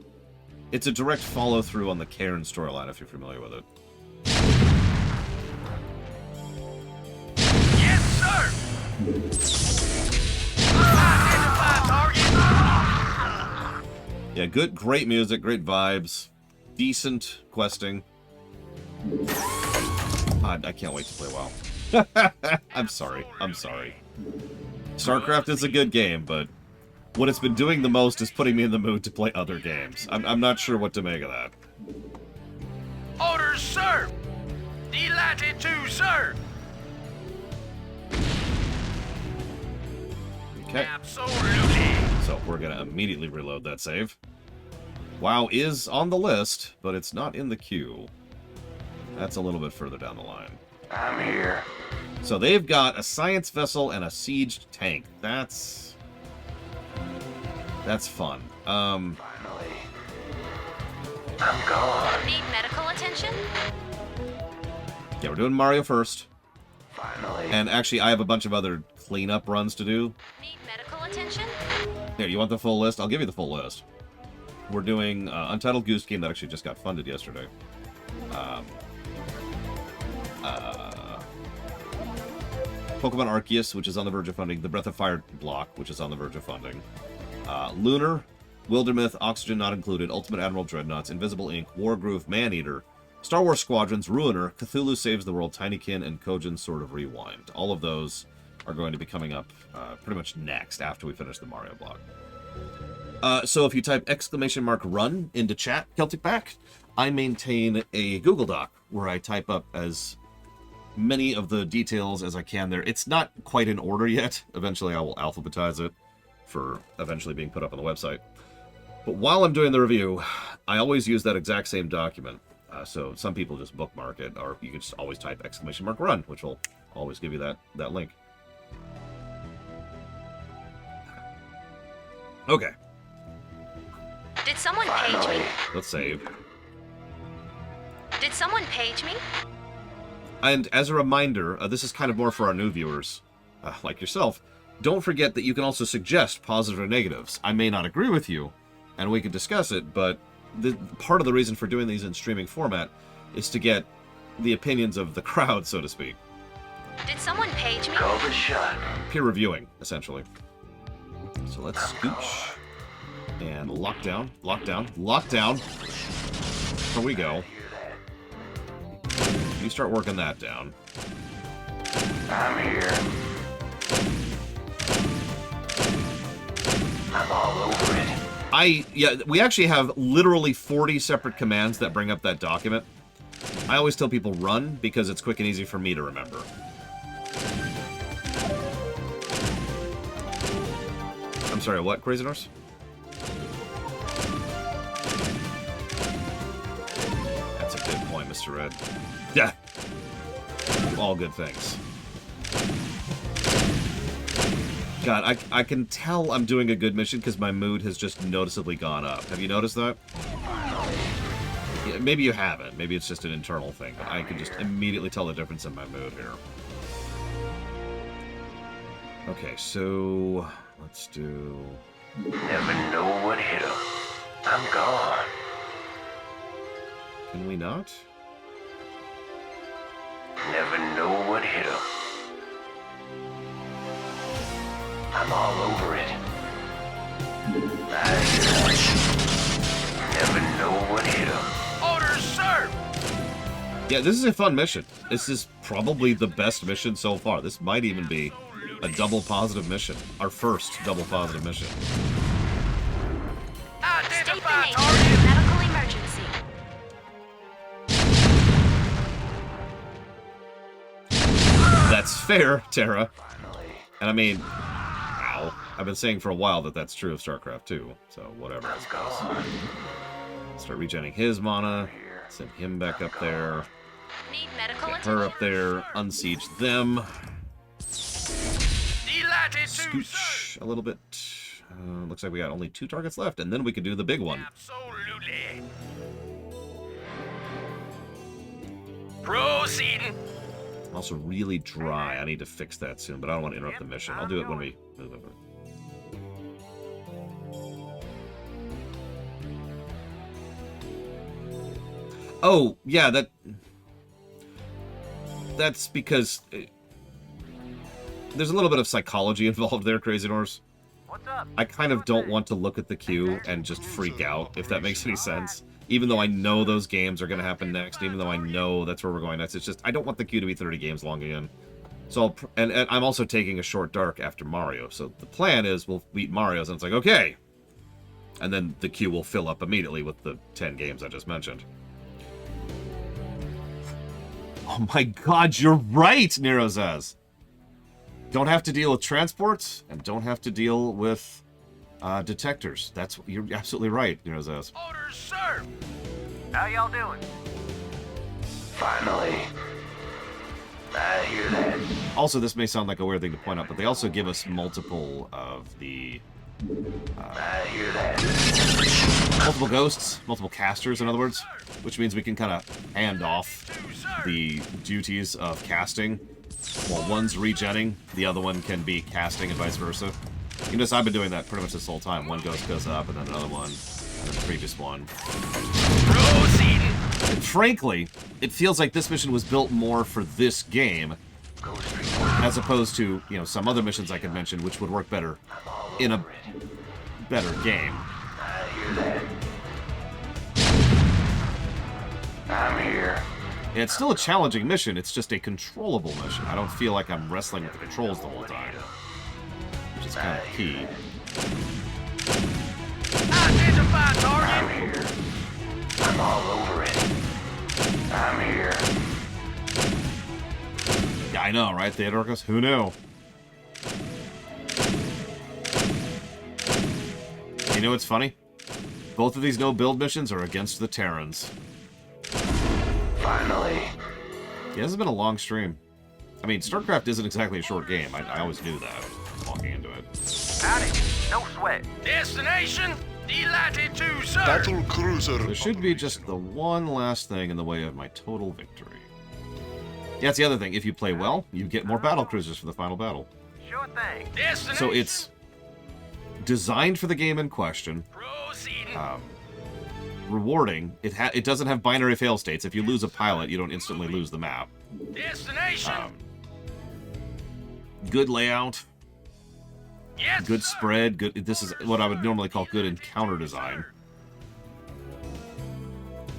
It's a direct follow-through on the Cairn storyline, if you're familiar with it. Yes, sir. Identify target. Yeah, great music, great vibes, decent questing. I can't wait to play WoW. I'm sorry. Starcraft is a good game, but what it's been doing the most is putting me in the mood to play other games. I'm not sure what to make of that. Orders, sir. Delighted to, sir. Okay, Absolutely. so we're gonna immediately reload that save. WoW is on the list, but it's not in the queue. That's a little bit further down the line. I'm here. So they've got a science vessel and a sieged tank. That's fun. Finally. I'm gone. Need medical attention? Yeah, we're doing Mario first. Finally. And actually, I have a bunch of other cleanup runs to do. Need medical attention? Here, you want the full list? I'll give you the full list. We're doing Untitled Goose Game that actually just got funded yesterday. Pokemon Arceus, which is on the verge of funding. The Breath of Fire block, which is on the verge of funding. Lunar, Wildermyth, Oxygen not included, Ultimate Admiral Dreadnoughts, Invisible Ink, Wargroove, Maneater, Star Wars Squadrons, Ruiner, Cthulhu Saves the World, Tinykin, and Kojin Sword of Rewind. All of those are going to be coming up pretty much next after we finish the Mario block. So if you type !run into chat, Celtic Pack, I maintain a Google Doc where I type up as many of the details as I can there. It's not quite in order yet. Eventually I will alphabetize it for eventually being put up on the website. But while I'm doing the review, I always use that exact same document. So some people just bookmark it, or you can just always type !run, which will always give you that link. Okay, Did someone page me? let's save. Did someone page me? And as a reminder, this is kind of more for our new viewers, like yourself. Don't forget that you can also suggest positive or negatives. I may not agree with you, and we can discuss it, but part of the reason for doing these in streaming format is to get the opinions of the crowd, so to speak. Did someone page me? Call the shot. Peer reviewing, essentially. So let's scooch. And lockdown, lockdown, lockdown. Here we go. You start working that down. I'm here. I'm all over it. Yeah, we actually have literally 40 separate commands that bring up that document. I always tell people run because it's quick and easy for me to remember. I'm sorry, what, Crazy Norse? That's a good point, Mr. Red. Yeah. All good things. God, I can tell I'm doing a good mission because my mood has just noticeably gone up. Have you noticed that? Yeah, maybe you haven't. Maybe it's just an internal thing, but I can just immediately tell the difference in my mood here. Okay, so let's do... Never know what hit him. I'm gone. Can we not? Never know what hit him. I'm all over it. Never know what hit him. Orders, sir! Yeah, this is a fun mission. This is probably the best mission so far. This might even be a double positive mission. Our first double positive mission. State the Identify nature target. of your medical emergency. That's fair, Tara. And I mean, ow. I've been saying for a while that that's true of Starcraft 2, so whatever. I suppose. Start regenerating his mana, send him back up there, Need medical get attention? her up there, unsiege them, Delighted to, sir. scooch a little bit. Looks like we got only 2 targets left, and then we could do the big one. Absolutely. Proceeding. I'm also really dry. I need to fix that soon, but I don't want to interrupt the mission. I'll do it when we move over. Oh, yeah, that's because there's a little bit of psychology involved there, Crazy Norse. What's up? I kind of don't want to look at the queue and just freak out, if that makes any sense. Even though I know those games are going to happen next, even though I know that's where we're going next, it's just, I don't want the queue to be 30 games long again. So, and I'm also taking a short dark after Mario, so the plan is we'll beat Mario's, and it's like, okay! And then the queue will fill up immediately with the 10 games I just mentioned. Oh my god, you're right, Nero says! Don't have to deal with transports, and don't have to deal with detectors. You're absolutely right, Nero says. Orders, sir. How y'all doing? Finally. I hear that. Also, this may sound like a weird thing to point out, but they also give us multiple of the... I hear that. multiple ghosts, multiple casters, in other words, which means we can kind of hand off the duties of casting. While one's regenning, the other one can be casting and vice versa. You notice I've been doing that pretty much this whole time. One ghost goes up, and then another one, and then the previous one. Proceeding. And frankly, it feels like this mission was built more for this game, as opposed to, you know, some other missions I could mention, which would work better in a better game. I hear that. I'm here. Yeah, it's still a challenging mission, it's just a controllable mission. I don't feel like I'm wrestling with the controls the whole time, which is kind of key. Identify I'm target. here. I'm all over it. I'm here. Yeah, I know, right, Theodoricus? Who knew? You know what's funny? Both of these no-build missions are against the Terrans. Finally. Yeah, this has been a long stream. I mean, StarCraft isn't exactly a short game. I always knew that walking into it. Howdy. No sweat. Destination. Delighted to, sir. Battle cruiser. There should be just the one last thing in the way of my total victory. Yeah, that's the other thing. If you play well, you get more battle cruisers for the final battle. Sure thing. Destination. So it's designed for the game in question. Proceeding. Rewarding. It doesn't have binary fail states. If you lose a pilot, you don't instantly lose the map. Destination. Good layout. Yes, good sir. spread. Good. This is what I would normally call good encounter design.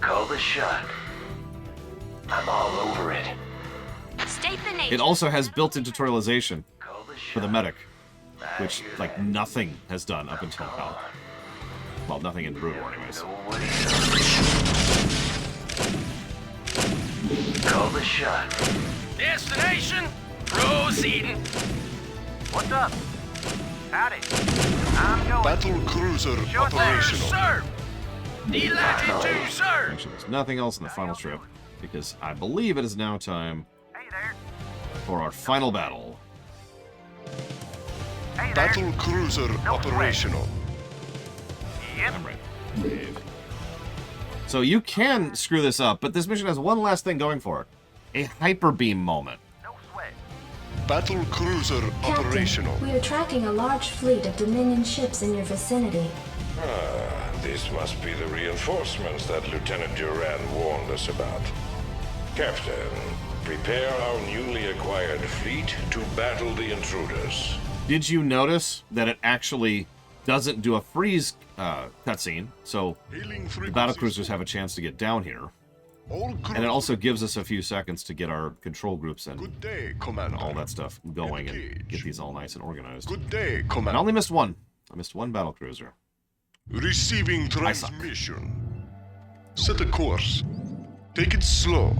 Call the shot. I'm all over it. State the nature. It also has built-in tutorialization Call the shot. for the medic, I which hear like that. nothing has done up until now. Well, nothing in Brutal, anyways. Know what hit him. Call the shot. Destination, proceeding. What's up? Howdy. I'm going. Battle cruiser Sure thing, operational. Sir. Delighted to serve. Actually, there's nothing else in the final trip because I believe it is now time Hey there. for our final battle. Hey there. Battle cruiser operational. Yep. I'm ready. Save. So you can screw this up, but this mission has one last thing going for it. A hyper beam moment. No sweat. Battle cruiser Captain, operational. we are tracking a large fleet of Dominion ships in your vicinity. This must be the reinforcements that Lieutenant Duran warned us about. Captain, prepare our newly acquired fleet to battle the intruders. Did you notice that it actually doesn't do a freeze cutscene? So Hailing the battle cruisers have a chance to get down here. All crew. And it also gives us a few seconds to get our control groups and Good day, Commander. all that stuff going and Engage. get these all nice and organized. Good day, And I Commander. only missed one. I missed one battle cruiser. Receiving I suck. transmission. Set a course. Take it slow.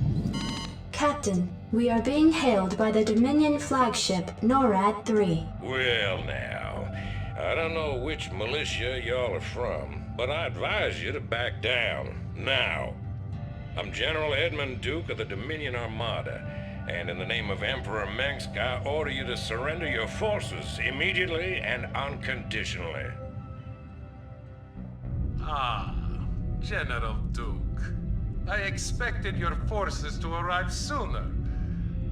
Captain, we are being hailed by the Dominion flagship NORAD 3. Well now, I don't know which militia y'all are from, but I advise you to back down, now. I'm General Edmund Duke of the Dominion Armada, and in the name of Emperor Mengsk, I order you to surrender your forces immediately and unconditionally. Ah, General Duke. I expected your forces to arrive sooner.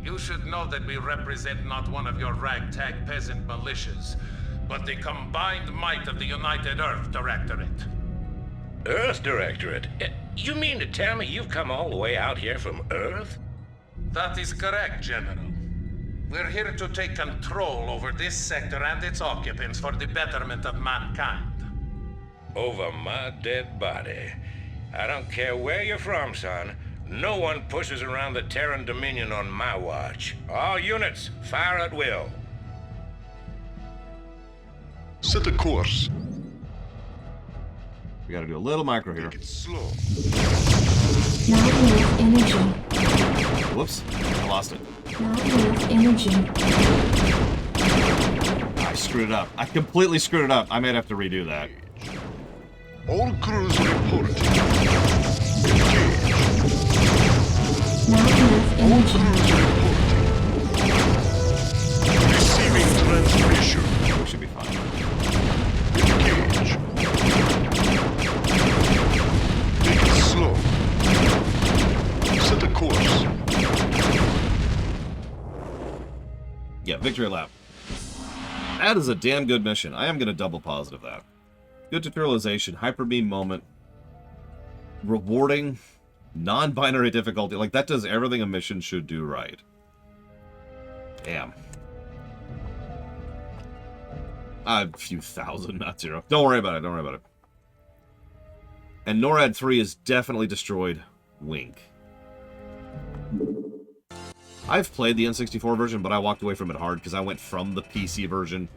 You should know that we represent not one of your ragtag peasant militias, but the combined might of the United Earth Directorate. Earth Directorate? You mean to tell me you've come all the way out here from Earth? That is correct, General. We're here to take control over this sector and its occupants for the betterment of mankind. Over my dead body. I don't care where you're from, son. No one pushes around the Terran Dominion on my watch. All units, fire at will. Set a course. We gotta do a little micro here. Take it slow. Not enough energy. Whoops, I lost it. Not enough energy. I screwed it up. I completely screwed it up. I might have to redo that. All crews reporting. Engage. Not enough All energy. crews reporting. Receiving transmission. We should be fine. Engage. Take it slow. Set a course. Yeah, victory lap. That is a damn good mission. I am going to double positive that. Good tutorialization, hyper beam moment, rewarding, non-binary difficulty. Like, that does everything a mission should do right. Damn. A few thousand, not zero. Don't worry about it, don't worry about it. And NORAD 3 is definitely destroyed. Wink. I've played the N64 version, but I walked away from it hard because I went from the PC version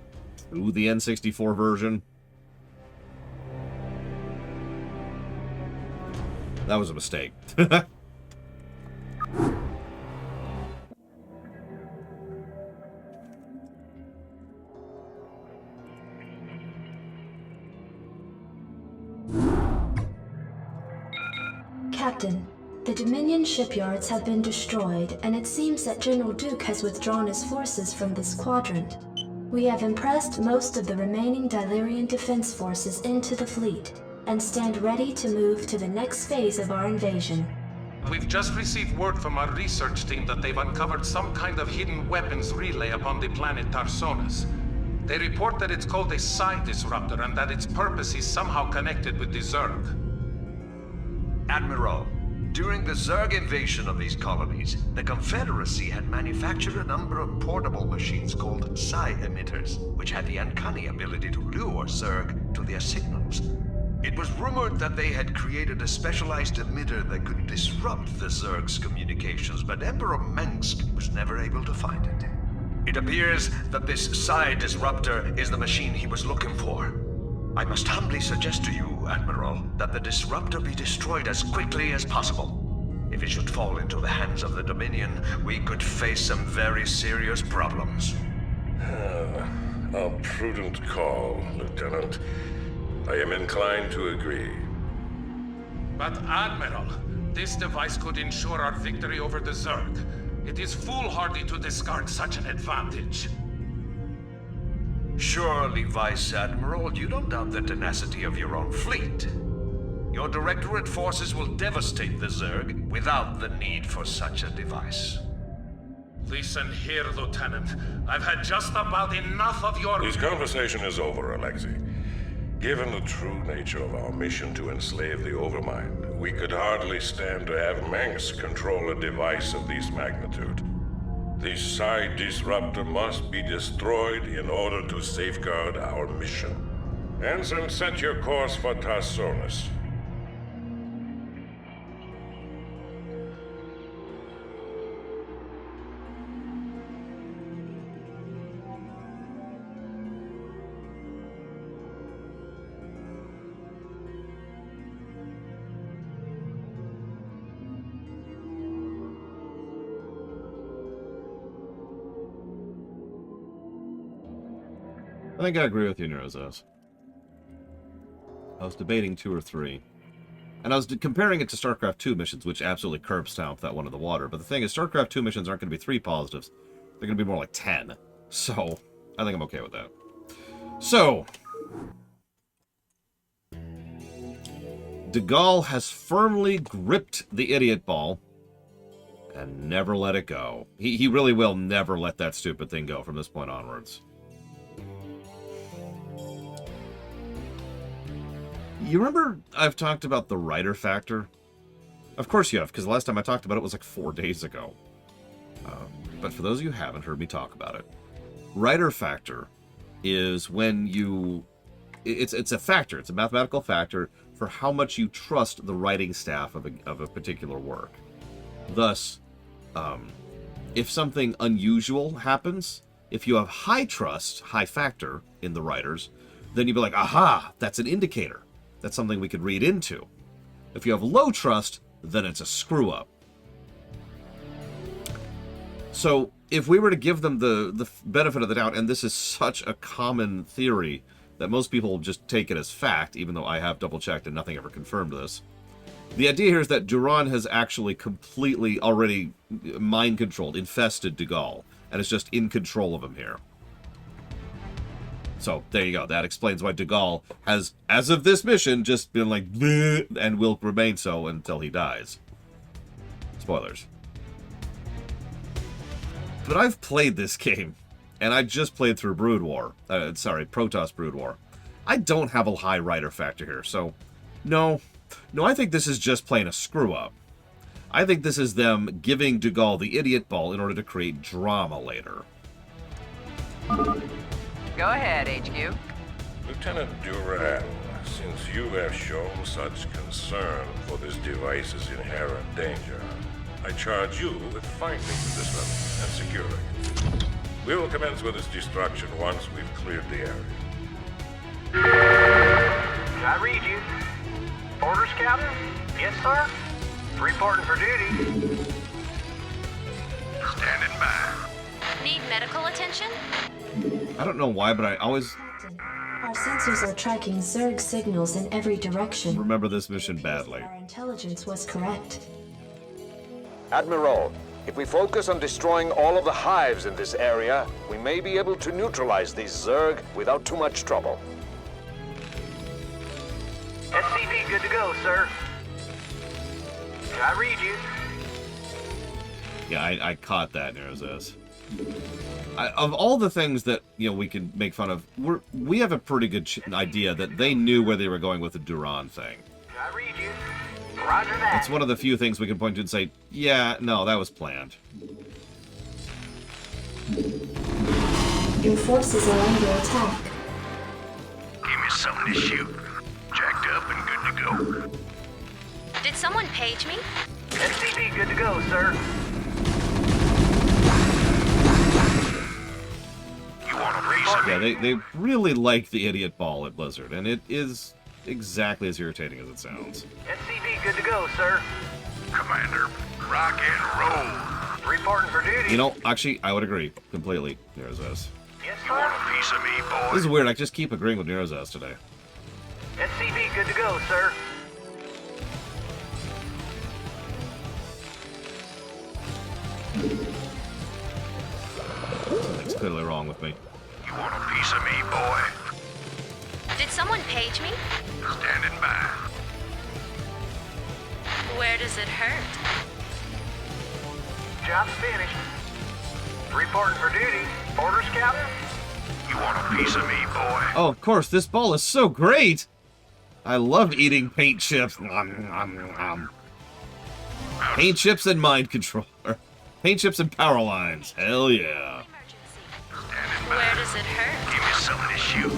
to the N64 version. That was a mistake. Captain, the Dominion shipyards have been destroyed, and it seems that General Duke has withdrawn his forces from this quadrant. We have impressed most of the remaining Dilerian defense forces into the fleet, and stand ready to move to the next phase of our invasion. We've just received word from our research team that they've uncovered some kind of hidden weapons relay upon the planet Tarsonis. They report that it's called a psi disruptor and that its purpose is somehow connected with the Zerg. Admiral, During the Zerg invasion of these colonies, the Confederacy had manufactured a number of portable machines called psi emitters, which had the uncanny ability to lure Zerg to their signals. It was rumored that they had created a specialized emitter that could disrupt the Zerg's communications, but Emperor Mengsk was never able to find it. It appears that this psi disruptor is the machine he was looking for. I must humbly suggest to you, Admiral, that the disruptor be destroyed as quickly as possible. If it should fall into the hands of the Dominion, we could face some very serious problems. A prudent call, Lieutenant. I am inclined to agree. But Admiral, this device could ensure our victory over the Zerg. It is foolhardy to discard such an advantage. Surely, Vice Admiral, you don't doubt the tenacity of your own fleet. Your Directorate forces will devastate the Zerg without the need for such a device. Listen here, Lieutenant. I've had just about enough of your... This conversation is over, Alexei. Given the true nature of our mission to enslave the Overmind, we could hardly stand to have Mengsk control a device of this magnitude. The psi disruptor must be destroyed in order to safeguard our mission. Ensign, set your course for Tarsonis. I think I agree with you, Neurozos. I was debating 2 or 3. And I was comparing it to Starcraft 2 missions, which absolutely curb stomp that one in the water. But the thing is, Starcraft 2 missions aren't going to be 3 positives. They're going to be more like 10. So, I think I'm okay with that. So, De Gaulle has firmly gripped the idiot ball and never let it go. He really will never let that stupid thing go from this point onwards. You remember I've talked about the writer factor? Of course you have, because the last time I talked about it was like 4 days ago. But for those of you who haven't heard me talk about it, writer factor is when you... It's a factor. It's a mathematical factor for how much you trust the writing staff of a particular work. Thus, if something unusual happens, if you have high trust, high factor in the writers, then you'd be like, aha, that's an indicator. That's something we could read into. If you have low trust, then it's a screw-up. So, if we were to give them the benefit of the doubt, and this is such a common theory that most people just take it as fact, even though I have double-checked and nothing ever confirmed this, the idea here is that Duran has actually completely already mind-controlled, infested De Gaulle, and is just in control of him here. So, there you go. That explains why De Gaulle has, as of this mission, just been like, bleh, and will remain so until he dies. Spoilers. But I've played this game, and I just played through Brood War. Protoss Brood War. I don't have a high writer factor here, so no, I think this is just plain a screw-up. I think this is them giving De Gaulle the idiot ball in order to create drama later. Go ahead, HQ. Lieutenant Duran, since you have shown such concern for this device's inherent danger, I charge you with finding the disruptor and securing it. We will commence with its destruction once we've cleared the area. I read you. Orders, Captain? Yes, sir. Reporting for duty. Standing by. Need medical attention? I don't know why, but I always Our sensors are tracking Zerg signals in every direction. remember this mission badly. Our intelligence was correct. Admiral, if we focus on destroying all of the hives in this area, we may be able to neutralize these Zerg without too much trouble. SCV good to go, sir. I read you. Yeah, I caught that, Neurozos. Of all the things that, we can make fun of, we have a pretty good idea that they knew where they were going with the Duran thing. I read you. Roger that. It's one of the few things we can point to and say, yeah, no, that was planned. Your forces are under attack. Give me something to shoot. Jacked up and good to go. Did someone page me? SCV good to go, sir. You want a piece of Yeah, me? they really like the idiot ball at Blizzard, and it is exactly as irritating as it sounds. SCV good to go, sir. Commander, rock and roll. Reporting for duty. You know, actually, I would agree completely. Neurozest. Yes, You want sir. a piece of me, boy? This is weird. I just keep agreeing with Neurozest today. SCV good to go, sir. Something's clearly wrong with me. You want a piece of me, boy? Did someone page me? Standing by. Where does it hurt? Job's finished. Reporting for duty. Orders, Captain? You want a piece of me, boy? Oh, of course, this ball is so great! I love eating paint chips. Nom, nom, nom. Paint chips and mind controller. Paint chips and power lines. Hell yeah. Standing by. Where does it hurt? Give me something to shoot.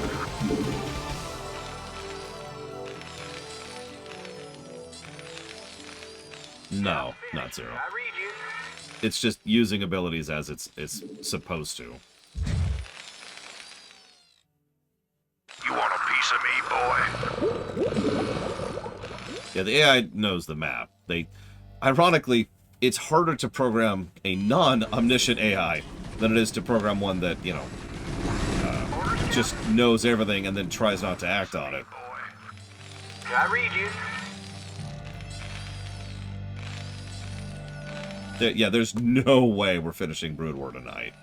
No, not zero. I read you. It's just using abilities as it's supposed to. You want a piece of me, boy? Yeah, the AI knows the map. Ironically, it's harder to program a non-omniscient AI than it is to program one that, you know, just knows everything and then tries not to act on it. I read you. Yeah, there's no way we're finishing Brood War tonight.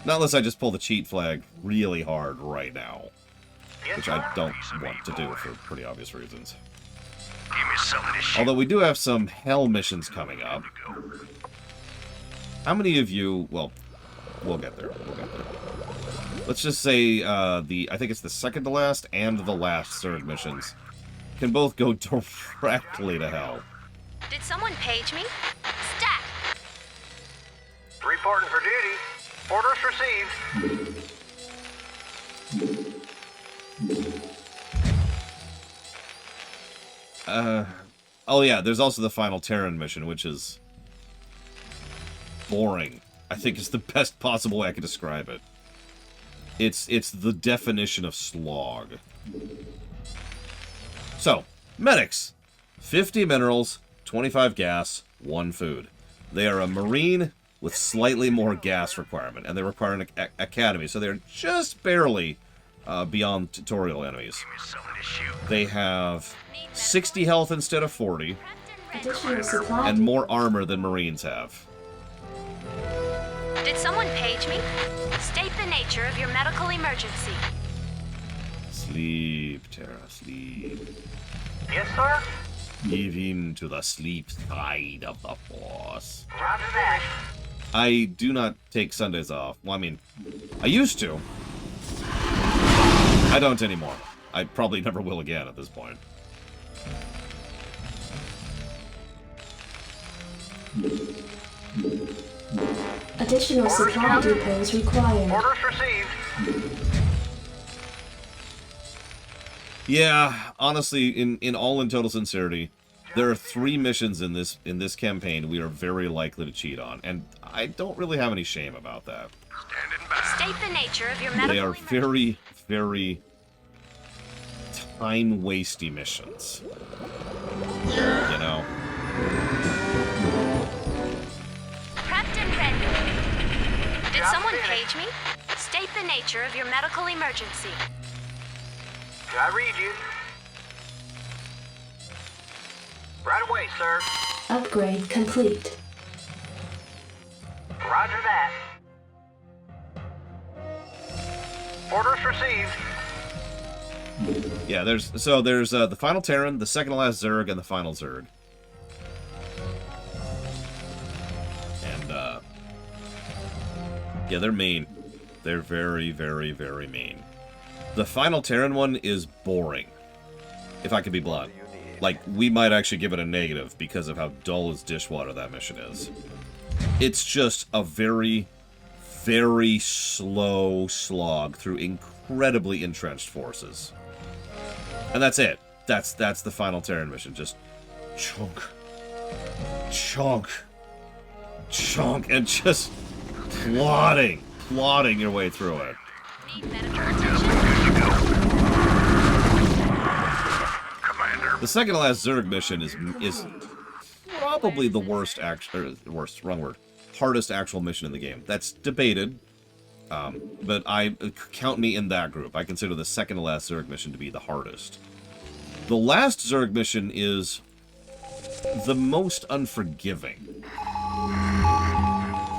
Not unless I just pull the cheat flag really hard right now. Yes, Which sir. I don't want to do for pretty obvious reasons. Give me something to shoot. Although we do have some hell missions coming up. How many of you... Well, we'll get there. Let's just say I think it's the second to last and the last Zerg missions can both go directly to hell. Did someone page me? Stat! Reporting for duty. Orders received. Oh yeah, there's also the final Terran mission, which is boring. I think is the best possible way I could describe it. It's the definition of slog. So, medics. 50 minerals, 25 gas, 1 food. They are a marine with slightly more gas requirement, and they require an academy, so they're just barely beyond tutorial enemies. Give me something to shoot. They have 60 health instead of 40, Additional supply. and more armor than marines have. Did someone page me? State the nature of your medical emergency. Sleep, Terra, sleep. Yes, sir. Give in to the sleep side of the Force. Roger that. I do not take Sundays off. Well, I mean, I used to. I don't anymore. I probably never will again at this point. Additional supply depots required. Orders received. Yeah, honestly, in all in total sincerity, there are 3 missions in this campaign we are very likely to cheat on, and I don't really have any shame about that. Standing by. State the nature of your medical They are emergency. very, very time-wasty missions. You know? Prepped and ready. Did Job someone finished. page me? State the nature of your medical emergency. I read you. Right away, sir. Upgrade complete. Roger that. Orders received. Yeah, there's the final Terran, the second to last Zerg, and the final Zerg. And yeah, they're mean. They're very, very, very mean. The final Terran one is boring, if I could be blunt. Like, we might actually give it a negative because of how dull as dishwater that mission is. It's just a very, very slow slog through incredibly entrenched forces. And that's it. That's the final Terran mission. Just chunk, chunk, chunk, and just plodding your way through it. The second to last Zerg mission is probably the worst hardest actual mission in the game. That's debated, but I count me in that group. I consider the second to last Zerg mission to be the hardest. The last Zerg mission is the most unforgiving.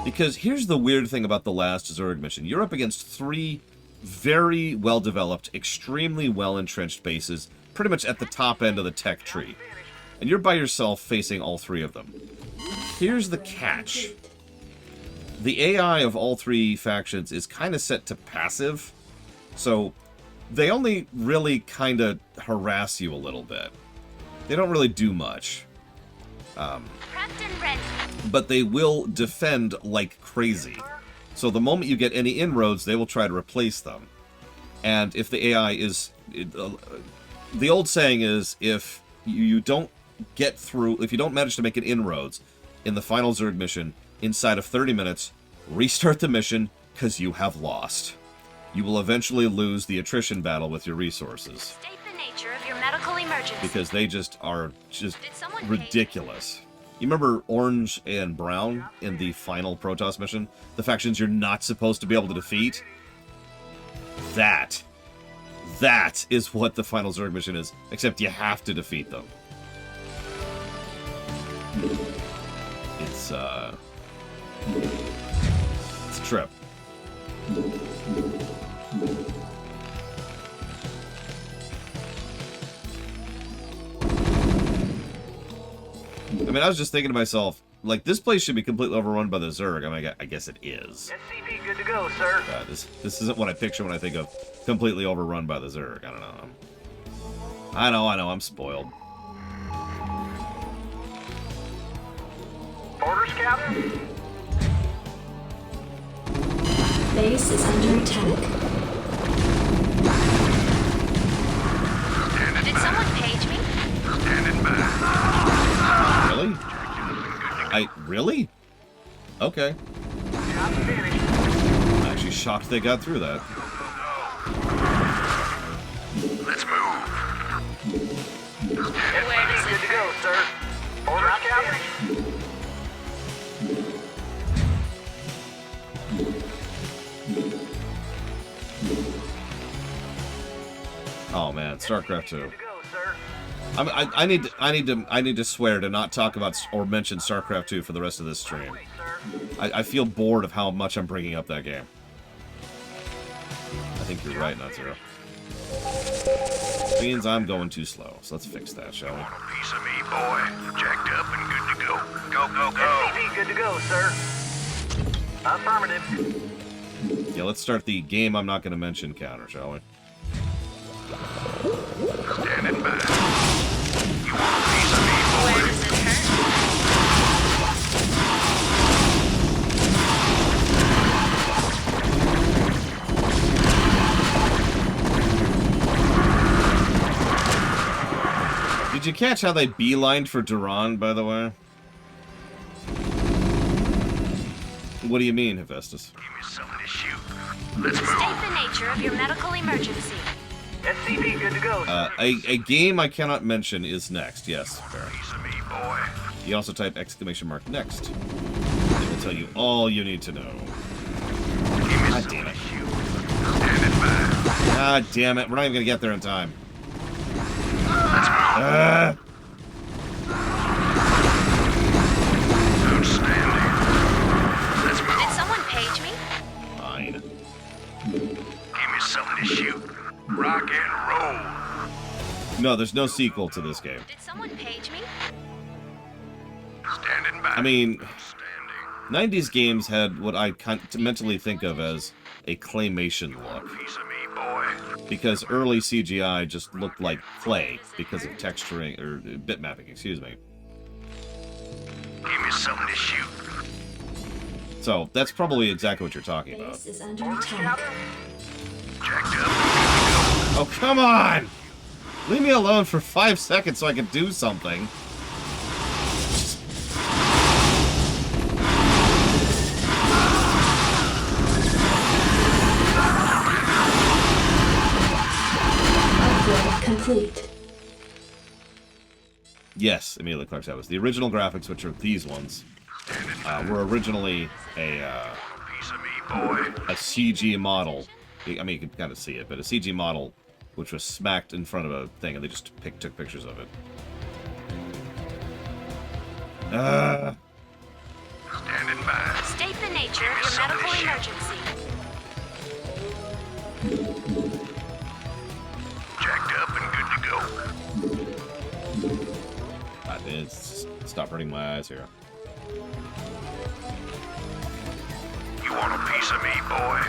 Because here's the weird thing about the last Zerg mission. You're up against 3 very well-developed, extremely well-entrenched bases, pretty much at the top end of the tech tree. And you're by yourself facing all 3 of them. Here's the catch. The AI of all 3 factions is kind of set to passive, so they only really kind of harass you a little bit. They don't really do much. But they will defend like crazy. So the moment you get any inroads, they will try to replace them. And if the AI is... the old saying is, if you don't get through... if you don't manage to make an inroads in the final Zerg mission inside of 30 minutes, restart the mission, because you have lost. You will eventually lose the attrition battle with your resources. State the nature of your medical emergency. Because they just are ridiculous. You remember Orange and Brown in the final Protoss mission? The factions you're not supposed to be able to defeat? That is what the final Zerg mission is, except you have to defeat them. It's a trip. I mean, I was just thinking to myself, like, this place should be completely overrun by the Zerg. I mean, I guess it is. SCP good to go, sir. This isn't what I picture when I think of completely overrun by the Zerg. I don't know. I know, I'm spoiled. Orders, Captain? Base is under attack. Did someone page me? Standing by. Really? Really? Okay. I'm actually shocked they got through that. Let's move. Where does it Good to go, sir. Orders, Captain? Oh man, Starcraft 2. I need to swear to not talk about or mention Starcraft 2 for the rest of this stream. I feel bored of how much I'm bringing up that game. I think you're right, not Zero. Means I'm going too slow, so let's fix that, shall we? Piece of me, boy. Jacked up and good to go. Go, go, go. SCP good to go, sir. Affirmative. Yeah, let's start the game I'm not going to mention counter, shall we? Standing by. You want a piece of me, boy? Where does it hurt? Did you catch how they beelined for Duran, by the way? What do you mean, Hephaestus? Give me something to shoot. Let's move. State the nature of your medical emergency. SCP good to go, sir. A game I cannot mention is next. Yes, fair. Piece of me, boy. You also type exclamation mark next. It will tell you all you need to know. Give me God something damn to it. shoot. Standing by. God damn it. We're not even going to get there in time. Let's move. Outstanding. Let's move. Did someone page me? Fine. Give me something to shoot. Rock and roll. No, there's no sequel to this game. Did someone page me? Standing by. I mean, Outstanding. 90s games had what I mentally think of as a claymation look. Piece of me, boy. Because early CGI just looked like clay because of texturing, or bit mapping, excuse me. Give me something to shoot. So, that's probably exactly what you're talking about. Base is under attack. Jacked up. Oh, come on! Leave me alone for 5 seconds so I can do something. Upgrade complete. Yes, Emilia Clarke's that was. The original graphics, which are these ones, were originally a CG model. I mean, you can kind of see it, but a CG model which was smacked in front of a thing, and they just took pictures of it. Standing by. State the nature of your medical emergency. Jacked up and good to go. Stop hurting my eyes here. You want a piece of me, boy?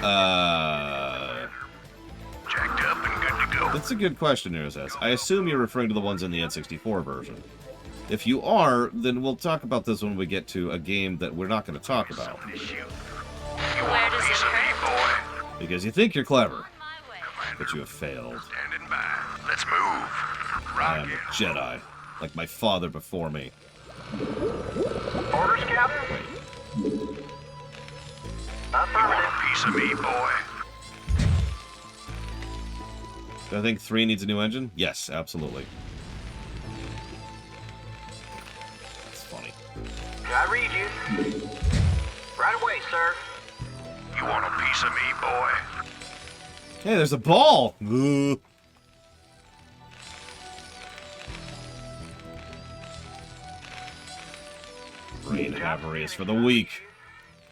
Jacked up and good to go. That's a good question, Neurosess. I assume you're referring to the ones in the N64 version. If you are, then we'll talk about this when we get to a game that we're not going to talk about. Where does it hurt? Because you think you're clever, but you have failed. Standing by. Let's move. I am a Jedi, like my father before me. Orders, Captain? Wait. You want a piece of me, boy? Do I think 3 needs a new engine? Yes, absolutely. That's funny. I read you. Right away, sir. You want a piece of me, boy? Hey, there's a ball! Ugh. Brain Havery is for the weak.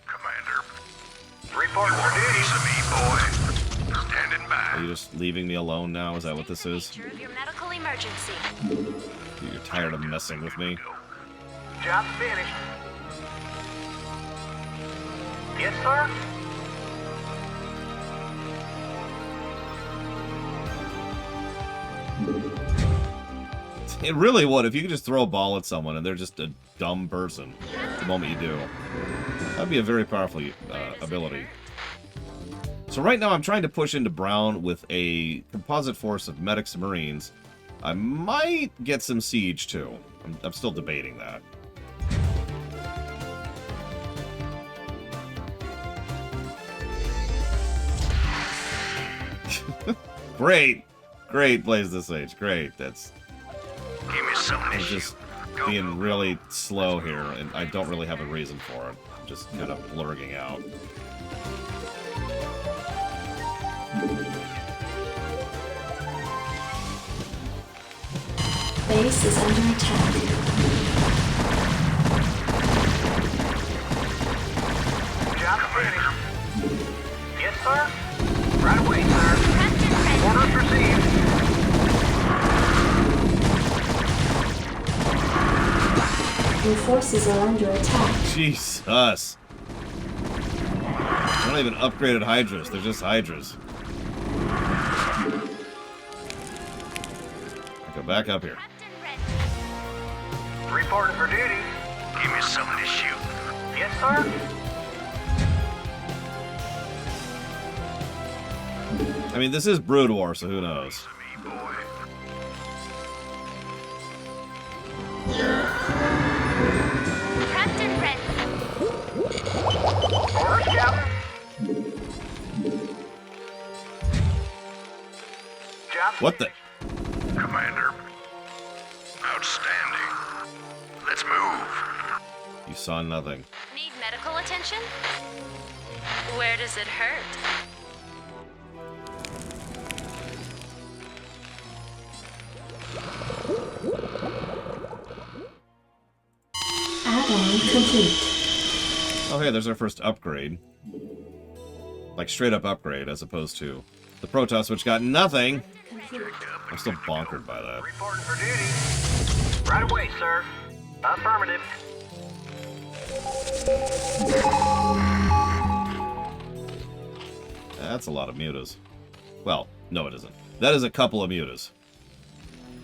Commander. Report for duty. Piece of me, boy. Standing by. Are you just leaving me alone now? Is that what this is? Nature of your medical emergency. You're tired of messing with me? Job's finished. Yes, sir? It really would. If you could just throw a ball at someone and they're just a dumb person the moment you do. That'd be a very powerful ability. So right now I'm trying to push into Brown with a composite force of medics and marines. I might get some siege too. I'm still debating that. Great. Great, Blaze the Sage. Great. That's... Give me something to I'm shoot. just being really slow here, and I don't really have a reason for it. I'm just kind of blurring out. Base is under attack. Job finished. Yes, sir? Right away, sir. Orders received. Your forces are under attack. Jesus. They're not even upgraded Hydras. They're just Hydras. Go back up here. Reporting for duty. Give me something to shoot. Yes, sir? I mean, this is Brood War, so who knows? Me, boy. Captain Red. Orders, Captain? Job What the? Commander. Outstanding. Let's move. You saw nothing. Need medical attention? Where does it hurt? Add-on complete. Oh, hey, there's our first upgrade. Like, straight up upgrade, as opposed to the Protoss, which got nothing. I'm still bonkered by that. Reporting for duty. Right away, sir. Affirmative. That's a lot of mutas. Well, No, it isn't. That is a couple of mutas.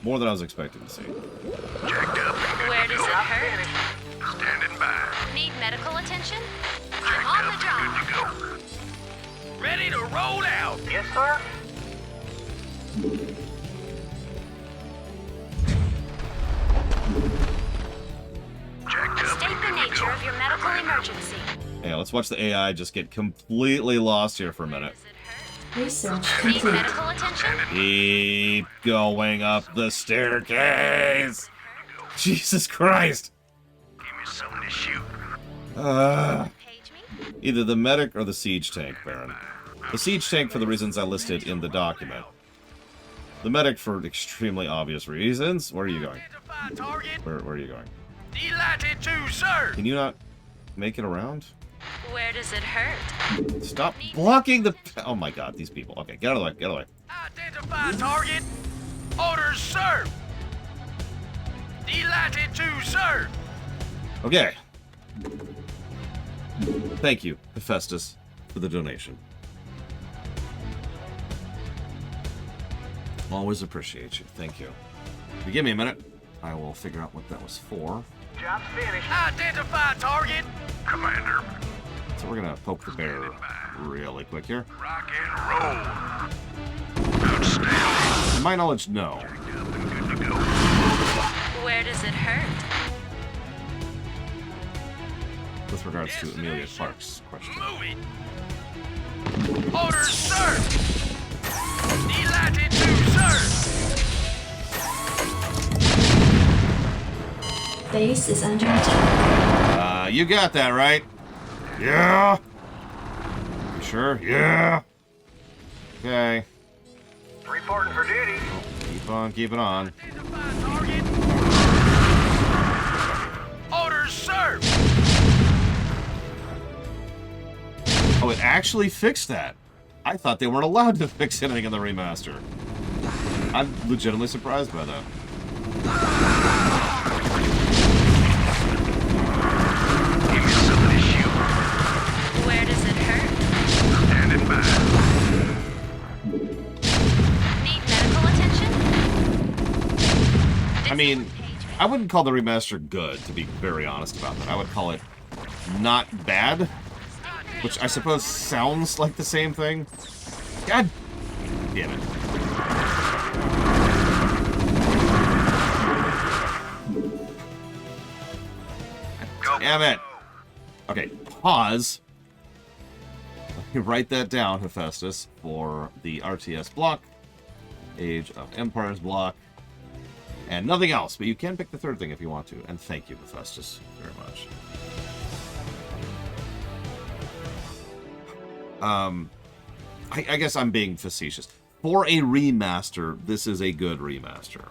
More than I was expecting to see. Jacked up. Where does it hurt? Standing by. Need medical attention? I'm on the job. Good to go. Ready to roll out. Yes, sir? Jacked up. State the nature of your medical emergency. Yeah, let's watch the AI just get completely lost here for a minute. Research Need complete. medical attention? Keep going up the staircase. Jesus Christ. Give me something to shoot. Page me? Either the medic or the siege tank, Baron. The siege tank for the reasons I listed in the document. The medic for extremely obvious reasons. Where are you going? Identify target. Where are you going? Delighted to, sir. Can you not make it around? Where does it hurt? Stop blocking the... Oh my god, these people. Okay, get out of the way, get out of the way. Identify target. Orders, sir. Delighted to, sir. Okay. Thank you, Hephaestus, for the donation. Always appreciate you. Thank you. If you give me a minute, I will figure out what that was for. Job's finished. Identify target. Commander. So we're gonna poke the bear really quick here. Rock and roll. Outstanding. To my knowledge, no. Good to go. Where does it hurt? With regards to Amelia Clark's question. Move it. Orders, sir. Delighted to, sir. Base is under attack. You got that, right? Yeah? You sure? Yeah? Okay. Reporting for duty. Keep on keeping on. Identify target. Orders, sir. Oh, it actually fixed that. I thought they weren't allowed to fix anything in the remaster. I'm legitimately surprised by that. Give me something to shoot. Where does it hurt? Standing by. Need medical attention? I mean, I wouldn't call the remaster good, to be very honest about that. I would call it not bad, which I suppose sounds like the same thing. God damn it. Damn it. Okay, pause. Let me write that down, Hephaestus, for the RTS block, Age of Empires block, and nothing else. But you can pick the third thing if you want to. And thank you, Hephaestus, very much. I guess I'm being facetious. For a remaster, this is a good remaster.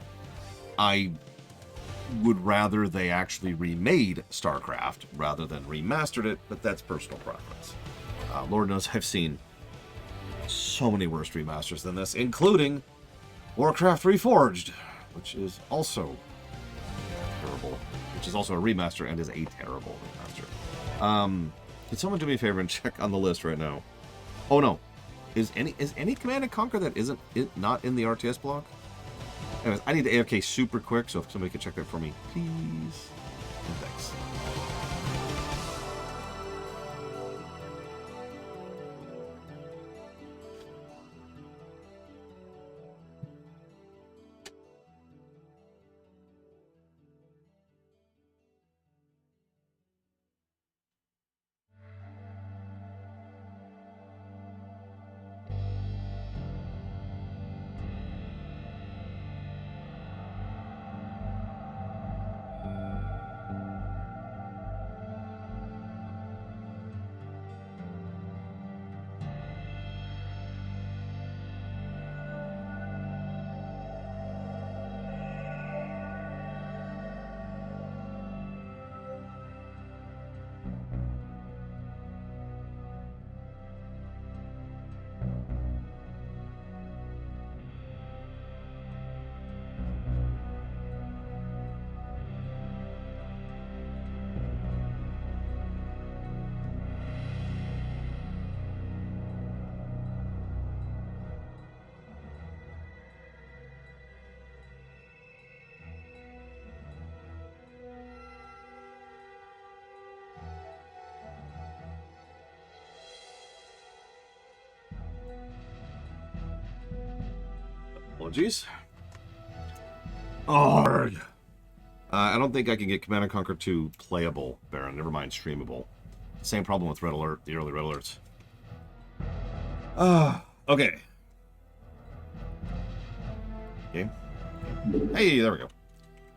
I would rather they actually remade Starcraft rather than remastered it, but that's personal preference. Lord knows I've seen so many worse remasters than this, including Warcraft Reforged, which is also terrible. Which is also a remaster and is a terrible remaster. Could someone do me a favor and check on the list right now? Oh no. Is any Command and Conquer that isn't not in the RTS block? Anyways, I need to AFK super quick, so if somebody could check that for me, please. And thanks. Apologies. Arrgh. I don't think I can get Command & Conquer 2 playable, Baron. Never mind streamable. Same problem with Red Alert, the early Red Alerts. Okay. Game. Hey, there we go.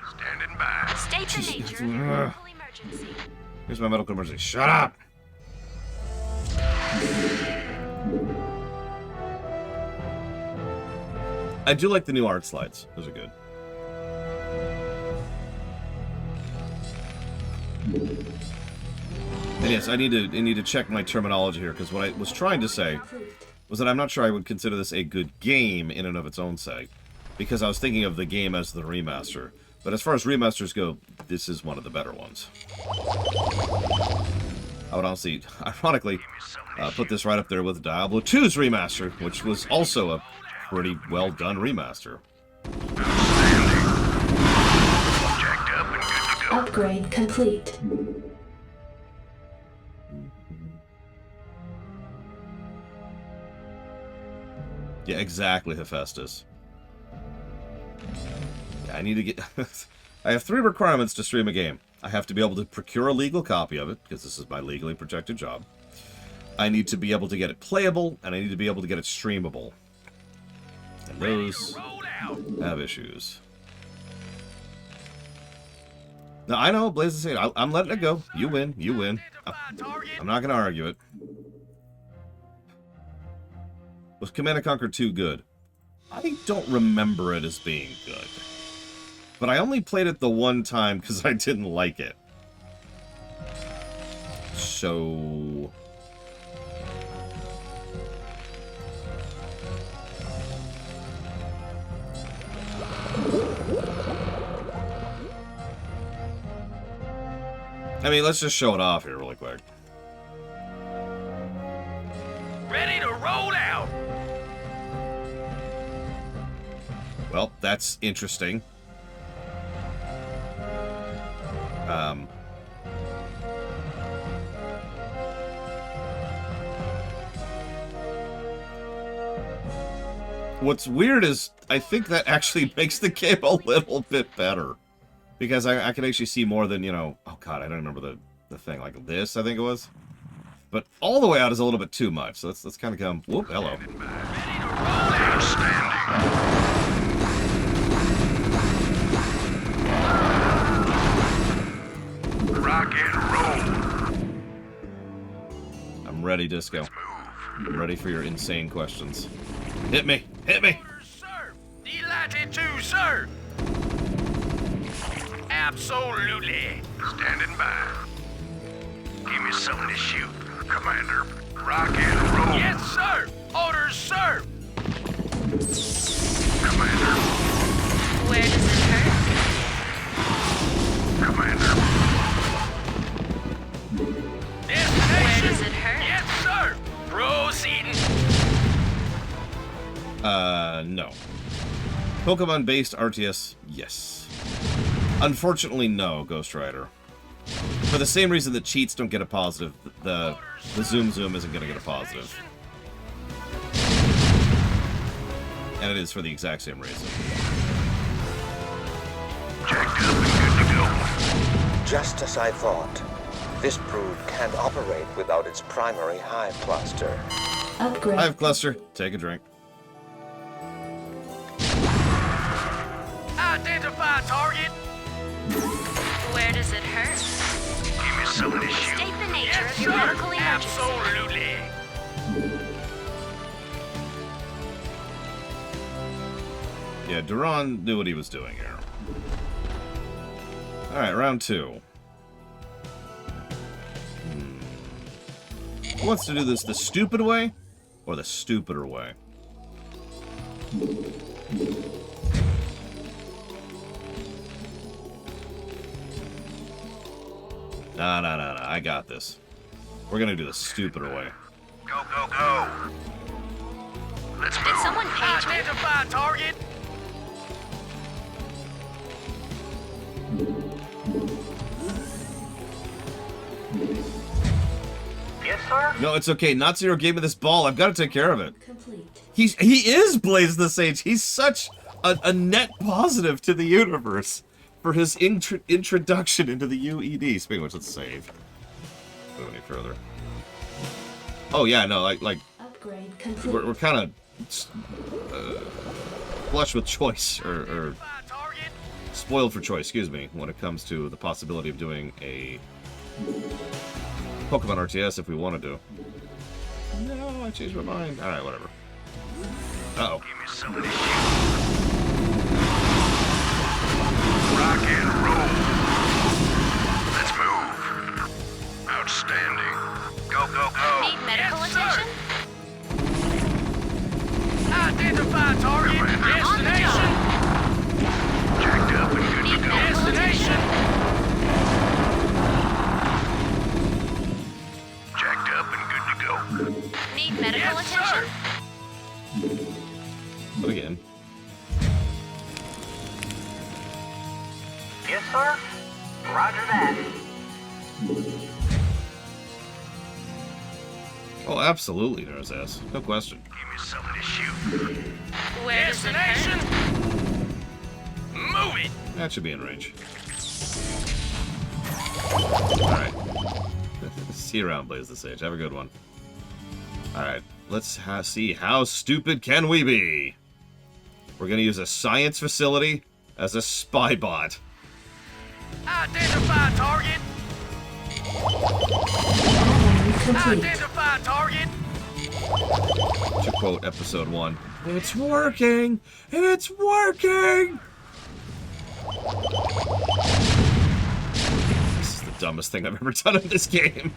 Standing by. State the nature of your medical emergency. Here's my medical emergency. Shut up! I do like the new art slides. Those are good. And yes, I need to check my terminology here, because what I was trying to say was that I'm not sure I would consider this a good game in and of its own sake, because I was thinking of the game as the remaster. But as far as remasters go, this is one of the better ones. I would honestly, ironically, put this right up there with Diablo 2's remaster, which was also a pretty well done remaster. Jacked up and good to go. Upgrade complete. Yeah, exactly, Hephaestus. Yeah, I need to get... I have 3 requirements to stream a game. I have to be able to procure a legal copy of it, because this is my legally protected job. I need to be able to get it playable, and I need to be able to get it streamable. And those have issues. Now, I know, Blaze is saying, I'm letting it go. You win, you win. I'm not going to argue it. Was Command & Conquer 2 good? I don't remember it as being good. But I only played it the one time because I didn't like it. So... I mean, let's just show it off here really quick. Ready to roll out. Well, that's interesting. What's weird is I think that actually makes the game a little bit better. Because I can actually see more than, you know... Oh, God, I don't remember the thing. Like this, I think it was. But all the way out is a little bit too much. So let's kind of come... Whoop, hello. Rock and roll. I'm ready, Disco. I'm ready for your insane questions. Hit me! Hit me! Orders, sir. Delighted to, sir. Absolutely. Standing by. Give me something to shoot, Commander. Rock and roll. Yes, sir. Orders, sir. Commander. Where does it hurt? Commander. Destination. Where does it hurt? Yes, sir. Proceeding. No. Pokemon-based RTS, yes. Unfortunately, no, Ghost Rider. For the same reason that cheats don't get a positive, the Zoom Zoom isn't going to get a positive. And it is for the exact same reason. Jacked up and good to go. Just as I thought. This brood can't operate without its primary hive cluster. Upgrade. Hive cluster, take a drink. Identify target. Where does it hurt? Give me something to shoot. State the nature Yes, of your sir. medical emergency. Absolutely. Yeah, Duran knew what he was doing here. Alright, round 2. Who wants to do this the stupid way or the stupider way? No, I got this. We're gonna do the stupider way. Go, go, go. Let's move. Did someone page me? Identify target. Yes, sir. No, it's okay. Not Zero gave me this ball. I've got to take care of it. Complete. He is Blaze the Sage. He's such a net positive to the universe for his introduction into the UED. Speaking of which, let's save. Go any further. Oh yeah, no, like Upgrade complete. we're kind of flush with choice or spoiled for choice. Excuse me, when it comes to the possibility of doing a Pokemon RTS if we want to do. No, I changed my mind. All right, whatever. Uh-oh. Give me some of this shit. Rock and roll. Let's move. Outstanding. Go, go, go. Need medical attention? Identify target. Destination. Jacked up and good to go. Destination. Jacked up and good to go. Need medical attention? But again. Yes, sir. Roger that. Oh, absolutely, there's ass. No question. Give me some of this shoot. Where does it hurt? Move it. That should be in range. Alright. See you around, Blaze the Sage. Have a good one. Alright, let's see how stupid can we be. We're going to use a science facility as a spy bot. Identify target. Complete. Identify target. To quote episode 1, "It's working! It's working!" This is the dumbest thing I've ever done in this game.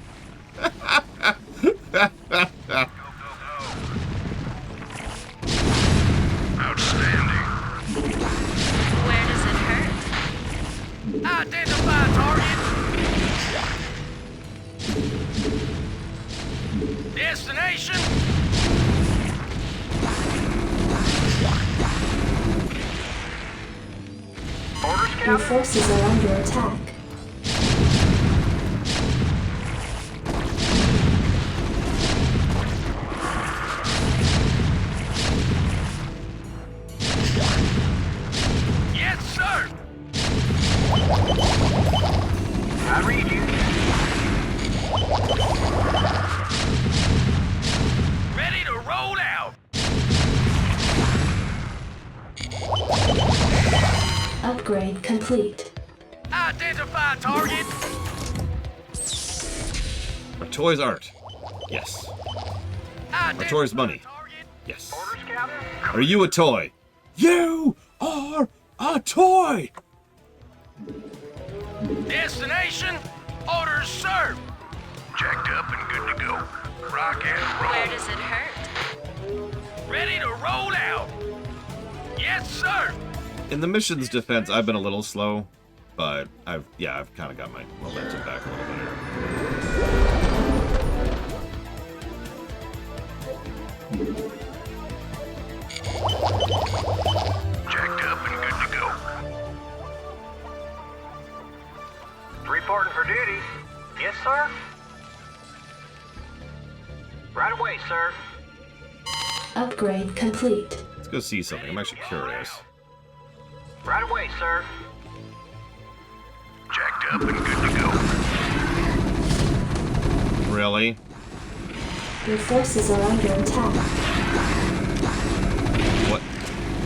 Outstanding. Where does it hurt? Identify target. Destination. Your forces are under attack. Yes, sir. I read you. Ready to roll out. Upgrade complete. Identify target. Our toys art. Yes. Our toys money. Yes. Orders, Captain? Are you a toy? You are a toy! Destination. Orders, sir. Jacked up and good to go. Rock and roll. Where does it hurt? Ready to roll out. Yes, sir. In the mission's defense, I've been a little slow, but I've kind of got my momentum back a little bit here. Jacked up and good to go. Reporting for duty. Yes, sir. Right away, sir. Upgrade complete. Let's go see something. I'm actually curious. Right away, sir. Jacked up and good to go. Really? Your forces are under attack.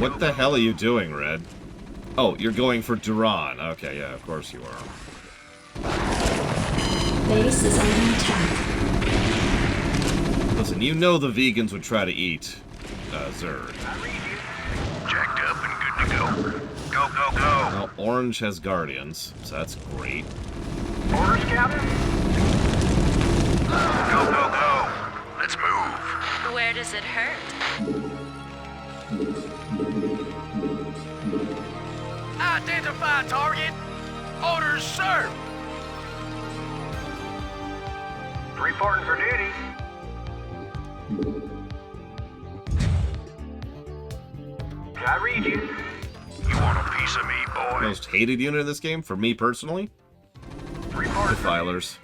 What the hell are you doing, Red? Oh, you're going for Duran. Okay, yeah, of course you are. Base is under attack. Listen, you know the vegans would try to eat Zerd. Jacked up and good to go. Go, go, go. Well, Orange has Guardians, so that's great. Orders, Captain? Go, go, go. Let's move. Where does it hurt? Identify target. Orders, sir. Reporting for duty. I read you. You want a piece of me, boy? Most hated unit in this game, for me personally, Reporting for duty. Defilers.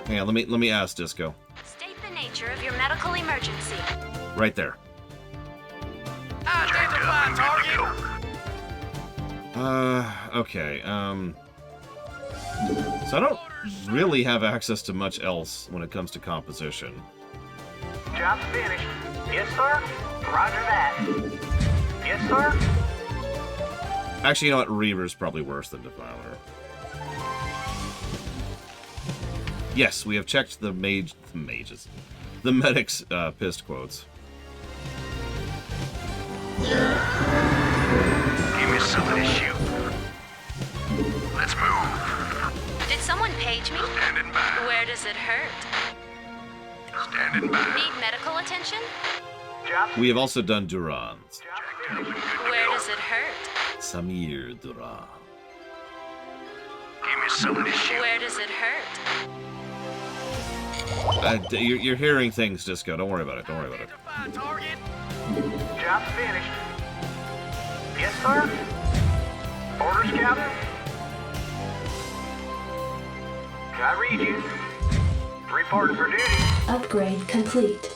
Hang on, let me ask Disco. State the nature of your medical emergency. Right there. Identify target. Okay, so I don't really have access to much else when it comes to composition. Job's finished. Yes, sir. Roger that. Yes, sir. Actually, you know what? Reaver's probably worse than Defiler. Yes, we have checked the medics' pissed quotes. Give me something to shoot. Let's move. Did someone page me? Standing by. Where does it hurt? Standing by. Need medical attention? We have also done Duran's. Where does it hurt? Samir Duran. Give me something to shoot. Where does it hurt? You're hearing things, Disco. Don't worry about it. Don't worry about it. Identify target. Job's finished. Yes, sir. Orders, Captain. Can I read you? Reporting for duty. Upgrade complete.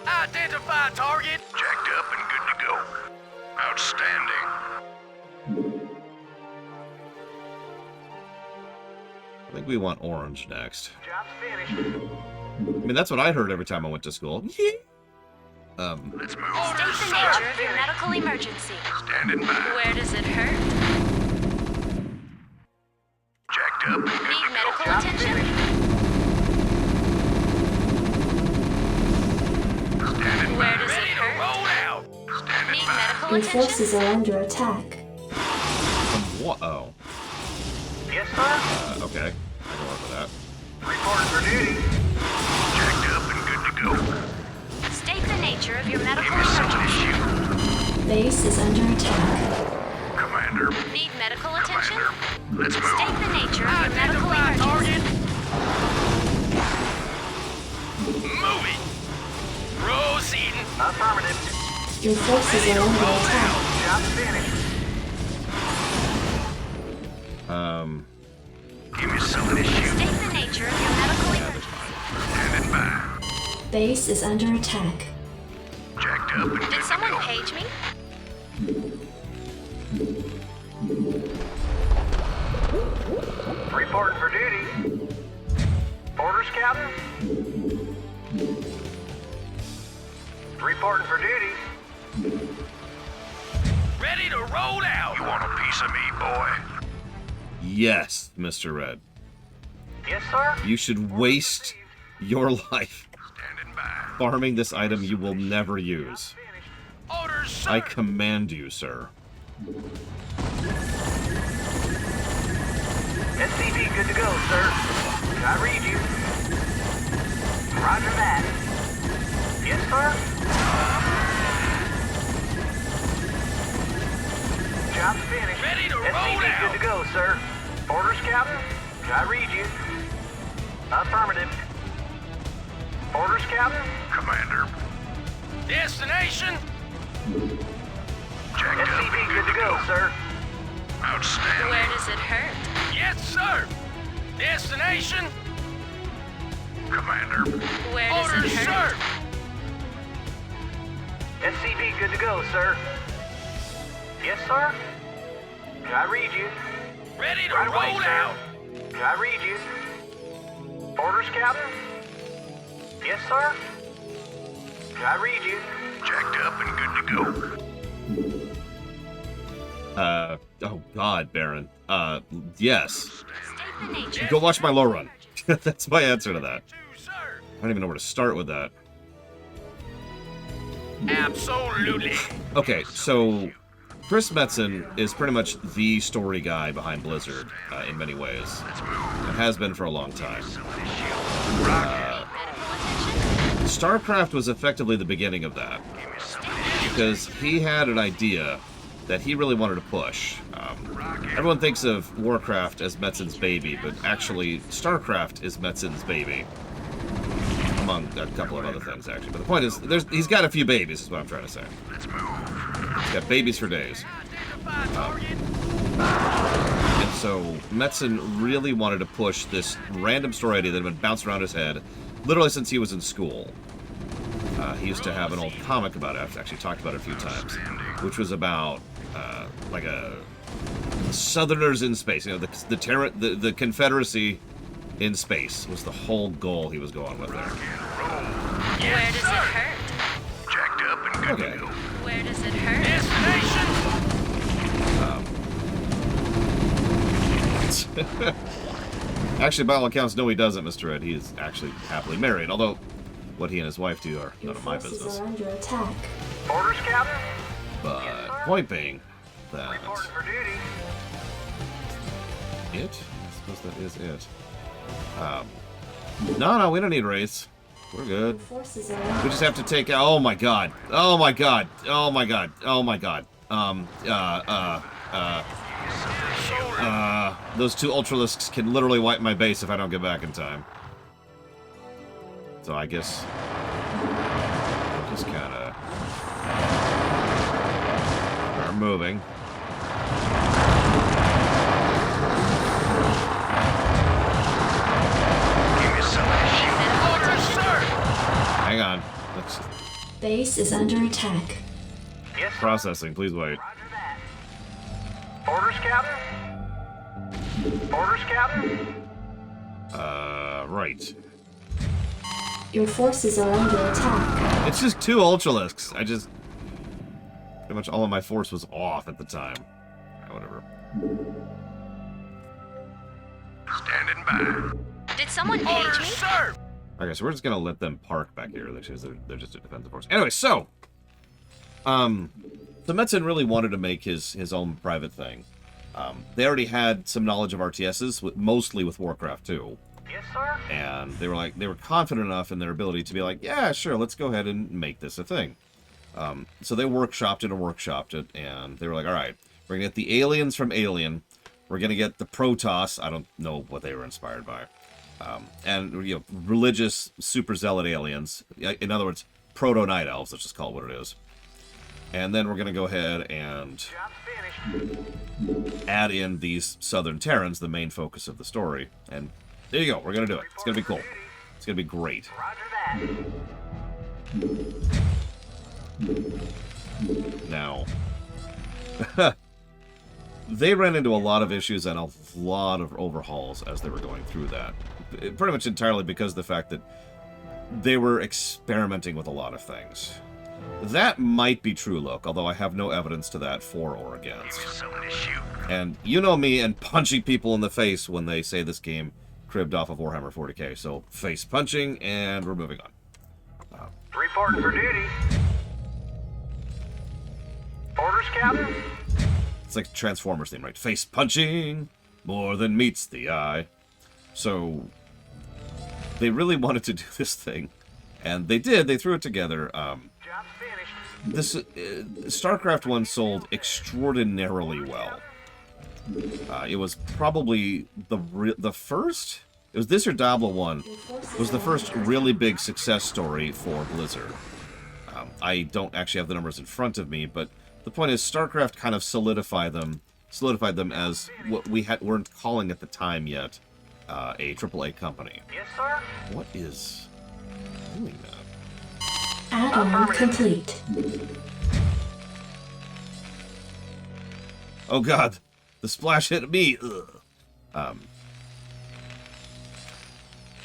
Identify target. Jacked up and good to go. Outstanding. I think we want orange next. Job's finished. I mean, that's what I heard every time I went to school. Let's move. State the nature of your medical emergency. Standing by. Where does it hurt? Jacked up and good Need to go. medical attention? Standing by. Where does it Ready to hurt? roll out. Standing Need by. medical Your attention? forces are under attack. What? Oh. Yes, sir. Okay. I can work with that. Reporting for duty. Jacked up and good to go. State the nature of your medical Give me something to emergency. shoot. Base is under attack. Commander. Need medical attention? Commander. Let's move. State the nature of your medical emergency. Moving. Proceeding. Affirmative. Your forces are under attack. Job's finished. Give me something to shoot. State the nature of your medical emergency. Standing by. Base is under attack. Jacked up and good Did to someone go. page me? Reporting for duty. Orders, Captain. Reporting for duty. Ready to roll out. You want a piece of me, boy? Yes, Mr. Red. Yes, sir. You should waste your life Standing by. farming this item you will never use. Orders, sir. I command you, sir. SCV good to go, sir. Can I read you? Roger that. Yes, sir. Job's finished. Ready to roll SCV out. good to go, sir. Orders, Captain. Can I read you? Affirmative. Orders, Captain. Commander. Destination. Jacked up SCV and good to go, sir. Outstanding. Where does it hurt? Yes, sir. Destination. Commander. Where does Orders, it hurt? sir. SCV good to go, sir. Yes, sir. Can I read you? Ready to Right away, roll sir. out. Can I read you? Orders, Captain? Yes, sir. Can I read you? Jacked up and good to go. Oh God, Baron. Yes. State the nature. Go watch my low run. That's my answer to that. Sir. I don't even know where to start with that. Absolutely. Okay, so Chris Metzen is pretty much the story guy behind Blizzard in many ways. It has been for a long time. Medical attention? Starcraft was effectively the beginning of that, because he had an idea that he really wanted to push. Everyone thinks of Warcraft as Metzen's baby, but actually Starcraft is Metzen's baby, among a couple of other things, actually. But the point is, he's got a few babies, is what I'm trying to say. He's got babies for days. And so Metzen really wanted to push this random story idea that had been bounced around his head literally since he was in school. He used to have an old comic about it. I've actually talked about it a few times, which was about like a Southerners in space. You know, the Confederacy in space was the whole goal he was going with there. Where does it hurt? Jacked up and good Okay. to go. Where does it hurt? Actually, by all accounts, no, he doesn't, Mr. Ed. He is actually happily married, although what he and his wife do are Your none of my forces business. are under attack. Orders, Captain? But point being that Reporting for duty. it? I suppose that is it. No, we don't need race. We're good. Your forces are We under just have to take out. Oh my god. Oh my god. Oh my god. Oh my god. Those two Ultralisks can literally wipe my base if I don't get back in time. So I guess just kind of are moving. Give me some of this shit. Orders, sir! Hang on. Let's Base is under attack. Yes, sir. processing. Please wait. Roger that. Orders, Captain? Orders, Captain? Right. Your forces are under attack. It's just two Ultralisks. Pretty much all of my force was off at the time. Whatever. Standing by. Did someone page me? Sir! Okay, so we're just gonna let them park back here. They're just a defensive force. Anyway, so the Metzen really wanted to make his own private thing. They already had some knowledge of RTSs, mostly with Warcraft 2. Yes, sir. And they were confident enough in their ability to be like, yeah, sure, let's go ahead and make this a thing. So they workshopped it, and they were like, all right, we're gonna get the aliens from Alien, we're gonna get the Protoss. I don't know what they were inspired by, and religious super zealot aliens. In other words, proto night elves. Let's just call it what it is. And then we're gonna go ahead and Job's finished. add in these Southern Terrans, the main focus of the story. And there you go. We're gonna do it. It's gonna be cool. It's gonna be great. Roger that. Now, they ran into a lot of issues and a lot of overhauls as they were going through that. Pretty much entirely because of the fact that they were experimenting with a lot of things. That might be true, Look, although I have no evidence to that for or against. Some of this shoot. And you know me and punching people in the face when they say this game cribbed off of Warhammer 40k. So face punching, and we're moving on. Reporting for duty. Orders, Captain? It's like Transformers theme, right? Face punching more than meets the eye. So they really wanted to do this thing, and they did. They threw it together. Job's finished. This Starcraft 1 sold extraordinarily well. It was probably the first. It was this or Diablo 1 was the first really big success story for Blizzard. I don't actually have the numbers in front of me, but the point is StarCraft kind of solidified them as what we weren't calling at the time yet a AAA company. Yes, sir. What is doing that? Add-on complete. Oh god, the splash hit me. Ugh.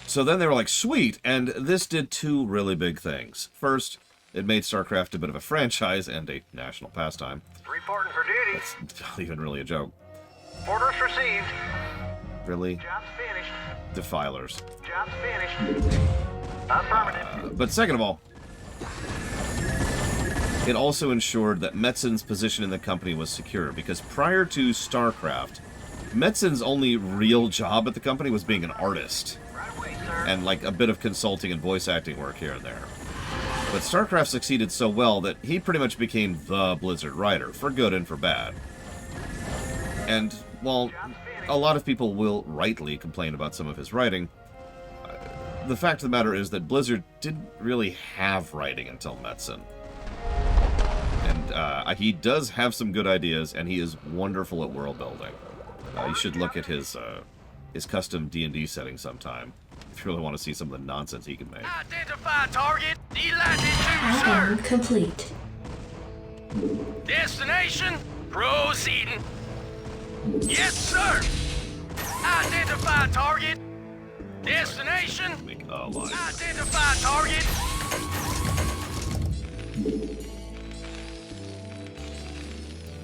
So then they were like, sweet, and this did two really big things. First, it made StarCraft a bit of a franchise and a national pastime. Reporting for duty. That's not even really a joke. Orders received. Really? Job's finished. Defilers. Job's finished. Affirmative. But second of all, it also ensured that Metzen's position in the company was secure, because prior to StarCraft, Metzen's only real job at the company was being an artist. Right away, sir. And like a bit of consulting and voice acting work here and there. But StarCraft succeeded so well that he pretty much became the Blizzard writer, for good and for bad. And while a lot of people will rightly complain about some of his writing, the fact of the matter is that Blizzard didn't really have writing until Metzen. And he does have some good ideas, and he is wonderful at world building. You should look at his custom D&D setting sometime if you really want to see some of the nonsense he can make. Identify target. Add-on complete. Destination. Proceeding. Yes, sir. Identify target. Destination. Make a line. Identify target.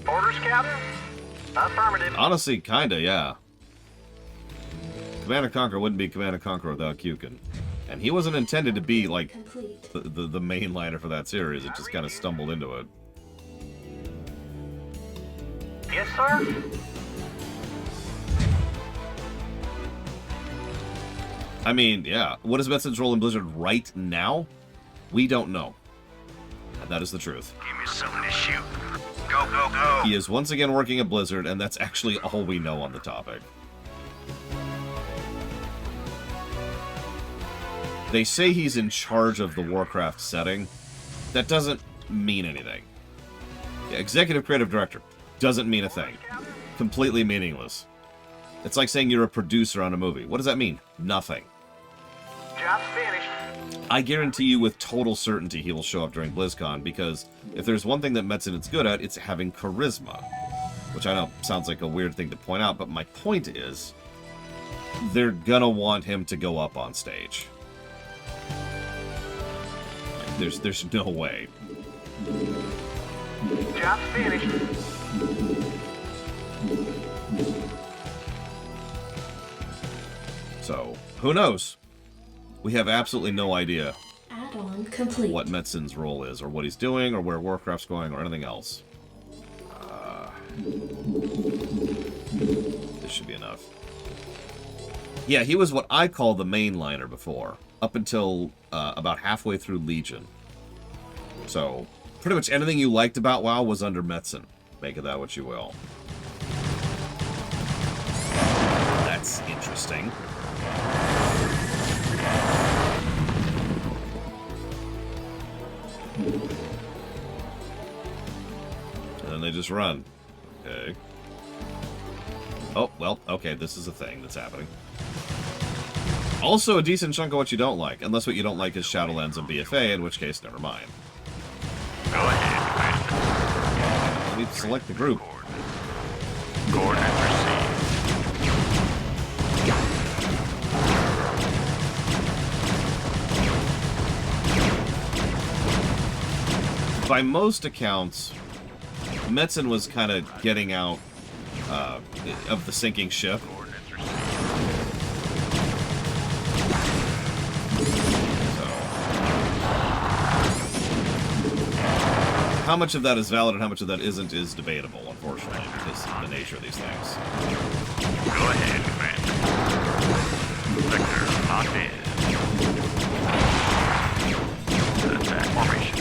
Orders, Captain? Affirmative. Honestly, kinda, yeah. Command & Conquer wouldn't be Command & Conquer without Kukin. And he wasn't intended to be, like, the mainliner for that series. It just kind of stumbled into it. Yes, sir. I mean, yeah. What is Metson's role in Blizzard right now? We don't know. And that is the truth. Give me something to shoot. Go, go, go. He is once again working at Blizzard, and that's actually all we know on the topic. They say he's in charge of the Warcraft setting. That doesn't mean anything. Yeah, Executive Creative Director doesn't mean a thing. Completely meaningless. It's like saying you're a producer on a movie. What does that mean? Nothing. Job's finished. I guarantee you with total certainty he will show up during BlizzCon, because if there's one thing that Metzen is good at, it's having charisma. Which I know sounds like a weird thing to point out, but my point is, they're gonna want him to go up on stage. Like, there's no way. Job's finished. So, who knows? We have absolutely no idea Add-on complete. what Metzen's role is, or what he's doing, or where Warcraft's going, or anything else. This should be enough. Yeah, he was what I call the mainliner before, up until about halfway through Legion. So, pretty much anything you liked about WoW was under Metzen. Make of that what you will. That's interesting. And then they just run. Okay. Oh, well, okay, this is a thing that's happening. Also a decent chunk of what you don't like, unless what you don't like is Shadowlands and BFA, in which case, never mind. Go ahead, Let me select the group. Coordinates received. By most accounts, Metzen was kind of getting out of the sinking ship. How much of that is valid and how much of that isn't is debatable, unfortunately, because of the nature of these things. Go ahead, Commander. Vector locked in. Attack formation.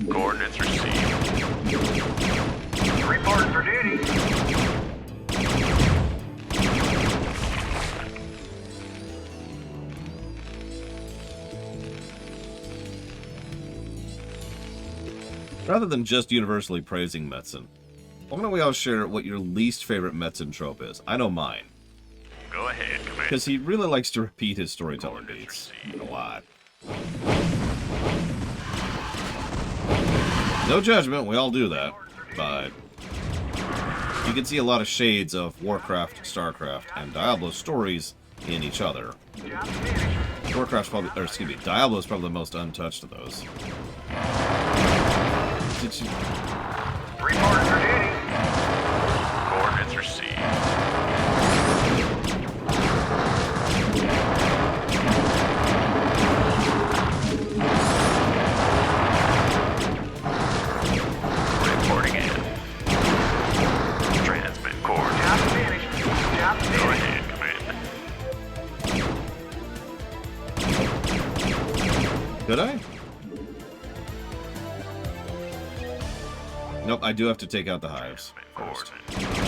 Coordinates received. Rather than just universally praising Metzen, why don't we all share what your least favorite Metzen trope is? I know mine. Go ahead, Commander. Because he really likes to repeat his storytelling beats a lot. No judgment, we all do that, but you can see a lot of shades of Warcraft, Starcraft, and Diablo stories in each other. Warcraft's probably, or excuse me, Diablo's probably the most untouched of those. Did you... Reporting for duty. Coordinates received. Reporting in. Transmit coordinates. Job finished. Job Go finished. ahead, Commander. Did I? Nope, I do have to take out the hives first.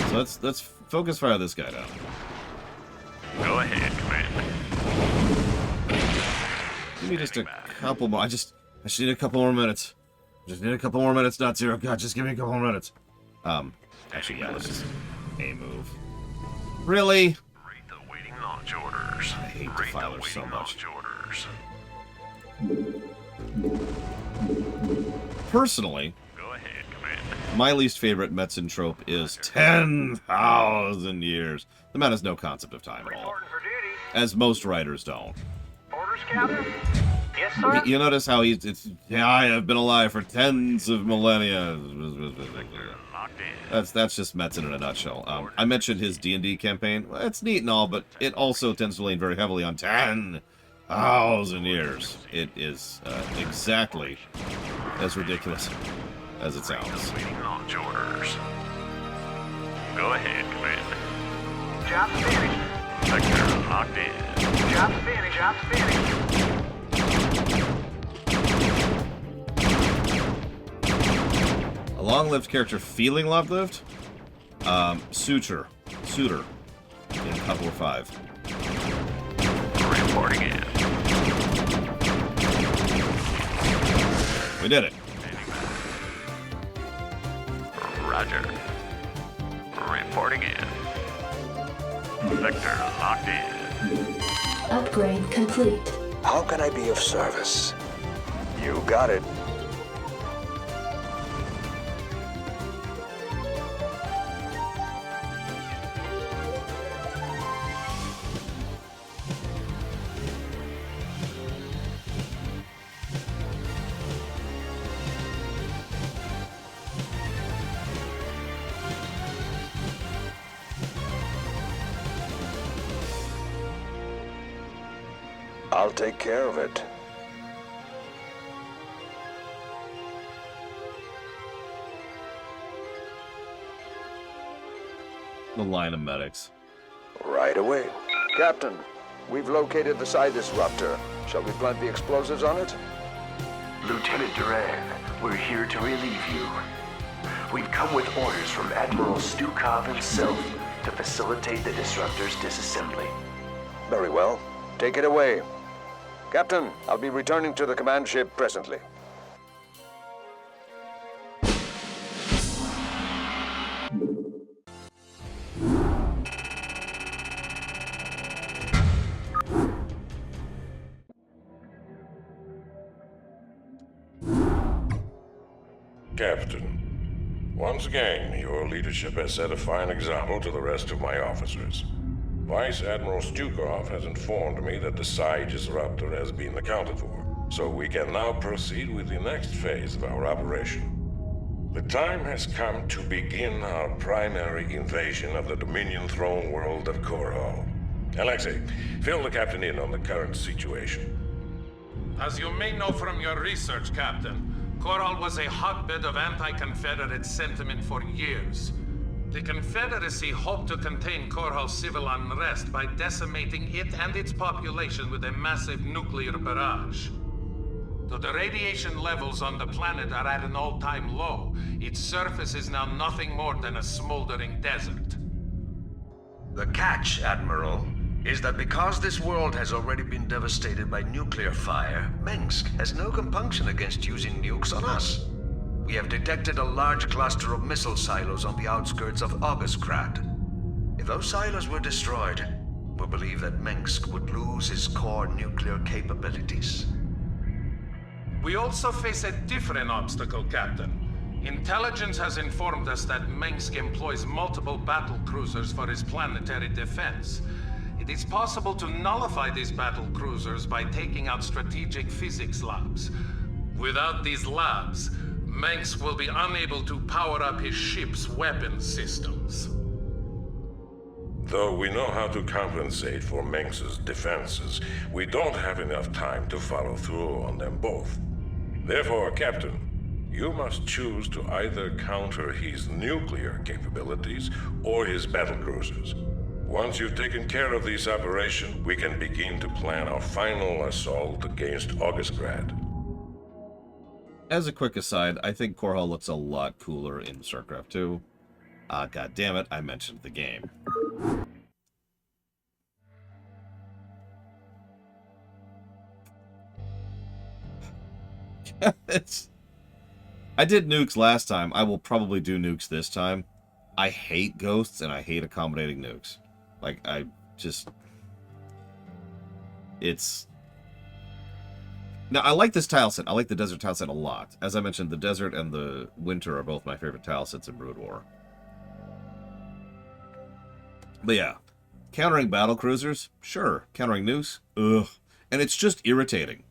So let's focus fire this guy down. Go ahead, Commander. Give me just a couple more. I just need a couple more minutes. Just need a couple more minutes, not zero. God, just give me a couple more minutes. Actually, yeah, let's just a move. Really? Read the waiting launch orders. I hate the filer so much. Personally, Go ahead, Commander. my least favorite Metzen trope is 10,000 years. The man has no concept of time at all, Reporting for duty. as most writers don't. Orders, Captain? Yes, sir. You notice how yeah, I have been alive for tens of millennia. Locked in. That's just Metzen in a nutshell. I mentioned his D&D campaign. Well, it's neat and all, but it also tends to lean very heavily on 10,000 years. It is exactly as ridiculous as it sounds. Waiting launch orders. Go ahead, Commander. Job finished. Sector locked in. Job finished. Job finished. A long-lived character feeling long-lived? Suitor in Couple of 5. Reporting in. We did it. Roger. Reporting in. Sector locked in. Upgrade complete. How can I be of service? You got it. I'll take care of it. The line of medics. Right away. Captain, we've located the psi disruptor. Shall we plant the explosives on it? Lieutenant Duran, we're here to relieve you. We've come with orders from Admiral Stukov himself to facilitate the disruptor's disassembly. Very well. Take it away. Captain, I'll be returning to the command ship presently. Captain, once again, your leadership has set a fine example to the rest of my officers. Vice Admiral Stukov has informed me that the psi disruptor has been accounted for, so we can now proceed with the next phase of our operation. The time has come to begin our primary invasion of the Dominion throne world of Korhal. Alexei, fill the captain in on the current situation. As you may know from your research, Captain, Korhal was a hotbed of anti-Confederate sentiment for years. The Confederacy hoped to contain Korhal's civil unrest by decimating it and its population with a massive nuclear barrage. Though the radiation levels on the planet are at an all-time low, its surface is now nothing more than a smoldering desert. The catch, Admiral, is that because this world has already been devastated by nuclear fire, Minsk has no compunction against using nukes on us. We have detected a large cluster of missile silos on the outskirts of Augustgrad. If those silos were destroyed, we believe that Minsk would lose its core nuclear capabilities. We also face a different obstacle, Captain. Intelligence has informed us that Minsk employs multiple battle cruisers for his planetary defense. It is possible to nullify these battle cruisers by taking out strategic physics labs. Without these labs, Minsk will be unable to power up his ship's weapon systems. Though we know how to compensate for Minsk's defenses, we don't have enough time to follow through on them both. Therefore, Captain, you must choose to either counter his nuclear capabilities or his battlecruisers. Once you've taken care of this operation, we can begin to plan our final assault against Augustgrad. As a quick aside, I think Korhal looks a lot cooler in Starcraft 2. God damn it, I mentioned the game. I did nukes last time. I will probably do nukes this time. I hate ghosts and I hate accommodating nukes. Like, it's... Now, I like this tile set. I like the desert tile set a lot. As I mentioned, the desert and the winter are both my favorite tile sets in Brood War. But yeah, countering battle cruisers, sure. Countering nukes, ugh. And it's just irritating.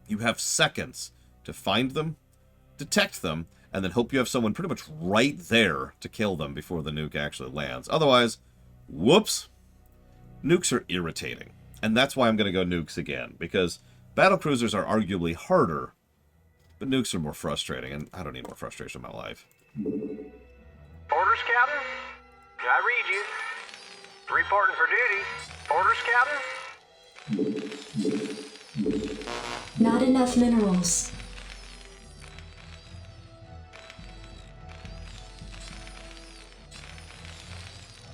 You have seconds to find them, detect them, and then hope you have someone pretty much right there to kill them before the nuke actually lands. Otherwise, whoops. Nukes are irritating. And that's why I'm going to go nukes again, because battle cruisers are arguably harder, but nukes are more frustrating, and I don't need more frustration in my life. Orders, Captain? Can I read you? Reporting for duty. Orders, Captain? Not enough minerals.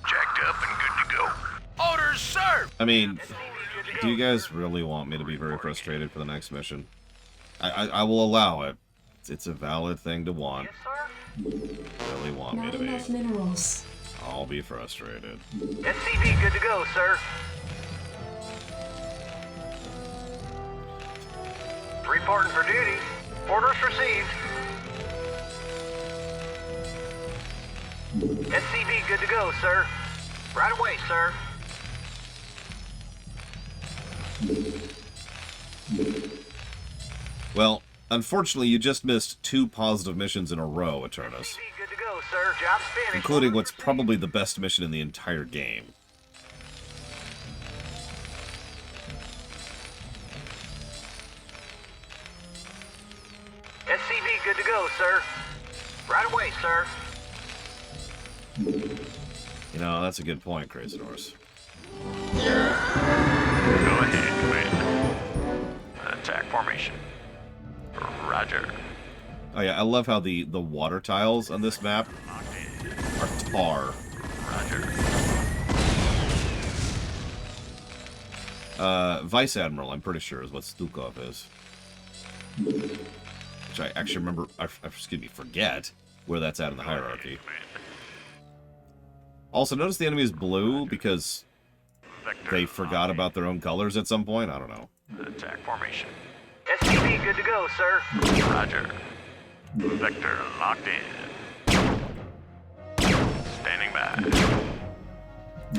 Jacked up and good to go. Orders, sir! I mean, do you guys really want me to be very frustrated for the next mission? I will allow it. It's a valid thing to want. Really want me to be. Not enough minerals. I'll be frustrated. SCV good to go, sir. Reporting for duty. Orders received. SCV good to go, sir. Right away, sir. Well, unfortunately, you just missed 2 positive missions in a row, Eternus. Good to go, sir. Job's finished. Including what's probably the best mission in the entire game. SCV good to go, sir. Right away, sir. You know, that's a good point, Crazy Horse. Go ahead, Commander. Attack formation. Roger. Oh yeah, I love how the water tiles on this map are tar. Roger. Vice Admiral, I'm pretty sure, is what Stukov is. Which I actually remember, forget where that's at in the hierarchy. Also, notice the enemy is blue because they forgot about their own colors at some point? I don't know. Attack formation. SCV good to go, sir. Roger. Vector locked in. Standing by.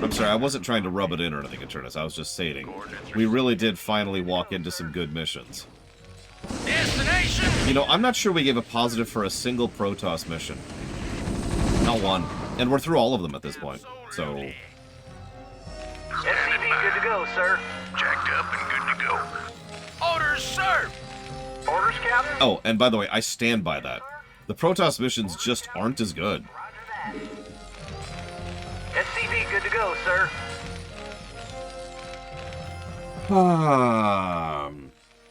I'm sorry, I wasn't trying to rub it in or anything, Eternus. I was just stating, we really did finally walk into some good missions. Destination! You know, I'm not sure we gave a positive for a single Protoss mission. Not one. And we're through all of them at this point, so... SCV good to go, sir. Jacked up and good to go. Orders, sir! Orders, Captain? Oh, and by the way, I stand by that. The Protoss missions just aren't as good. SCV good to go, sir.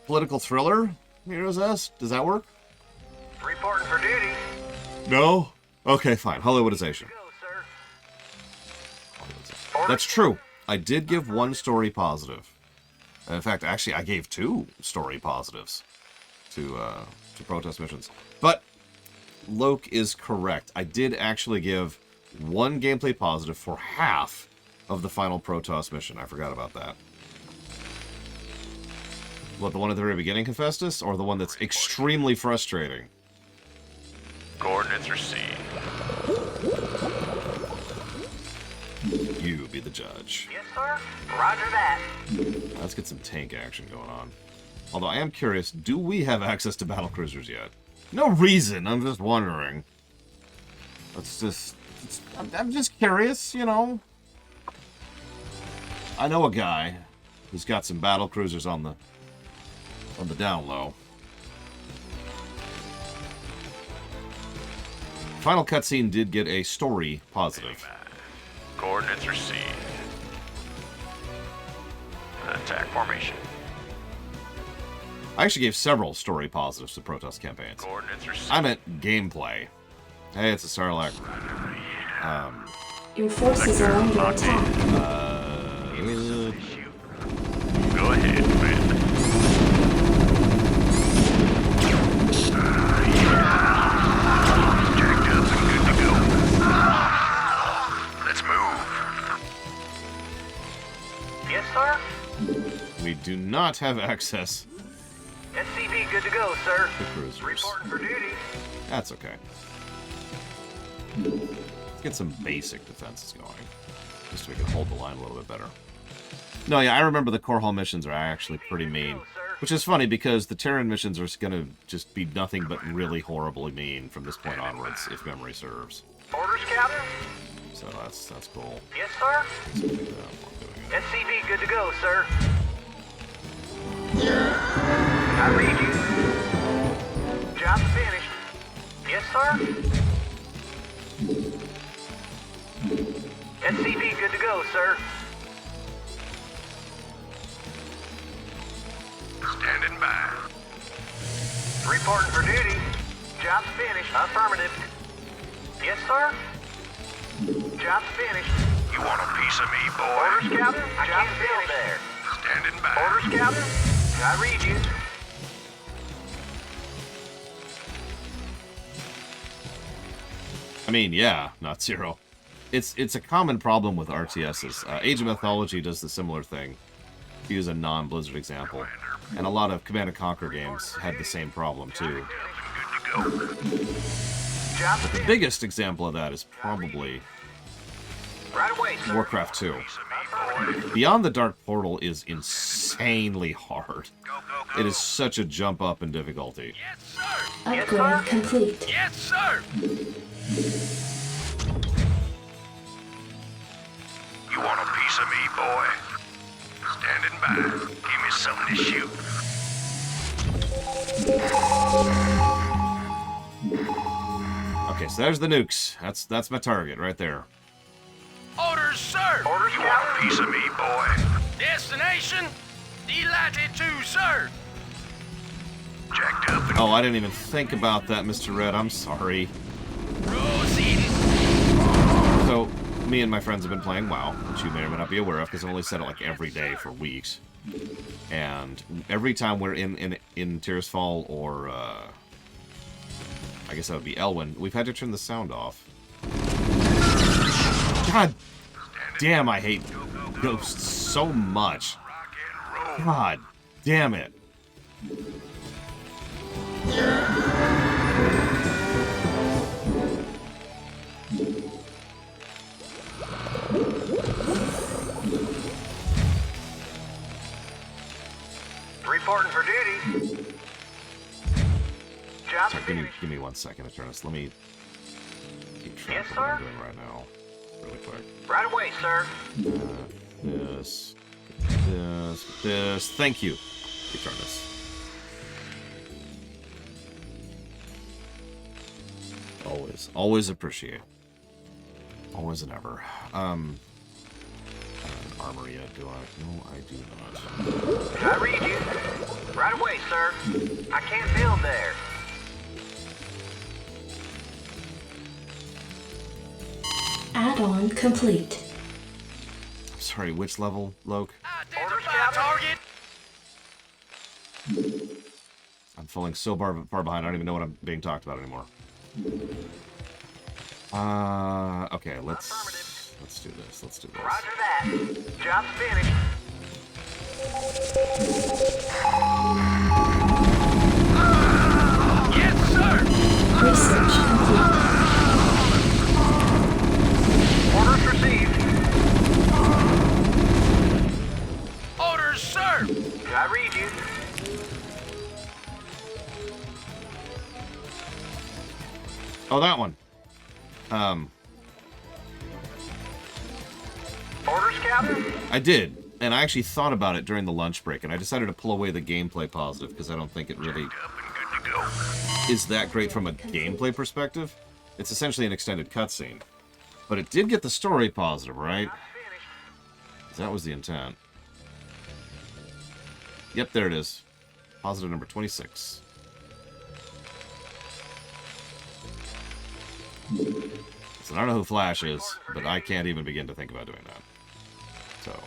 Political thriller? Heroes S? Does that work? Reporting for duty. No? Okay, fine. Hollywoodization. That's true. I did give 1 story positive. In fact, actually, I gave 2 story positives to Protest missions. But Loke is correct. I did actually give one gameplay positive for half of the final Protoss mission. I forgot about that. What, the one at the very beginning, Hephaestus? Or the one that's extremely frustrating? Coordinates received. You be the judge. Yes, sir. Roger that. Let's get some tank action going on. Although I am curious, do we have access to battlecruisers yet? No reason, I'm just wondering. I'm just curious, you know. I know a guy who's got some battlecruisers on the down low. Final cutscene did get a story positive. Coordinates received. Attack formation. I actually gave several story positives to Protoss campaigns. Coordinates received. I meant gameplay. Hey, it's a Sarlacc. Your forces are under attack. Go ahead, friend. Jacked up and good to go. Let's move. Yes, sir. We do not have access SCV good to go, sir. to cruisers. Reporting for duty. That's okay. Let's get some basic defenses going. Just so we can hold the line a little bit better. No, yeah, I remember the Korhal missions are actually pretty mean. Which is funny because the Terran missions are going to just be nothing but really horribly mean from this point onwards, if memory serves. Orders, Captain? So that's cool. Yes, sir. SCV good to go, sir. I read you. Job's finished. Yes, sir. SCV good to go, sir. Standing by. Reporting for duty. Job's finished. Affirmative. Yes, sir. Job's finished. You want a piece of me, boy? Orders, Captain. Job's finished. There. Standing by. Orders, Captain. I read you. I mean, yeah, not zero. It's a common problem with RTSs. Age of Mythology does the similar thing, to use a non-Blizzard example. And a lot of Command & Conquer games had the same problem, too. But the biggest example of that is probably Right away, sir. Warcraft 2. Beyond the Dark Portal is insanely hard. It is such a jump up in difficulty. Upgrade complete. Yes, sir. You want a piece of me, boy? Standing by. Give me something to shoot. Okay, so there's the nukes. That's my target right there. Orders, sir. Orders, You want a Captain. piece of me, boy? Destination? Delighted to, sir. Jacked up and Oh, I didn't even think about that, Mr. Red. I'm sorry. proceeding. So, me and my friends have been playing WoW, which you may or may not be aware of, because I've only said it like every day for weeks. And every time we're in Tirisfal or, I guess that would be Elwyn, we've had to turn the sound off. God damn, I hate ghosts so much. God damn it. Reporting for duty. Job's Sorry, finished. give me 1 second to turn this. Let me keep track Yes, of what I'm sir. doing right now. Really quick. Right away, sir. This. Thank you. Return this. Always appreciate. Always and ever. Armory yet, do I? No, I do not. I read you. Right away, sir. I can't build there. Add-on complete. I'm sorry, which level, Loke? Identify target. I'm falling so far behind, I don't even know what I'm being talked about anymore. Okay, let's do this. Let's do this. Roger that. Job's finished. Yes, sir! Research complete. Orders received. Orders, sir! I read you. Oh, that one. Orders, Captain? I did, and I actually thought about it during the lunch break, and I decided to pull away the gameplay positive because I don't think it really is that great from a gameplay perspective. It's essentially an extended cutscene, but it did get the story positive, right? That was the intent. Yep, there it is. Positive number 26. So I don't know who Flash is, but I can't even begin to think about doing that. So,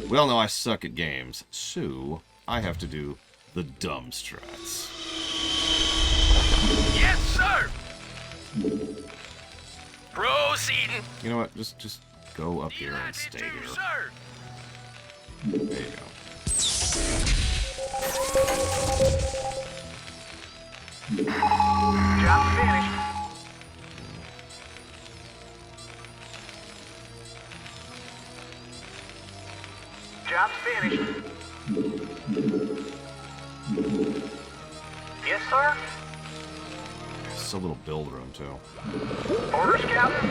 we all know I suck at games, so I have to do the dumb strats. Yes, sir! Proceeding. You know what? Just go up here and stay here. Sir. There you go. Job finished. Job's finished. Yes, sir? It's a little build room, too. Orders, Captain?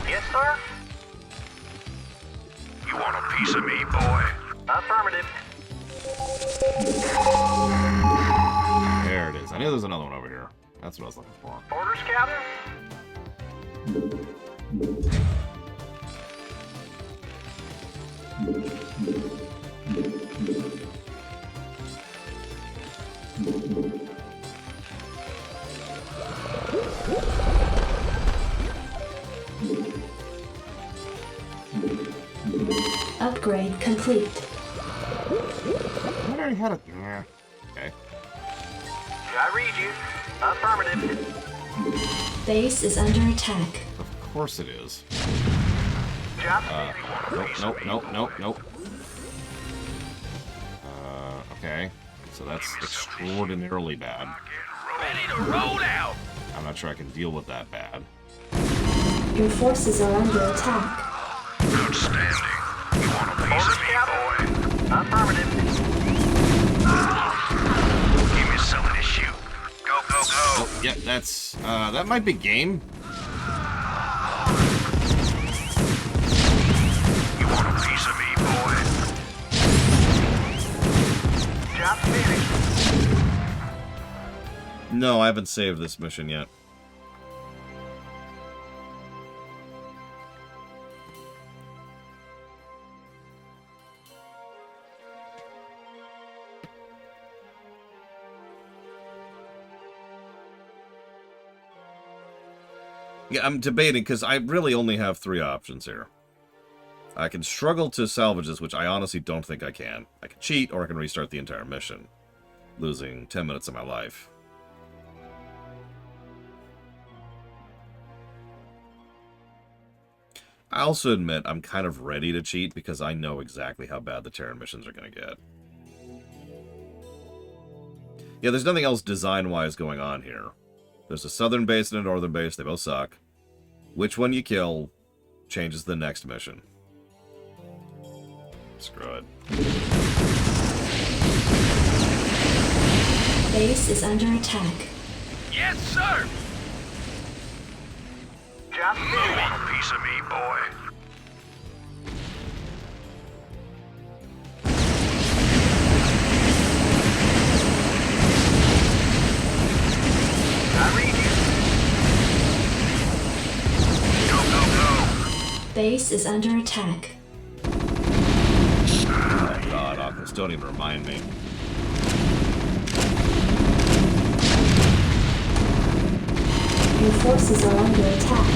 Yes, sir? You want a piece of me, boy? Affirmative. There it is. I knew there was another one over here. That's what I was looking for. Orders, Captain? Upgrade complete. I already had it. Yeah. Okay. I read you. Affirmative. Base is under attack. Of course it is. Job Nope. Okay. So that's extraordinarily bad. Ready to roll out. I'm not sure I can deal with that bad. Your forces are under attack. Outstanding. You want a piece of me, boy? Affirmative. Give me something to shoot. Go, go, go. Oh, yeah, that's, that might be game. You want a piece of me, boy? Job finished. No, I haven't saved this mission yet. Yeah, I'm debating, because I really only have 3 options here. I can struggle to salvage this, which I honestly don't think I can. I can cheat, or I can restart the entire mission, losing 10 minutes of my life. I also admit I'm kind of ready to cheat, because I know exactly how bad the Terran missions are going to get. Yeah, there's nothing else design-wise going on here. There's a southern base and a northern base. They both suck. Which one you kill changes the next mission. Screw it. Base is under attack. Yes, sir. Job You finished. want a piece of me, boy? I read you. Go, go, go. Base is under attack. Oh god, Oculus, don't even remind me. Your forces are under attack.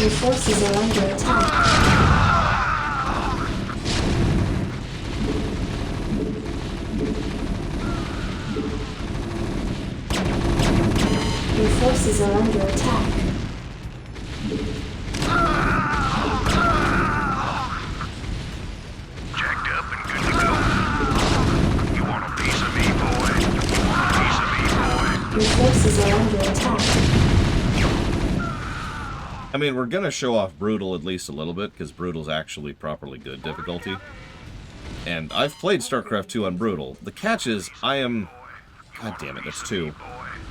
Your forces are under attack. Your forces are under attack. Jacked up and good to go. You want a piece of me, boy? You want a piece of me, boy? Your forces are under attack. I mean, we're gonna show off Brutal at least a little bit, because Brutal's actually properly good difficulty. And I've played StarCraft 2 on Brutal. The catch is, God damn it, that's 2.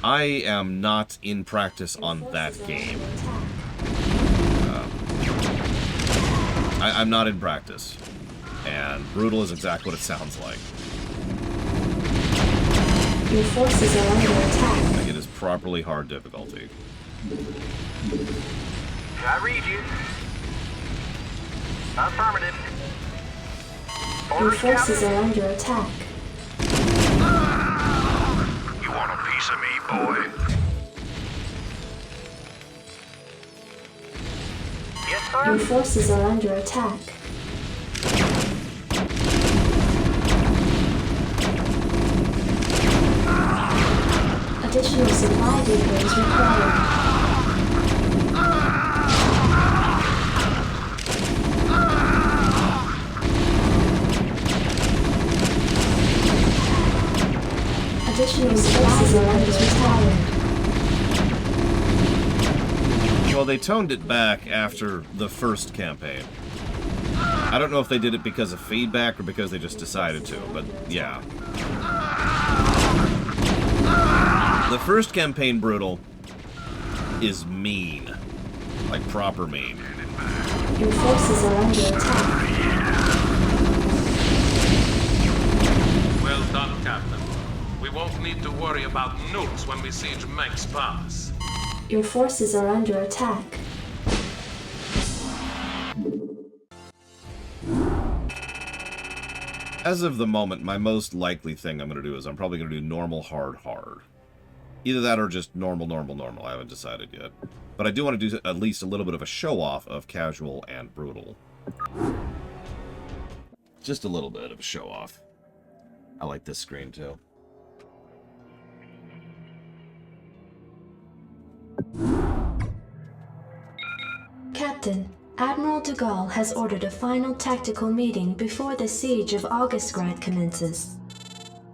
I am not in practice on that game. I'm not in practice. And Brutal is exactly what it sounds like. Your forces are under attack. Like, it is properly hard difficulty. I read you. Affirmative. Your forces are under attack. You want a piece of me, boy? Yes, sir. Your forces are under attack. Additional supply depots required. Additional forces are under attack. Well, they toned it back after the first campaign. I don't know if they did it because of feedback or because they just decided to, but yeah. The first campaign, Brutal, is mean. Like, proper mean. Your forces are under attack. Well done, Captain. We won't need to worry about nukes when we siege Meng's palace. Your forces are under attack. As of the moment, my most likely thing I'm going to do is I'm probably going to do normal, hard, hard. Either that or just normal, normal, normal. I haven't decided yet. But I do want to do at least a little bit of a show-off of casual and brutal. Just a little bit of a show-off. I like this screen, too. Captain, Admiral de Gaulle has ordered a final tactical meeting before the siege of Augustgrad commences.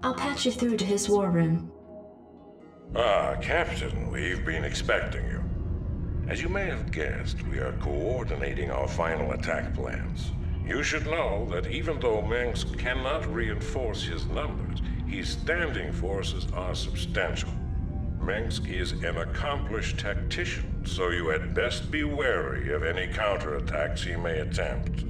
I'll patch you through to his war room. Ah, Captain, we've been expecting you. As you may have guessed, we are coordinating our final attack plans. You should know that even though Mengsk cannot reinforce his numbers, his standing forces are substantial. Mengsk is an accomplished tactician, so you had best be wary of any counterattacks he may attempt.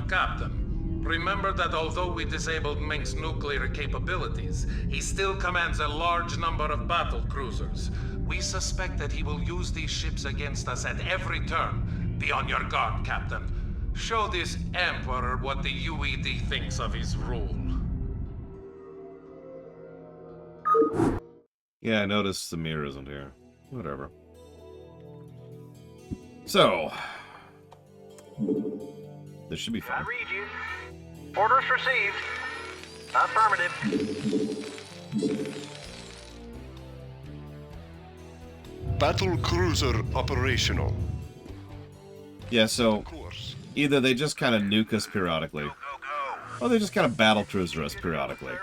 Captain, remember that although we disabled Meng's nuclear capabilities, he still commands a large number of battle cruisers. We suspect that he will use these ships against us at every turn. Be on your guard, Captain. Show this Emperor what the UED thinks of his rule. Yeah, I noticed Samir isn't here. Whatever. So, this should be fun. I read you. Orders received. Affirmative. Battle cruiser operational. Yeah, so either they just kind of nuke us periodically, or they just kind of battle cruiser us periodically.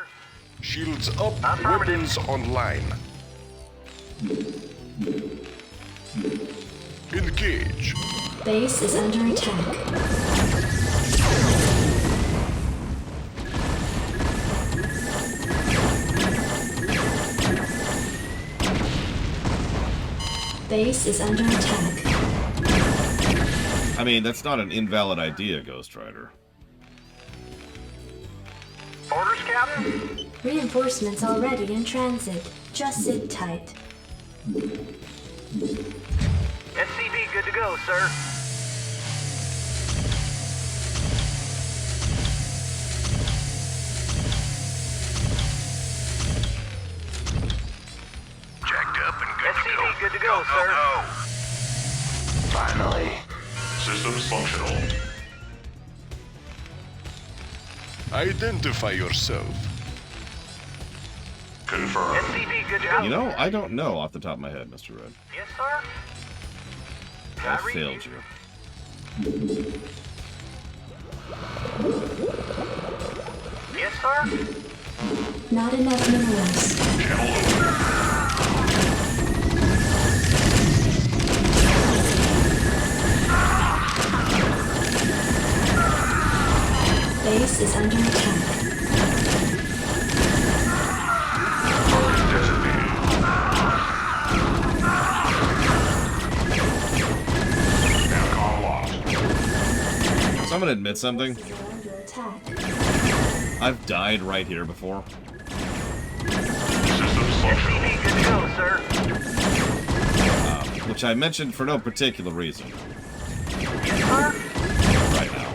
Shields up, weapons online. Engage. Base is under attack. Base is under attack. I mean, that's not an invalid idea, Ghost Rider. Orders, Captain? Reinforcements already in transit. Just sit tight. SCV good to go, sir. Jacked up and good to go. SCV good to go, sir. Finally. Systems functional. Identify yourself. Confirmed. SCV, good to go. You know, I don't know off the top of my head, Mr. Red. Yes, sir. I failed you. Yes, sir. Not enough minerals. Channel open. Base is under attack. Target designated. Now com locked. So I'm gonna admit something. Bases are under attack. I've died right here before. Systems functional. SCV, good to go, sir. Which I mentioned for no particular reason. Yes, sir. Right now.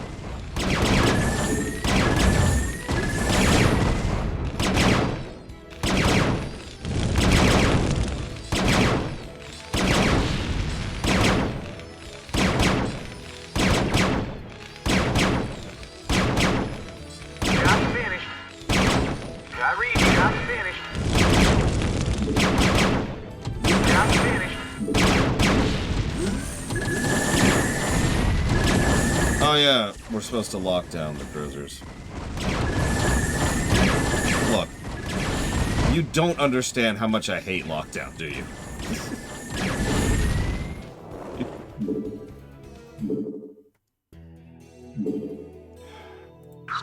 Job finished. I read you. Job finished. Job finished. Oh yeah, we're supposed to lock down the cruisers. Look, you don't understand how much I hate lockdown, do you?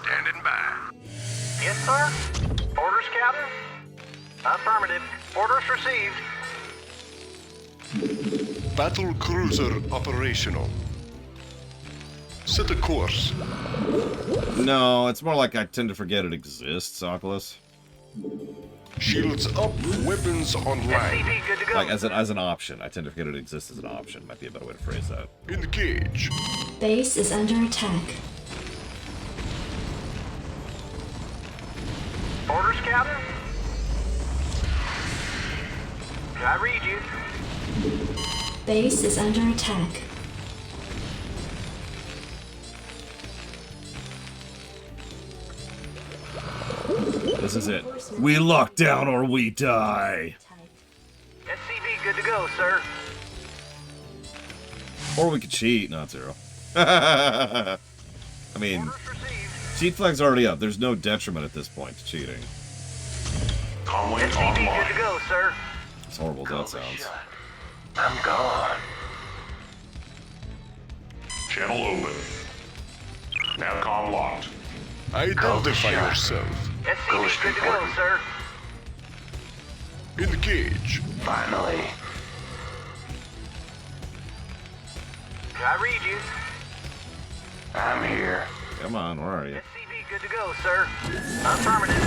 Standing by. Yes, sir. Orders, Captain? Affirmative. Orders received. Battle cruiser operational. Set a course. No, it's more like I tend to forget it exists, Oculus. Shields up, weapons online. SCV, good to go. Like as an option. I tend to forget it exists as an option. Might be a better way to phrase that. Engage. Base is under attack. Orders, Captain? I read you. Base is under attack. This is it. We lock down or we die. SCV, good to go, sir. Or we could cheat. Not zero. I mean, Orders received. cheat flag's already up. There's no detriment at this point to cheating. Comlink SCV, good online. to go, sir. As horrible as that sounds. I'm gone. Channel open. Now com locked. Identify yourself. SCV, Ghost good to go, reporting. sir. Engage. Finally. I read you. I'm here. Come on, where are you? SCV, good to go, sir. Affirmative.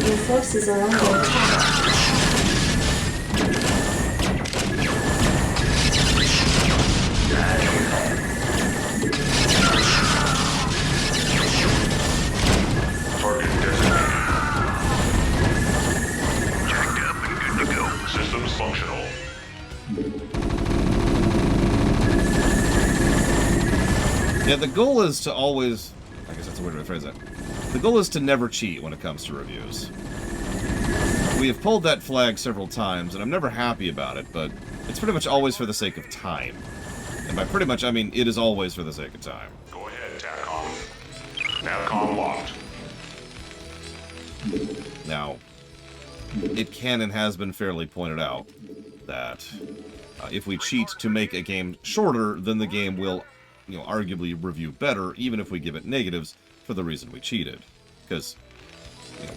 Your forces are under attack. Target designated. Jacked up and good to go. Systems functional. Yeah, the goal is to always... I guess that's a weird way to phrase that. The goal is to never cheat when it comes to reviews. We have pulled that flag several times, and I'm never happy about it, but it's pretty much always for the sake of time. And by pretty much, I mean it is always for the sake of time. Go ahead, TACOM. Now com locked. Now, it can and has been fairly pointed out that if we cheat to make a game shorter, then the game will, arguably review better, even if we give it negatives for the reason we cheated. Because,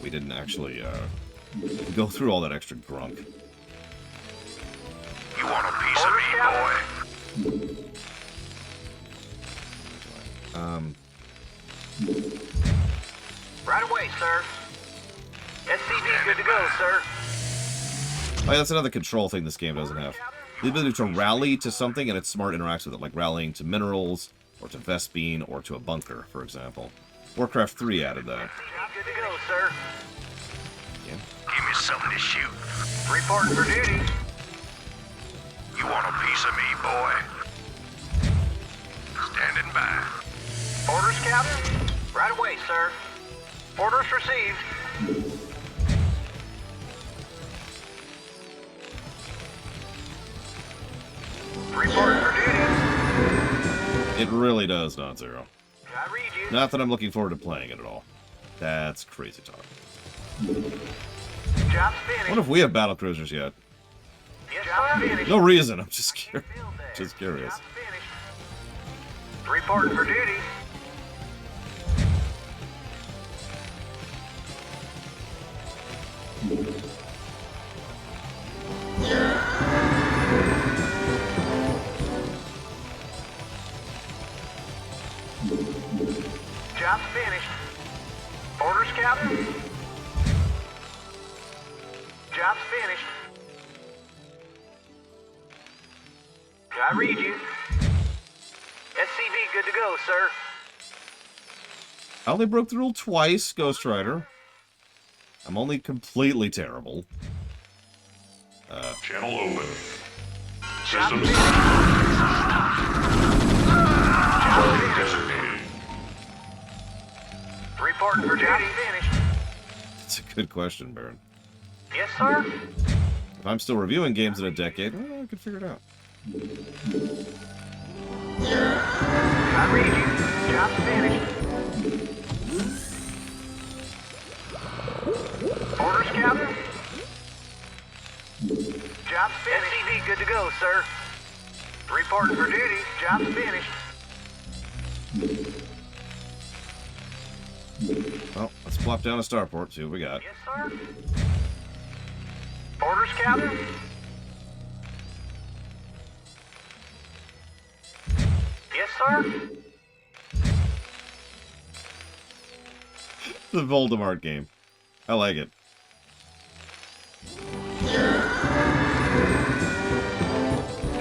we didn't actually go through all that extra grunk. You want a piece of me, boy? Right away, sir. SCV, good to go, sir. Oh, yeah, that's another control thing this game doesn't have. The ability to rally to something and its smart interacts with it, like rallying to minerals, or to Vespine, or to a bunker, for example. Warcraft 3 added that. Good to go, sir. Yeah. Give me something to shoot. Reporting for duty. You want a piece of me, boy? Standing by. Orders, Captain? Right away, sir. Orders received. Reporting for duty. It really does, not zero. I read you. Not that I'm looking forward to playing it at all. That's crazy talk. Job's I finished. wonder if we have battlecruisers yet. Yes, Job's finished. No reason. I'm just curious. Just curious. Job's finished. Reporting for duty. Job's finished. Orders, Captain? Job's finished. I read you. SCV good to go, sir. I only broke the rule twice, Ghost Rider. I'm only completely terrible. Channel open. Job Systems finished. target designated. Reporting for duty. Finished. It's a good question, Baron. Yes, sir. If I'm still reviewing games in a decade, well, I could figure it out. I read you. Job's finished. Orders, Captain? Job's finished. SCV good to go, sir. Reporting for duty. Job's finished. Well, let's plop down a starport, see what we got. Yes, sir. Orders, Captain? Yes, sir. The Voldemort game. I like it.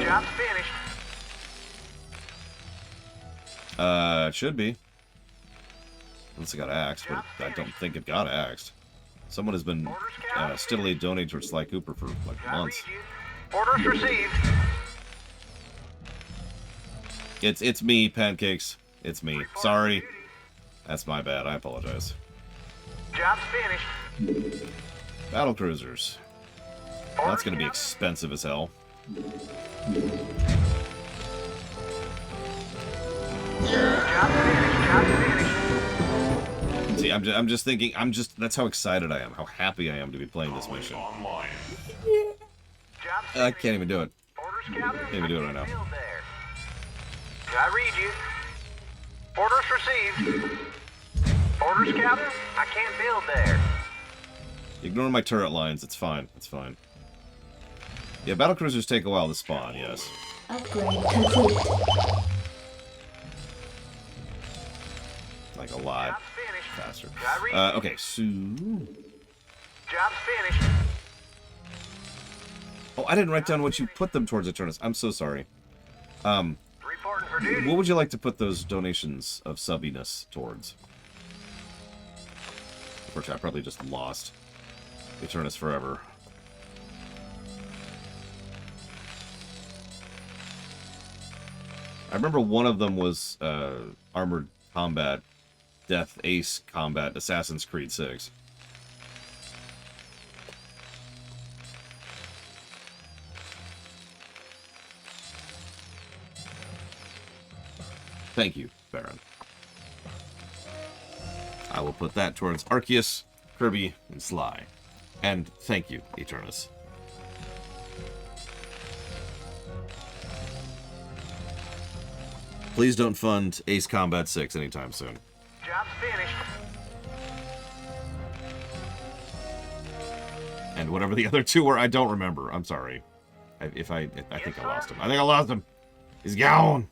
Job's finished. It should be. Unless it got axed, but I don't think it got axed. Someone has been steadily donating towards Sly Cooper for like months. Orders received. It's me, Pancakes. It's me. Sorry. That's my bad. I apologize. Job's finished. Battle cruisers. That's gonna be expensive as hell. Job's finished. Job's finished. See, I'm just thinking. That's how excited I am. How happy I am to be playing this mission. Online. Job's I finished. can't even do it. Orders, Captain? Can't even do it right now. Build there. I read you. Orders received. Orders, Captain? I can't build there. Ignore my turret lines. It's fine. It's fine. Yeah, battle cruisers take a while to spawn. Yes. Upgrade complete. Like a lot Job's finished. faster. I read Okay, so... Job's finished. Oh, I didn't write down what you put them towards, Eternus. I'm so sorry. Reporting for duty. What would you like to put those donations of subbiness towards? Unfortunately, I probably just lost Eternus forever. I remember one of them was Armored Combat, Death Ace Combat, Assassin's Creed 6. Thank you, Baron. I will put that towards Arceus, Kirby, and Sly. And thank you, Eternus. Please don't fund Ace Combat 6 anytime soon. Job's finished. And whatever the other two were, I don't remember. I'm sorry. I think I lost him. I think I lost him. He's gone.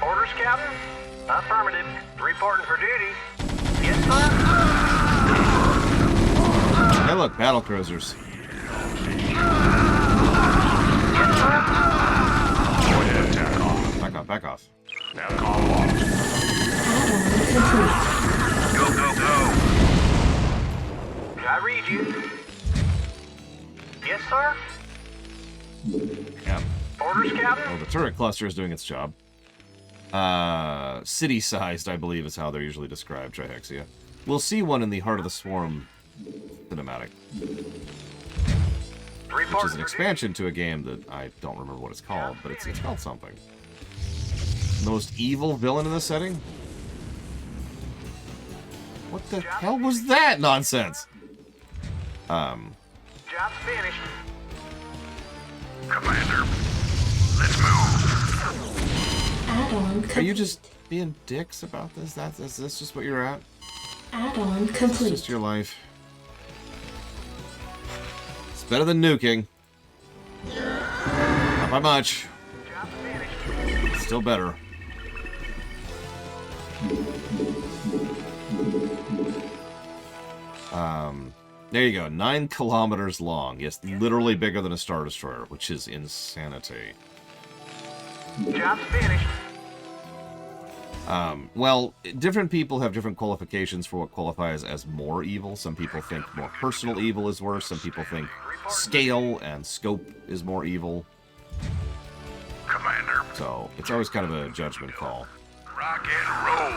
Orders, Captain? Affirmative. Reporting for duty. Yes, Hey, look, battle cruisers. Back off, back off. Now call off. Go, go, go. Did I read you? Yes, sir? Yeah. Orders, Captain? Well, the turret cluster is doing its job. City-sized, I believe, is how they're usually described, Trihexia. We'll see one in the Heart of the Swarm cinematic. Which is an expansion to a game that I don't remember what it's called, but it's called something. The most evil villain in this setting? What the hell was that nonsense? Job's finished. Commander, let's move. Add-on Are you just being dicks about this? Is this just what you're at? Add-on It's complete. just your life. It's better than nuking. Not by much. Still better. There you go. 9 kilometers long. Yes, literally bigger than a Star Destroyer, which is insanity. Job's finished. Well, different people have different qualifications for what qualifies as more evil. Some people think more personal evil is worse. Some people think scale and scope is more evil. Commander. So, it's always kind of a judgment call. Rock and roll.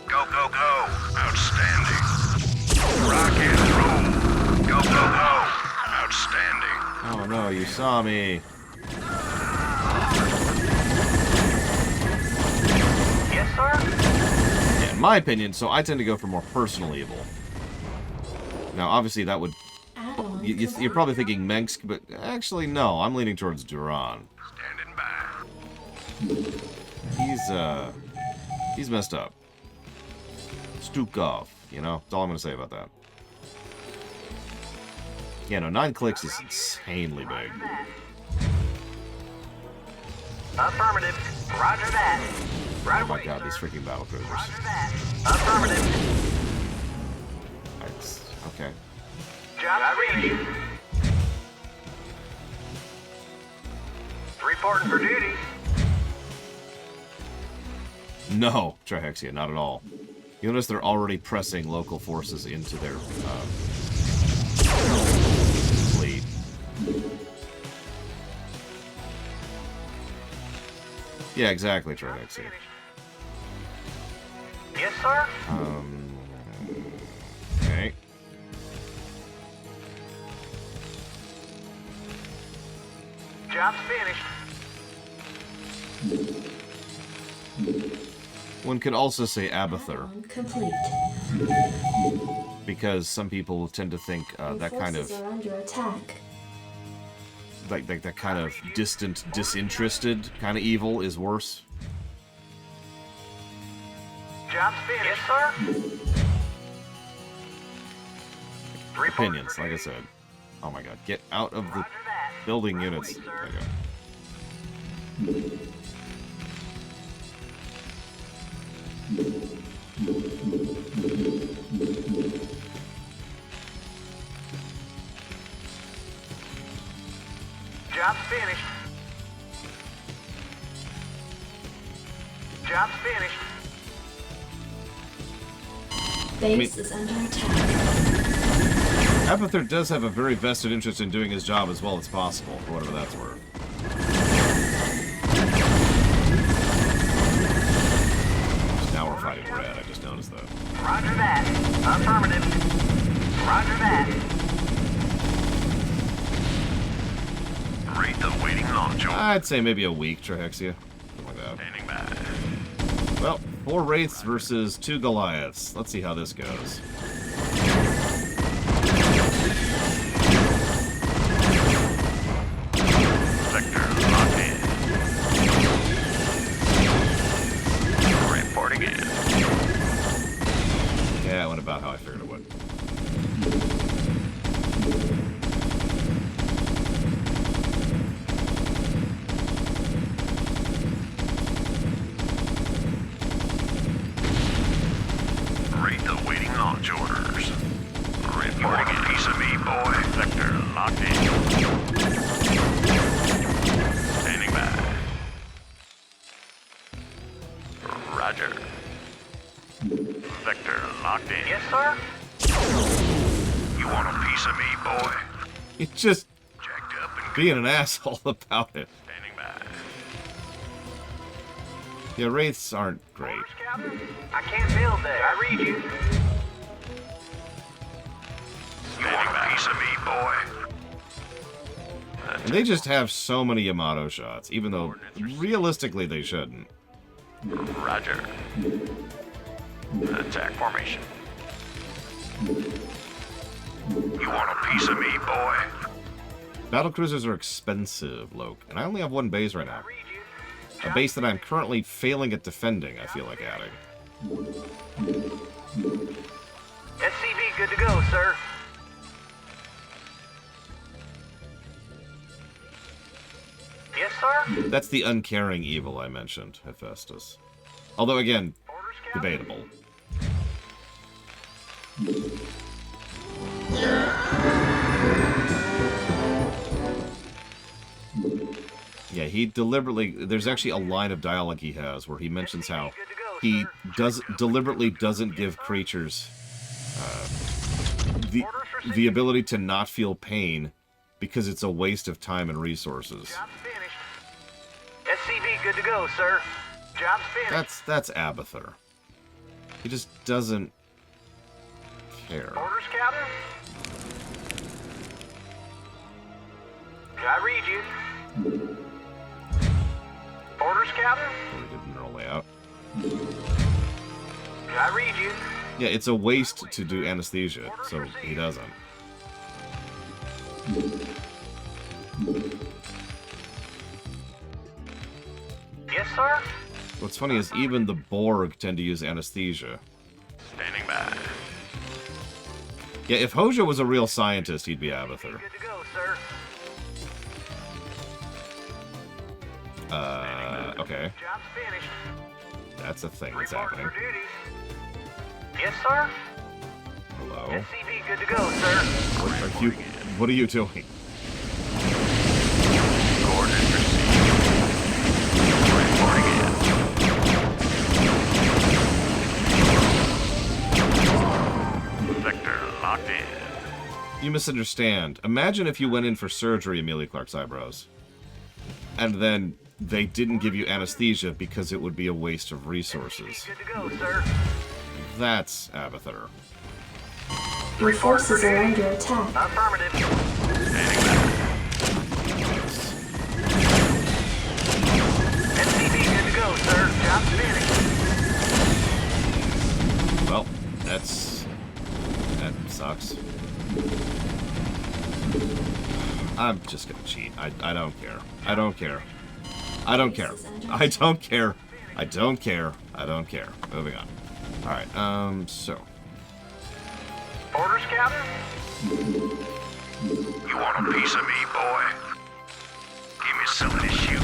Go, go, go. Outstanding. Rock and roll. Go, go, go. Outstanding. Oh no, you saw me. Yes, sir? Yeah, in my opinion, so I tend to go for more personal evil. Now, obviously, that would... You're probably thinking Mensk, but actually, no. I'm leaning towards Duran. Standing by. He's messed up. Stukov, you know? That's all I'm going to say about that. Yeah, no, 9 clicks is insanely big. Affirmative. Roger that. Right Oh my away, god, sir. these freaking battle cruisers. Roger that. Affirmative. Okay. Job ready. Reporting for duty. No, Trihexia, not at all. You notice they're already pressing local forces into their fleet. Yeah, exactly, Trihexia. Yes, sir? Okay. Job's finished. One could also say Abathur, Complete. because some people tend to think that kind of Forces are under attack. like that kind of distant, disinterested kind of evil is worse. Job's finished. Yes, sir? Opinions, like I said. Oh my god, get out of the building units. There you go. Job's finished. Job's finished. Base is under attack. Abathur does have a very vested interest in doing his job as well as possible, for whatever that's worth. Now we're fighting red, I just noticed that. Roger that. Affirmative. Roger that. Rate the waiting launch order. I'd say maybe a week, Trihexia. Something like that. Standing by. Well, 4 Wraiths versus 2 Goliaths. Let's see how this goes. Sector locked in. Reporting in. Yeah, it went about how I figured it would. Rate the waiting launch orders. Reporting in. Piece of me, boy. locked in. Standing by. Roger. Vector locked in. Yes, sir? You want a piece of me, boy? It's just Jacked up and being an asshole about it. standing by. Yeah, wraiths aren't great. Orders, Captain? I can't build there. I read you. You want a piece of me, boy? And they just have so many Yamato shots, even though realistically they shouldn't. Roger. Attack formation. You want a piece of me, boy? Battlecruisers are expensive, Loke, and I only have one base right now. A base that I'm currently failing at defending, I feel like adding. SCV good to go, sir. Yes, sir? That's the uncaring evil I mentioned, Hephaestus. Although, again, Orders, Captain? debatable. Yeah, he deliberately... There's actually a line of dialogue he has where he mentions how he deliberately doesn't give creatures the ability to not feel pain because it's a waste of time and resources. Job's finished. SCV good to go, sir. Job's finished. That's Abathur. He just doesn't care. Orders, Captain? I read you. Orders, Captain? We did neural layout. I read you. Yeah, it's a waste to do anesthesia, so he doesn't. Yes, sir? What's funny is even the Borg tend to use anesthesia. Standing by. Yeah, if Hoja was a real scientist, he'd be Abathur. Good to go, sir. Okay. Job's finished. That's a thing that's Reporting happening. for duty. Yes, sir? Hello? SCV good to go, sir. What are you doing? Coordinates received. Reporting in. Vector locked in. You misunderstand. Imagine if you went in for surgery, Amelia Clark's eyebrows. And then they didn't give you anesthesia because it would be a waste of resources. Good to go, sir. That's Abathur. Your forces are under attack. Affirmative. SCV good to go, sir. Job's finished. Well, that sucks. I'm just gonna cheat. I don't care. I don't care. I don't care. I don't care. I don't care. I don't care. Moving on. Alright, so. Orders, Captain? You want a piece of me, boy? Give me something to shoot.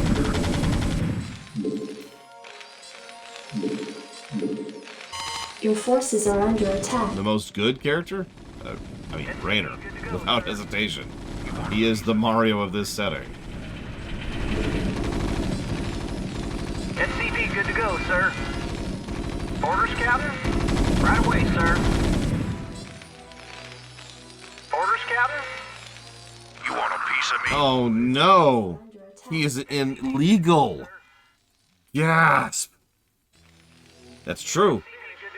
Your forces are under attack. The most good character? I mean, Raynor. Without hesitation. He is the Mario of this setting. SCV good to go, sir. Orders, Captain? Right away, sir. Orders, Captain? You want a piece of me? Oh no! He is illegal! Gasp! That's true.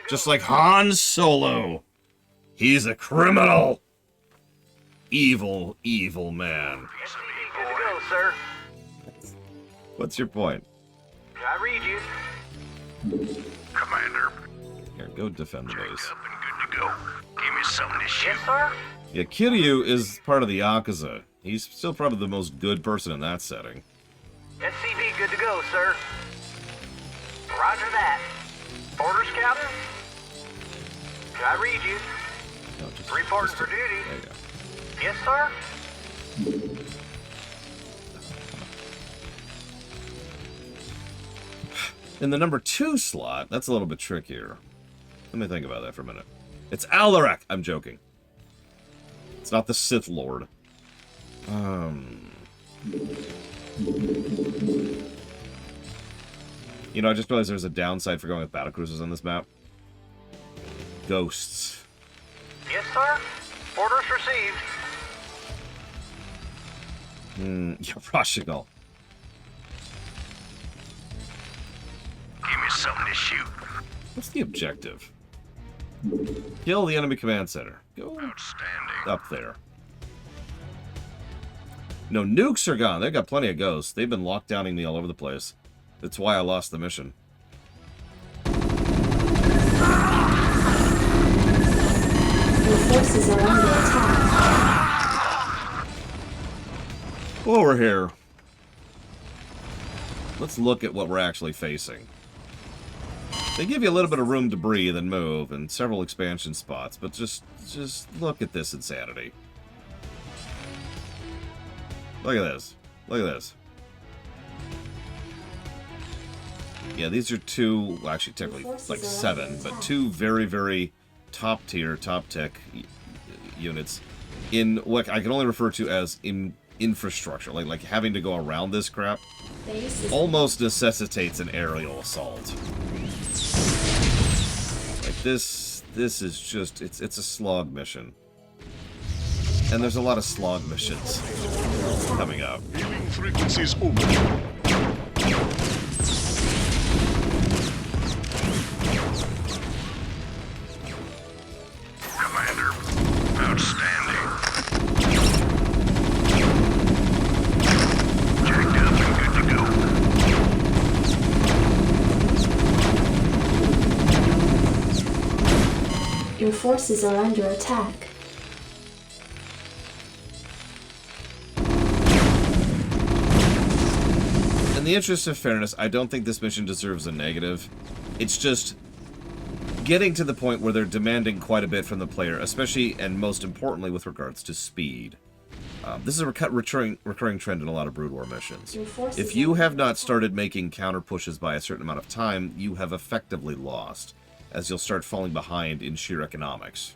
Just like Han Solo. He's a criminal! Evil, evil man. SCV good to go, sir. What's your point? I read you. Commander. Here, go defend the base. Up and good to go. Give me something to shoot. Yes, sir? Yeah, Kiryu is part of the Yakuza. He's still probably the most good person in that setting. SCV good to go, sir. Roger that. Orders, Captain? I read you. No, just Reporting for there duty. you go. Yes, sir? In the number 2 slot, that's a little bit trickier. Let me think about that for a minute. It's Alarak! I'm joking. It's not the Sith Lord. You know, I just realized there's a downside for going with battlecruisers on this map. Ghosts. Yes, sir. Orders received. Yeah, Portugal. Give me something to shoot. What's the objective? Kill the enemy command center. Go Outstanding. up there. No, nukes are gone. They've got plenty of ghosts. They've been locked downing me all over the place. That's why I lost the mission. Your forces are under attack. Over here. Let's look at what we're actually facing. They give you a little bit of room to breathe and move, and several expansion spots, but just look at this insanity. Look at this. Look at this. Yeah, these are two, well, actually technically like 7, but 2 very, very top tier, top tech units in what I can only refer to as infrastructure. Like having to go around this crap almost necessitates an aerial assault. Like this is just, it's a slog mission. And there's a lot of slog missions coming up. Aiming frequencies open. Commander, outstanding. Jacked up and good to go. Your forces are under attack. In the interest of fairness, I don't think this mission deserves a negative. It's just getting to the point where they're demanding quite a bit from the player, especially and most importantly with regards to speed. This is a recurring trend in a lot of Brood War missions. If you have not started making counter pushes by a certain amount of time, you have effectively lost, as you'll start falling behind in sheer economics.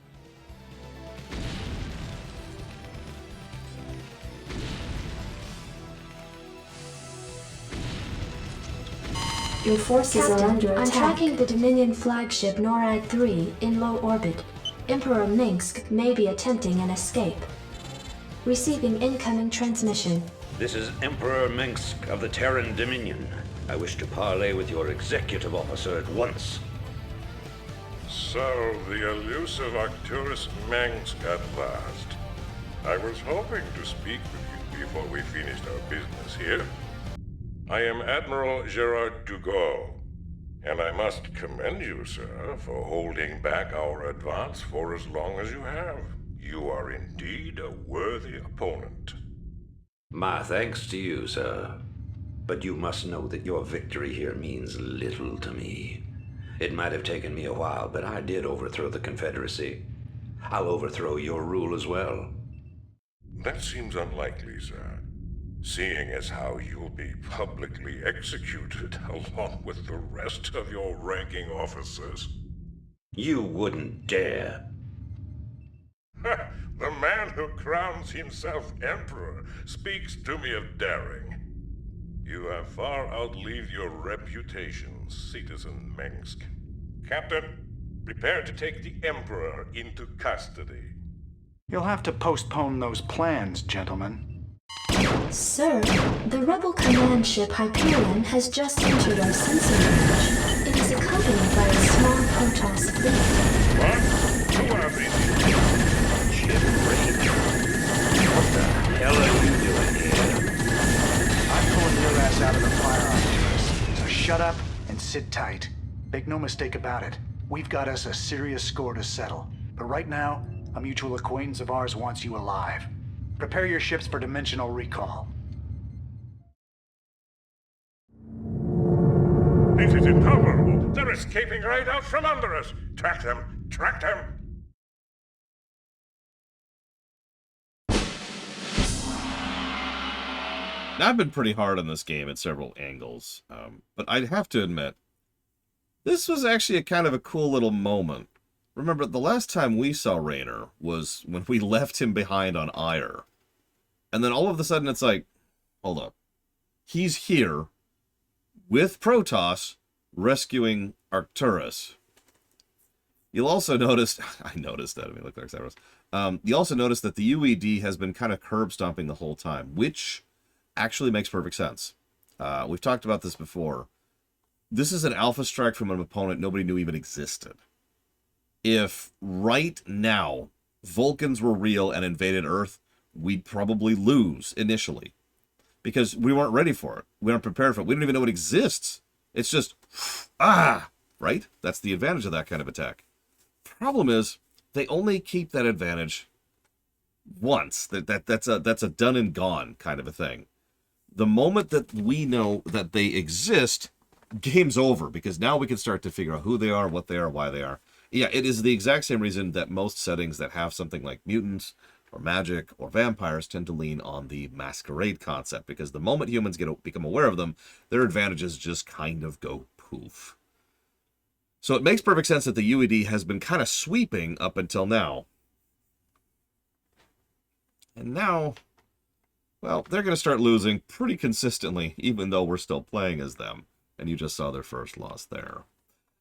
Your forces are under attack. I'm tracking the Dominion flagship NORAD 3 in low orbit. Emperor Minsk may be attempting an escape. Receiving incoming transmission. This is Emperor Minsk of the Terran Dominion. I wish to parley with your executive officer at once. So, the elusive Arcturus Minsk at last. I was hoping to speak with you before we finished our business here. I am Admiral Gerard Dugot, and I must commend you, sir, for holding back our advance for as long as you have. You are indeed a worthy opponent. My thanks to you, sir. But you must know that your victory here means little to me. It might have taken me a while, but I did overthrow the Confederacy. I'll overthrow your rule as well. That seems unlikely, sir. Seeing as how you'll be publicly executed along with the rest of your ranking officers. You wouldn't dare. The man who crowns himself emperor speaks to me of daring. You have far outlived your reputation, citizen Minsk. Captain, prepare to take the emperor into custody. You'll have to postpone those plans, gentlemen. Sir, the rebel command ship Hyperion has just entered our sensor range. It is accompanied by a small Protoss fleet. What? Who are these? Ship Ranger. What the hell are you doing here? I'm pulling your ass out of the fire, Arcturus. So shut up and sit tight. Make no mistake about it. We've got us a serious score to settle. But right now, a mutual acquaintance of ours wants you alive. Prepare your ships for dimensional recall. This is intolerable. They're escaping right out from under us. Track them! Track them! Now, I've been pretty hard on this game at several angles, but I'd have to admit, this was actually a kind of a cool little moment. Remember, the last time we saw Raynor was when we left him behind on Ire. And then all of a sudden it's like, hold up. He's here with Protoss rescuing Arcturus. You'll also notice, I noticed that, I mean, look, there's Cerberus. You also notice that the UED has been kind of curb stomping the whole time, which actually makes perfect sense. We've talked about this before. This is an alpha strike from an opponent nobody knew even existed. If right now Vulcans were real and invaded Earth, we'd probably lose initially. Because we weren't ready for it. We weren't prepared for it. We don't even know it exists. It's just, right? That's the advantage of that kind of attack. Problem is, they only keep that advantage once. That's a done and gone kind of a thing. The moment that we know that they exist, game's over, because now we can start to figure out who they are, what they are, why they are. Yeah, it is the exact same reason that most settings that have something like mutants or magic or vampires tend to lean on the masquerade concept, because the moment humans become aware of them, their advantages just kind of go poof. So it makes perfect sense that the UED has been kind of sweeping up until now. And now, well, they're going to start losing pretty consistently, even though we're still playing as them. And you just saw their first loss there.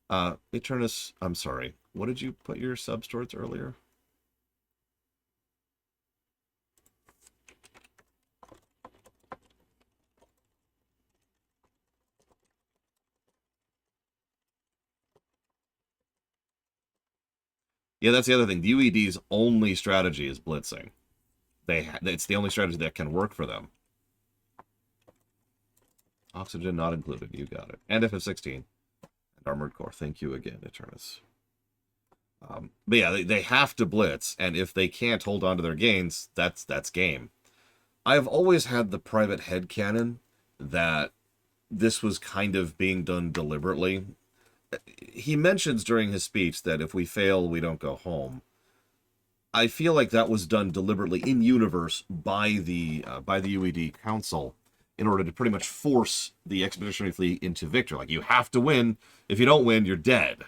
Eternus, I'm sorry. What did you put your subs towards earlier? Yeah, that's the other thing. The UED's only strategy is blitzing. It's the only strategy that can work for them. Oxygen not included. You got it. And FF16. And Armored Core. Thank you again, Eternus. But yeah, they have to blitz, and if they can't hold on to their gains, that's game. I've always had the private headcanon that this was kind of being done deliberately. He mentions during his speech that if we fail, we don't go home. I feel like that was done deliberately in universe by the UED Council in order to pretty much force the Expeditionary Fleet into victory. Like, you have to win. If you don't win, you're dead.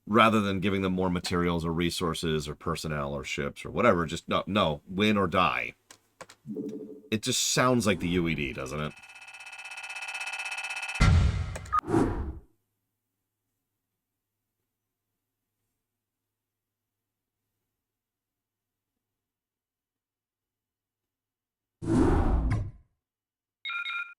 Rather than giving them more materials or resources or personnel or ships or whatever. Just, no, win or die. It just sounds like the UED, doesn't it?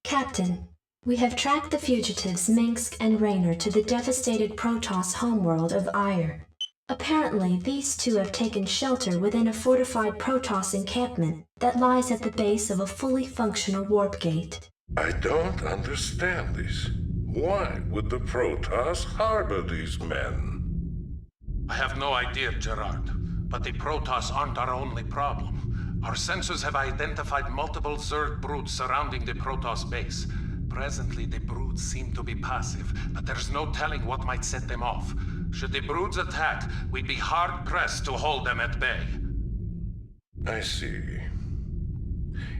Captain, we have tracked the fugitives Minsk and Raynor to the devastated Protoss homeworld of Ire. Apparently, these two have taken shelter within a fortified Protoss encampment that lies at the base of a fully functional warp gate. I don't understand this. Why would the Protoss harbor these men? I have no idea, Gerard. But the Protoss aren't our only problem. Our sensors have identified multiple Zerg broods surrounding the Protoss base. Presently, the broods seem to be passive, but there's no telling what might set them off. Should the broods attack, we'd be hard-pressed to hold them at bay. I see.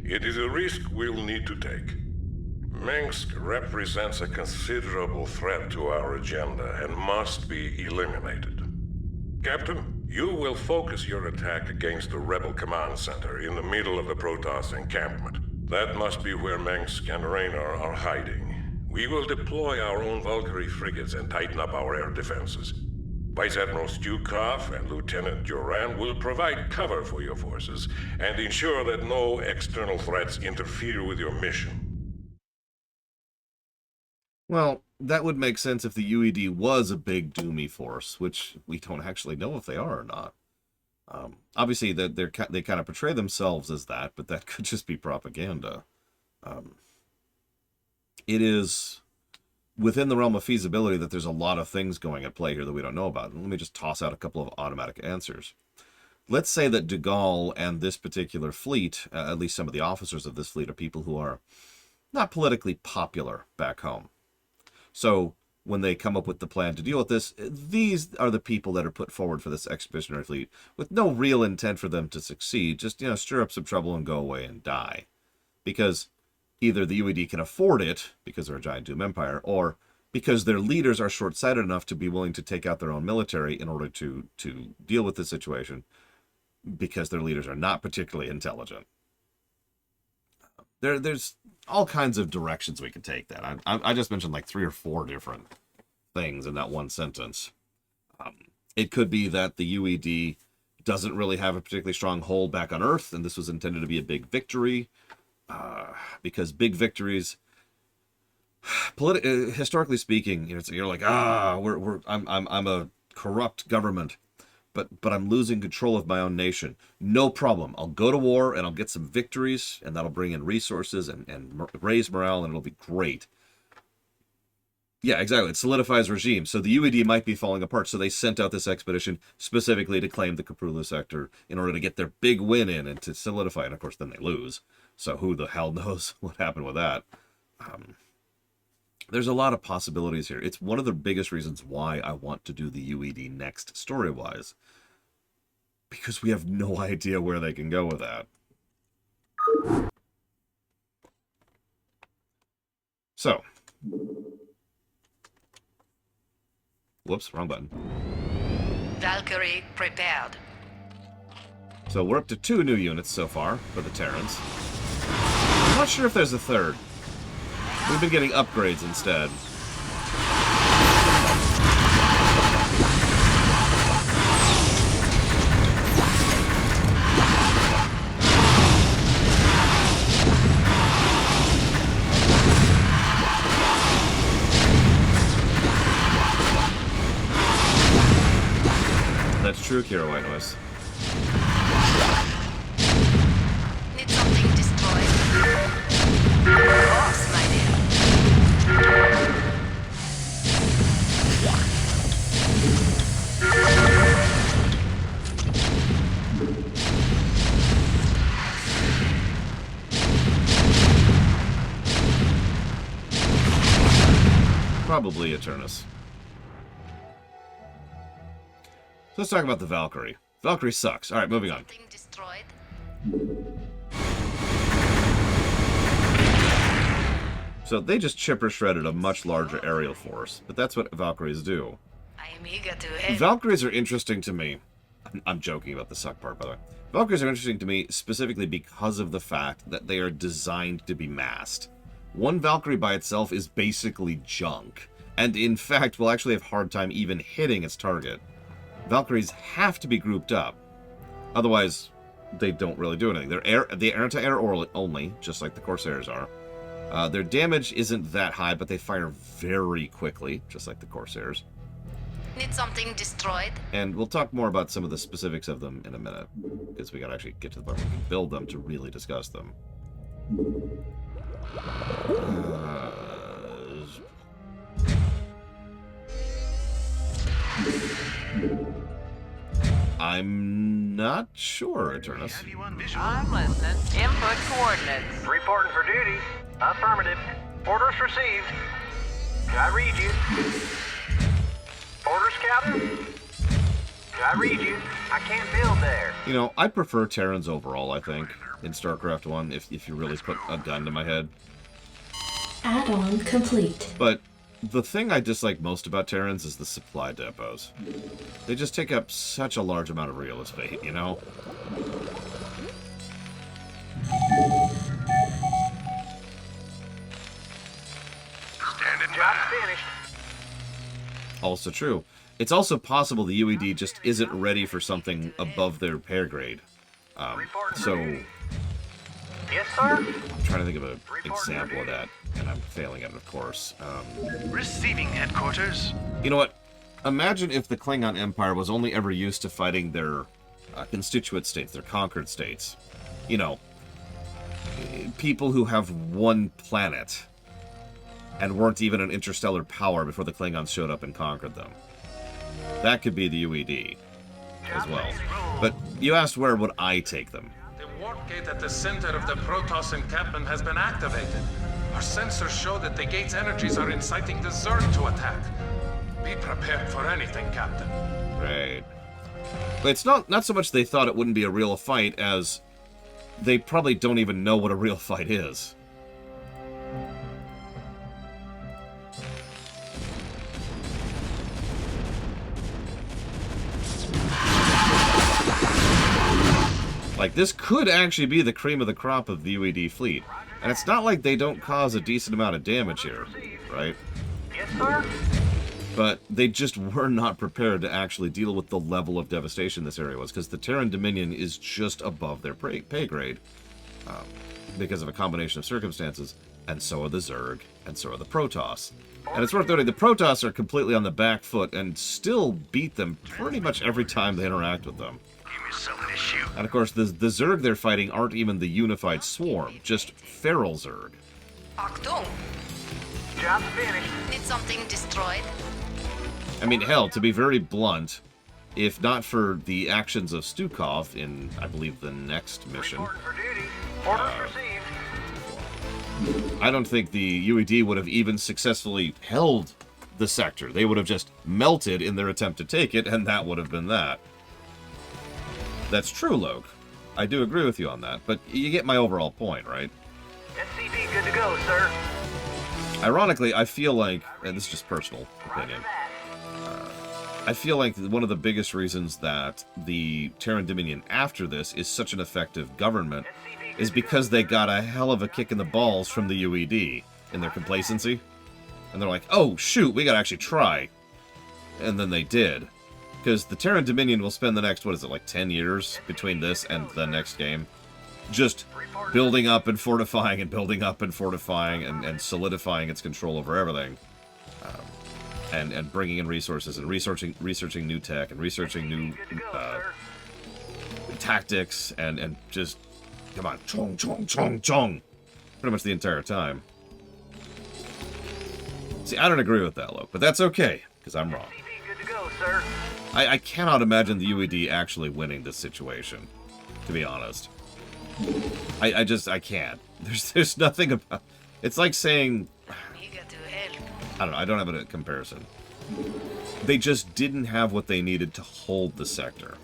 It is a risk we'll need to take. Minsk represents a considerable threat to our agenda and must be eliminated. Captain, you will focus your attack against the Rebel Command Center in the middle of the Protoss encampment. That must be where Minsk and Raynor are hiding. We will deploy our own Valkyrie frigates and tighten up our air defenses. Vice Admiral Stukov and Lieutenant Duran will provide cover for your forces and ensure that no external threats interfere with your mission. Well, that would make sense if the UED was a big doomy force, which we don't actually know if they are or not. Obviously, that they kind of portray themselves as that, but that could just be propaganda. It is within the realm of feasibility that there's a lot of things going at play here that we don't know about. Let me just toss out a couple of automatic answers. Let's say that de Gaulle and this particular fleet, at least some of the officers of this fleet, are people who are not politically popular back home. So when they come up with the plan to deal with this, these are the people that are put forward for this expeditionary fleet with no real intent for them to succeed. Just, stir up some trouble and go away and die. Because either the UED can afford it, because they're a giant doom empire, or because their leaders are short-sighted enough to be willing to take out their own military in order to deal with the situation, because their leaders are not particularly intelligent. There's all kinds of directions we could take that. I just mentioned like 3 or 4 different things in that one sentence. It could be that the UED doesn't really have a particularly strong hold back on Earth, and this was intended to be a big victory, because big victories, historically speaking, you're like, I'm a corrupt government, but I'm losing control of my own nation. No problem. I'll go to war and I'll get some victories, and that'll bring in resources and raise morale, and it'll be great. Yeah, exactly. It solidifies regime. So the UED might be falling apart. So they sent out this expedition specifically to claim the Korhal sector in order to get their big win in and to solidify it. And of course, then they lose. So who the hell knows what happened with that? There's a lot of possibilities here. It's one of the biggest reasons why I want to do the UED next story-wise. Because we have no idea where they can go with that. So. Whoops, wrong button. Valkyrie prepared. So we're up to 2 new units so far for the Terrans. I'm not sure if there's a third. We've been getting upgrades instead. That's true, Kira White Noise. Need something destroyed. Boss, my dear. Probably Eternus. So let's talk about the Valkyrie. Valkyrie sucks. Alright, moving on. So they just chipper shredded a much larger aerial force, but that's what Valkyries do. I am eager to help. Valkyries are interesting to me. I'm joking about the suck part, by the way. Valkyries are interesting to me specifically because of the fact that they are designed to be massed. One Valkyrie by itself is basically junk, and in fact will actually have a hard time even hitting its target. Valkyries have to be grouped up. Otherwise, they don't really do anything. They're anti-air only, just like the Corsairs are. Their damage isn't that high, but they fire very quickly, just like the Corsairs. Need something destroyed? And we'll talk more about some of the specifics of them in a minute, because we gotta actually get to the part where we can build them to really discuss them. I'm not sure, Eternus. I'm listening. Input coordinates. Reporting for duty. Affirmative. Orders received. Can I read you? Orders, Captain? Can I read you? I can't build there. You know, I prefer Terrans overall, I think, in StarCraft 1, if you really put a gun to my head. Add-on complete. But the thing I dislike most about Terrans is the supply depots. They just take up such a large amount of real estate, you know? Standing Job by. finished. Also true. It's also possible the UED just isn't ready for something above their pay grade. So, Yes, sir. I'm trying to think of an example of that, and I'm failing at it, of course. Receiving headquarters. You know what? Imagine if the Klingon Empire was only ever used to fighting their constituent states, their conquered states. You know, people who have one planet and weren't even an interstellar power before the Klingons showed up and conquered them. That could be the UED as well. But you asked where would I take them? The warp gate at the center of the Protoss encampment has been activated. Our sensors show that the gate's energies are inciting the Zerg to attack. Be prepared for anything, Captain. Right. But it's not so much they thought it wouldn't be a real fight as they probably don't even know what a real fight is. Like, this could actually be the cream of the crop of the UED fleet. And it's not like they don't cause a decent amount of damage here, right? Yes, sir. But they just were not prepared to actually deal with the level of devastation this area was, because the Terran Dominion is just above their pay grade because of a combination of circumstances, and so are the Zerg, and so are the Protoss. And it's worth noting, the Protoss are completely on the back foot and still beat them pretty much every time they interact with them. Give me something to shoot. And of course, the Zerg they're fighting aren't even the unified swarm, just feral Zerg. Achtung! Job's finished. Need something destroyed? I mean, hell, to be very blunt, if not for the actions of Stukov in, I believe, the next mission, For duty. Orders received. I don't think the UED would have even successfully held the sector. They would have just melted in their attempt to take it, and that would have been that. That's true, Loke. I do agree with you on that, but you get my overall point, right? SCV good to go, sir. Ironically, I feel like, and this is just personal opinion, I feel like one of the biggest reasons that the Terran Dominion after this is such an effective government is because they got a hell of a kick in the balls from the UED in their complacency. And they're like, oh, shoot, we gotta actually try. And then they did. Because the Terran Dominion will spend the next, what is it, like 10 years between this and the next game? Just building up and fortifying and building up and fortifying and solidifying its control over everything. And bringing in resources and researching new tech and researching new tactics and just, come on, chong, chong, chong, chong. Pretty much the entire time. See, I don't agree with that, Loke, but that's okay, because I'm wrong. Good to go, sir. I cannot imagine the UED actually winning this situation, to be honest. I can't. There's nothing about... It's like saying... I don't know, I don't have a comparison. They just didn't have what they needed to hold the sector.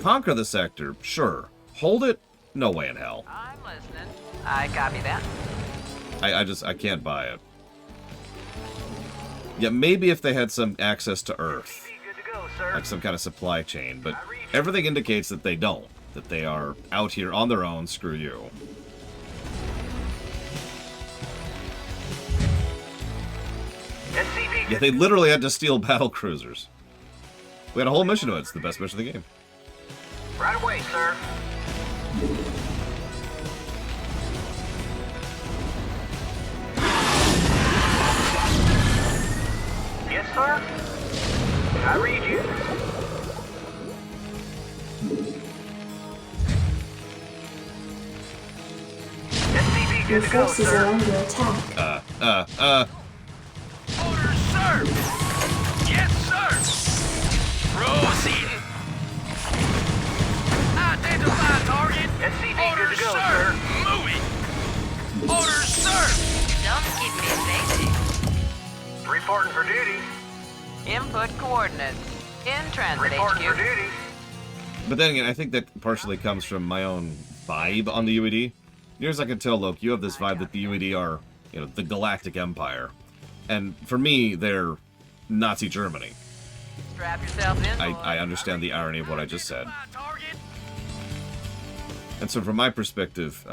Conquer the sector, sure. Hold it? No way in hell. I'm listening. I copy that. I can't buy it. Yeah, maybe if they had some access to Earth. Like some kind of supply chain, but everything indicates that they don't. That they are out here on their own, screw you. Yeah, they literally had to steal battle cruisers. We had a whole mission to it. It's the best mission of the game. Right away, sir. Yes, sir. I read you. SCV Your good to go, forces sir. are under attack. Orders, sir! Yes, sir! Proceeding. Identify target. SCV good to go, sir! sir. Moving. Orders, sir! Don't keep me evasive. Reporting for duty. Input coordinates. In transit Reporting for HQ. duty. But then again, I think that partially comes from my own vibe on the UED. Near as I can tell, Loke, you have this vibe that the UED are, you know, the Galactic Empire. And for me, they're Nazi Germany. Strap yourself in. I understand the irony of what I just said. And so from my perspective,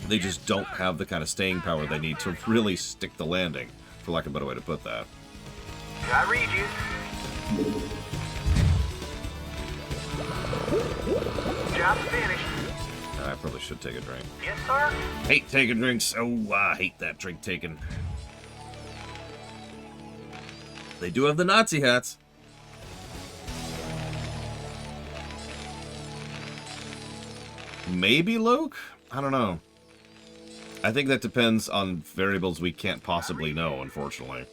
they just don't have the kind of staying power they need to really stick the landing, for lack of a better way to put that. I read you. Job's finished. I probably should take a drink. Yes, sir. Hate taking drinks. Oh, I hate that drink taking. They do have the Nazi hats. Maybe Luke? I don't know. I think that depends on variables we can't possibly know, unfortunately.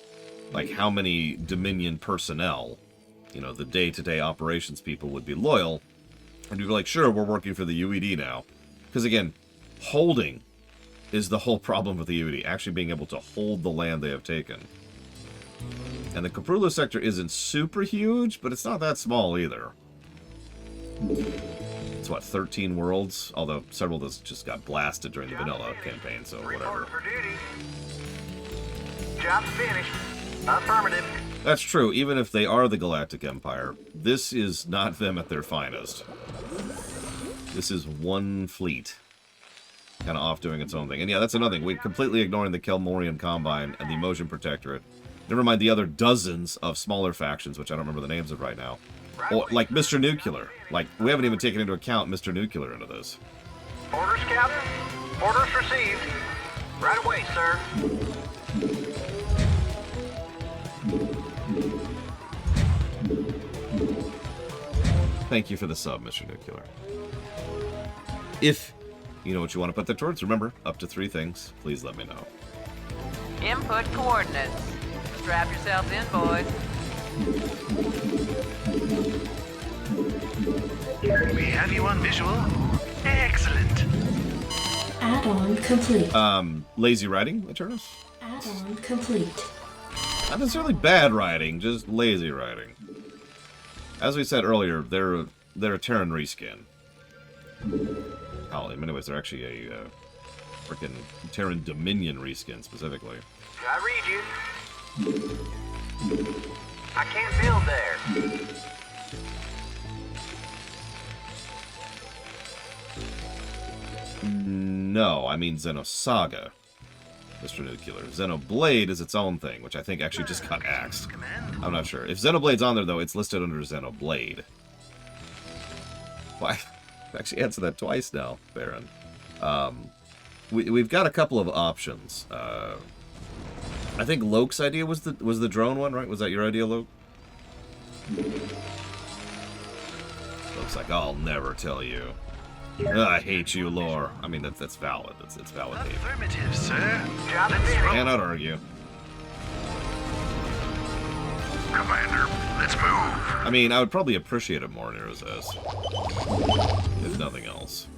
Like how many Dominion personnel, you know, the day-to-day operations people would be loyal, and you'd be like, sure, we're working for the UED now. Because again, holding is the whole problem with the UED, actually being able to hold the land they have taken. And the Korhal sector isn't super huge, but it's not that small either. It's what, 13 worlds? Although several of those just got blasted during the vanilla campaign, so whatever. For duty. Job's finished. Affirmative. That's true, even if they are the Galactic Empire, this is not them at their finest. This is one fleet. kind of off doing its own thing. And yeah, that's another thing. We're completely ignoring the Kelmorian Combine and the Emotion Protectorate. Never mind the other dozens of smaller factions, which I don't remember the names of right now. Or, like Mr. Nuclear. Like, we haven't even taken into account Mr. Nuclear into this. Orders, Captain? Orders received. Right away, sir. Thank you for the sub, Mr. Nuclear. If you know what you want to put that towards, remember, up to 3 things. Please let me know. Input coordinates. Strap yourselves in, boys. We have you on visual. Excellent. Add-on complete. Lazy writing, Eternus? Add-on complete. Not necessarily bad writing, just lazy writing. As we said earlier, they're a Terran reskin. In many ways, they're actually a freaking Terran Dominion reskin, specifically. I read you. I can't build there. No, I mean Xenosaga, Mr. Nuclear. Xenoblade is its own thing, which I think actually just got axed. I'm not sure. If Xenoblade's on there, though, it's listed under Xenoblade. Why? I've actually answered that twice now, Baron. We've got a couple of options. I think Loke's idea was the drone one, right? Was that your idea, Loke? Loke's like, I'll never tell you. I hate you, lore. I mean, that's valid. It's valid hate. Affirmative, sir. Cannot argue. Commander, let's move. I mean, I would probably appreciate it more in Aerosas. If nothing else.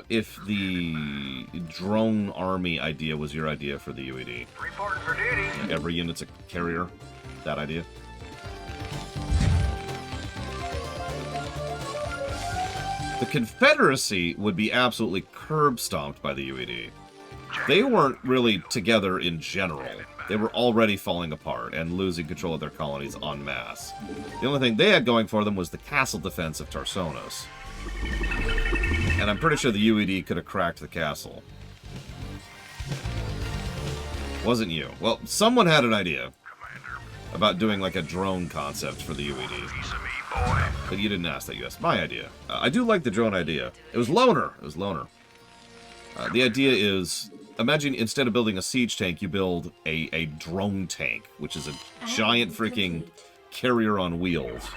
If the drone army idea was your idea for the UED. Reporting for duty. Every unit's a carrier. That idea. The Confederacy would be absolutely curb-stomped by the UED. They weren't really together in general. They were already falling apart and losing control of their colonies en masse. The only thing they had going for them was the castle defense of Tarsonos. And I'm pretty sure the UED could have cracked the castle. Wasn't you. Well, someone had an idea about doing like a drone concept for the UED. But you didn't ask that, you asked my idea. I do like the drone idea. It was Loner. It was Loner. The idea is, imagine instead of building a siege tank, you build a drone tank, which is a giant freaking carrier on wheels.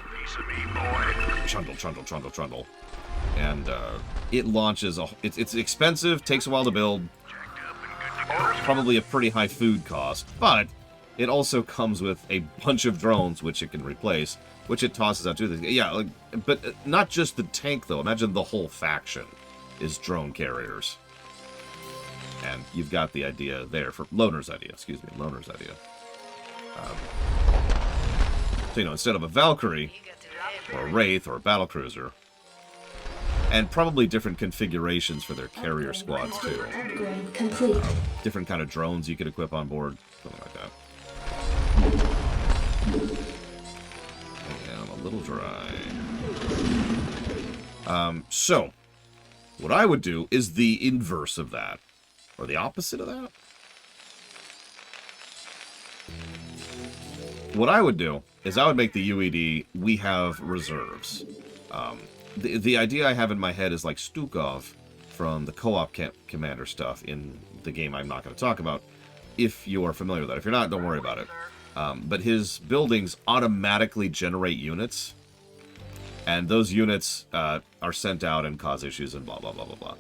Trundle, trundle, trundle, trundle. And it launches, it's expensive, takes a while to build, probably a pretty high food cost, but it also comes with a bunch of drones which it can replace, which it tosses out to the... Yeah, but not just the tank, though. Imagine the whole faction is drone carriers. And you've got the idea there for... Loner's idea, excuse me, Loner's idea. So, you know, instead of a Valkyrie, or a Wraith, or a battlecruiser, and probably different configurations for their carrier squads, too. Upgrade complete. Different kind of drones you could equip on board, something like that. I'm a little dry. So, what I would do is the inverse of that. Or the opposite of that? What I would do is I would make the UED, we have reserves. The idea I have in my head is like Stukov from the co-op commander stuff in the game I'm not going to talk about, if you are familiar with that. If you're not, don't worry about it. But his buildings automatically generate units, and those units are sent out and cause issues and blah, blah, blah, blah, blah.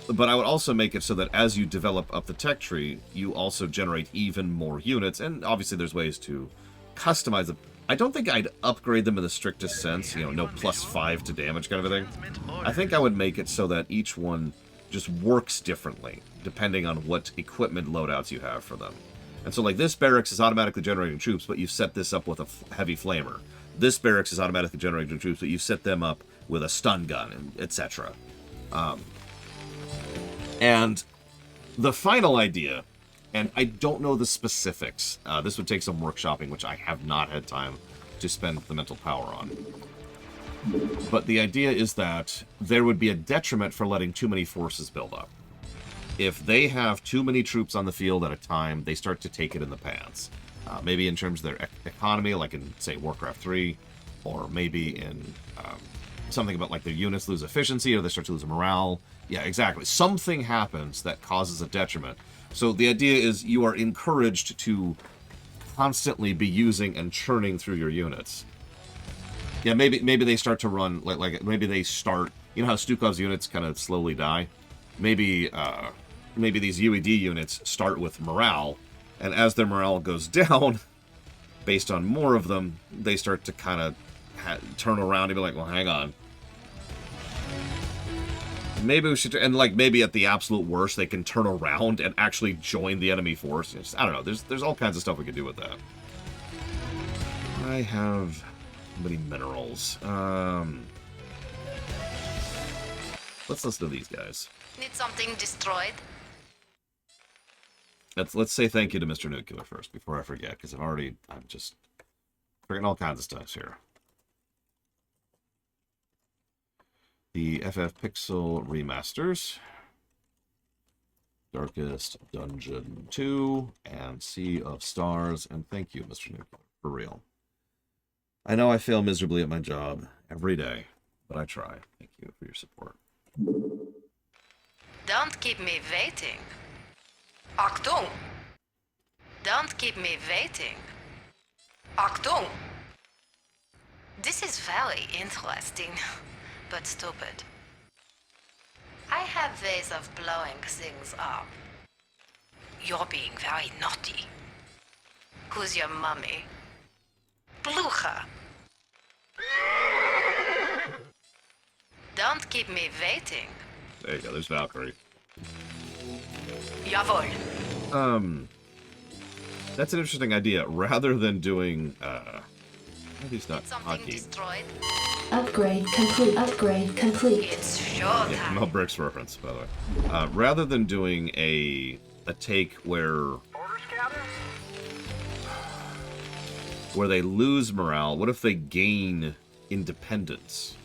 But I would also make it so that as you develop up the tech tree, you also generate even more units, and obviously there's ways to customize them. I don't think I'd upgrade them in the strictest sense, you know, no +5 to damage kind of a thing. I think I would make it so that each one just works differently, depending on what equipment loadouts you have for them. And so, like, this barracks is automatically generating troops, but you've set this up with a heavy flamer. This barracks is automatically generating troops, but you've set them up with a stun gun, etc. And the final idea And I don't know the specifics. This would take some workshopping, which I have not had time to spend the mental power on. But the idea is that there would be a detriment for letting too many forces build up. If they have too many troops on the field at a time, they start to take it in the pants. Maybe in terms of their economy, like in, say, Warcraft 3, or maybe in something about like their units lose efficiency or they start to lose morale. Yeah, exactly. Something happens that causes a detriment. So the idea is you are encouraged to constantly be using and churning through your units. Yeah, maybe they start to run, like maybe they start, you know how Stukov's units kind of slowly die? Maybe these UED units start with morale, and as their morale goes down, based on more of them, they start to kind of turn around and be like, well, hang on. Maybe we should, and like maybe at the absolute worst, they can turn around and actually join the enemy force. I don't know. There's all kinds of stuff we could do with that. I have many minerals. Let's listen to these guys. Need something destroyed? Let's say thank you to Mr. Nuclear first before I forget, because I'm just forgetting all kinds of stuff here. The FF Pixel remasters, Darkest Dungeon 2, and Sea of Stars, and thank you, Mr. Nuclear, for real. I know I fail miserably at my job every day, but I try. Thank you for your support. Don't keep me waiting. Achtung! Don't keep me waiting. Achtung! This is very interesting, but stupid. I have ways of blowing things up. You're being very naughty. Who's your mummy? Blucher. Don't keep me waiting. There you go, there's Valkyrie. Jawohl. That's an interesting idea. Rather than doing, maybe it's not Something hockey. destroyed. Upgrade complete. Upgrade complete. It's showtime. Yeah, Mel Brick's reference, by the way. Rather than doing a take where they lose morale, what if they gain independence?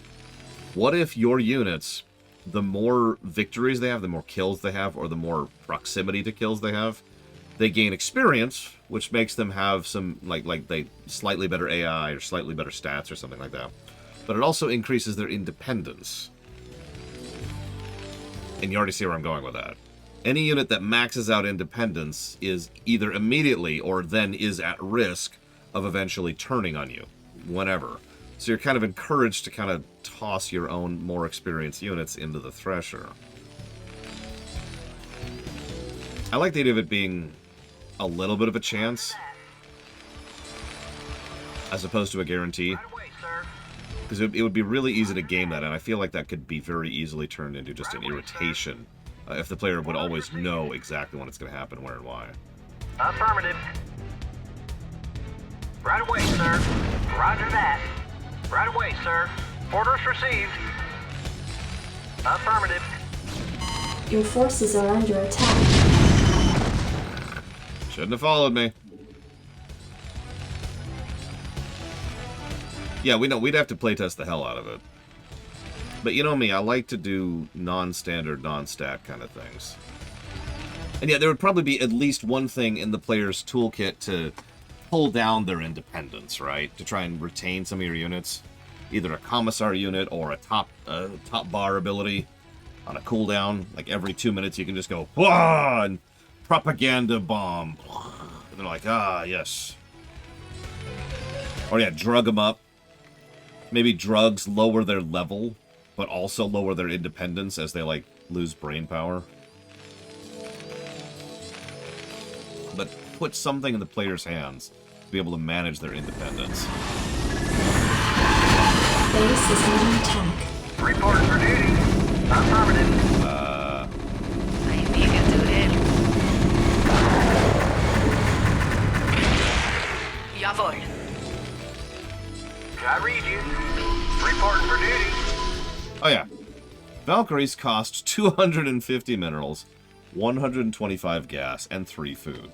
What if your units, the more victories they have, the more kills they have, or the more proximity to kills they have, they gain experience, which makes them have some, like they slightly better AI or slightly better stats or something like that. But it also increases their independence. And you already see where I'm going with that. Any unit that maxes out independence is either immediately or then is at risk of eventually turning on you, whenever. So you're kind of encouraged to kind of toss your own more experienced units into the Thresher. I like the idea of it being a little bit of a chance, as opposed to a guarantee. Because it would be really easy to game that, and I feel like that could be very easily turned into just an irritation if the player would always know exactly when it's going to happen, where, and why. Affirmative. Right away, sir. Roger that. Right away, sir. Orders received. Affirmative. Your forces are under attack. Shouldn't have followed me. Yeah, we know we'd have to playtest the hell out of it. But you know me, I like to do non-standard, non-stat kind of things. And yeah, there would probably be at least one thing in the player's toolkit to pull down their independence, right? To try and retain some of your units. Either a commissar unit or a top bar ability on a cooldown. Like every 2 minutes you can just go, wah, and propaganda bomb. And they're like, ah, yes. Or yeah, drug them up. Maybe drugs lower their level, but also lower their independence as they, like, lose brain power. But put something in the player's hands to be able to manage their independence. Base is under attack. Report for duty. Affirmative. I need to do it. Jawohl. I read you. Reporting for duty. Oh yeah. Valkyries cost 250 minerals, 125 gas, and 3 food.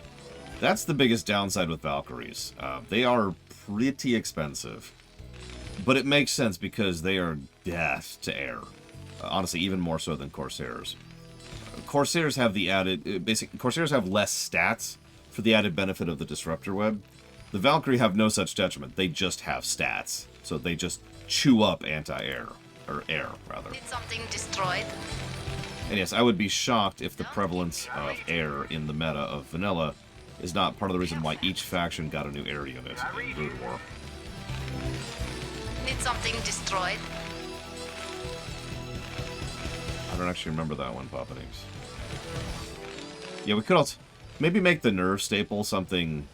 That's the biggest downside with Valkyries. They are pretty expensive. But it makes sense because they are death to air. Honestly, even more so than Corsairs. Corsairs have the added... Corsairs have less stats for the added benefit of the Disruptor Web. The Valkyrie have no such detriment. They just have stats. So they just chew up anti-air. Or air, rather. Did something destroyed? And yes, I would be shocked if the prevalence of air in the meta of Vanilla is not part of the reason why each faction got a new air unit in Brood War. Did something destroyed? I don't actually remember that one, Papa Nix. Yeah, we could also maybe make the nerve staple something,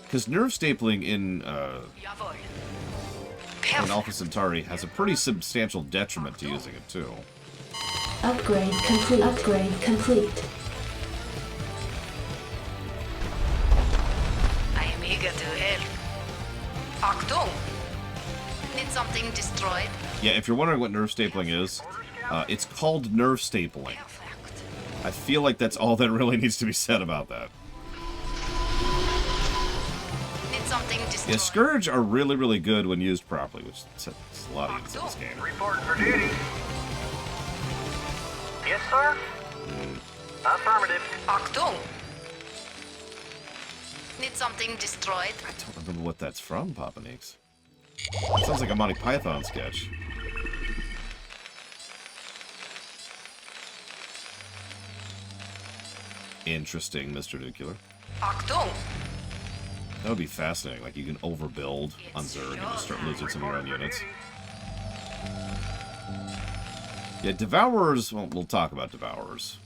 because nerve stapling in Alpha Centauri has a pretty substantial detriment to using it too. Upgrade complete. Upgrade complete. I am eager to help. Achtung! Did something destroyed? Yeah, if you're wondering what nerve stapling is, it's called nerve stapling. I feel like that's all that really needs to be said about that. Did something destroyed? Yeah, Scourge are really, really good when used properly, which sets a lot of units in this game. Reporting for duty. Yes, sir? Affirmative. Achtung! Did something destroyed? I don't remember what that's from, Papa Nix. That sounds like a Monty Python sketch. Interesting, Mr. Nuclear. Achtung! That would be fascinating. Like, you can overbuild on Zerg and just start losing some of your own units. Yeah, Devourers... Well, we'll talk about Devourers.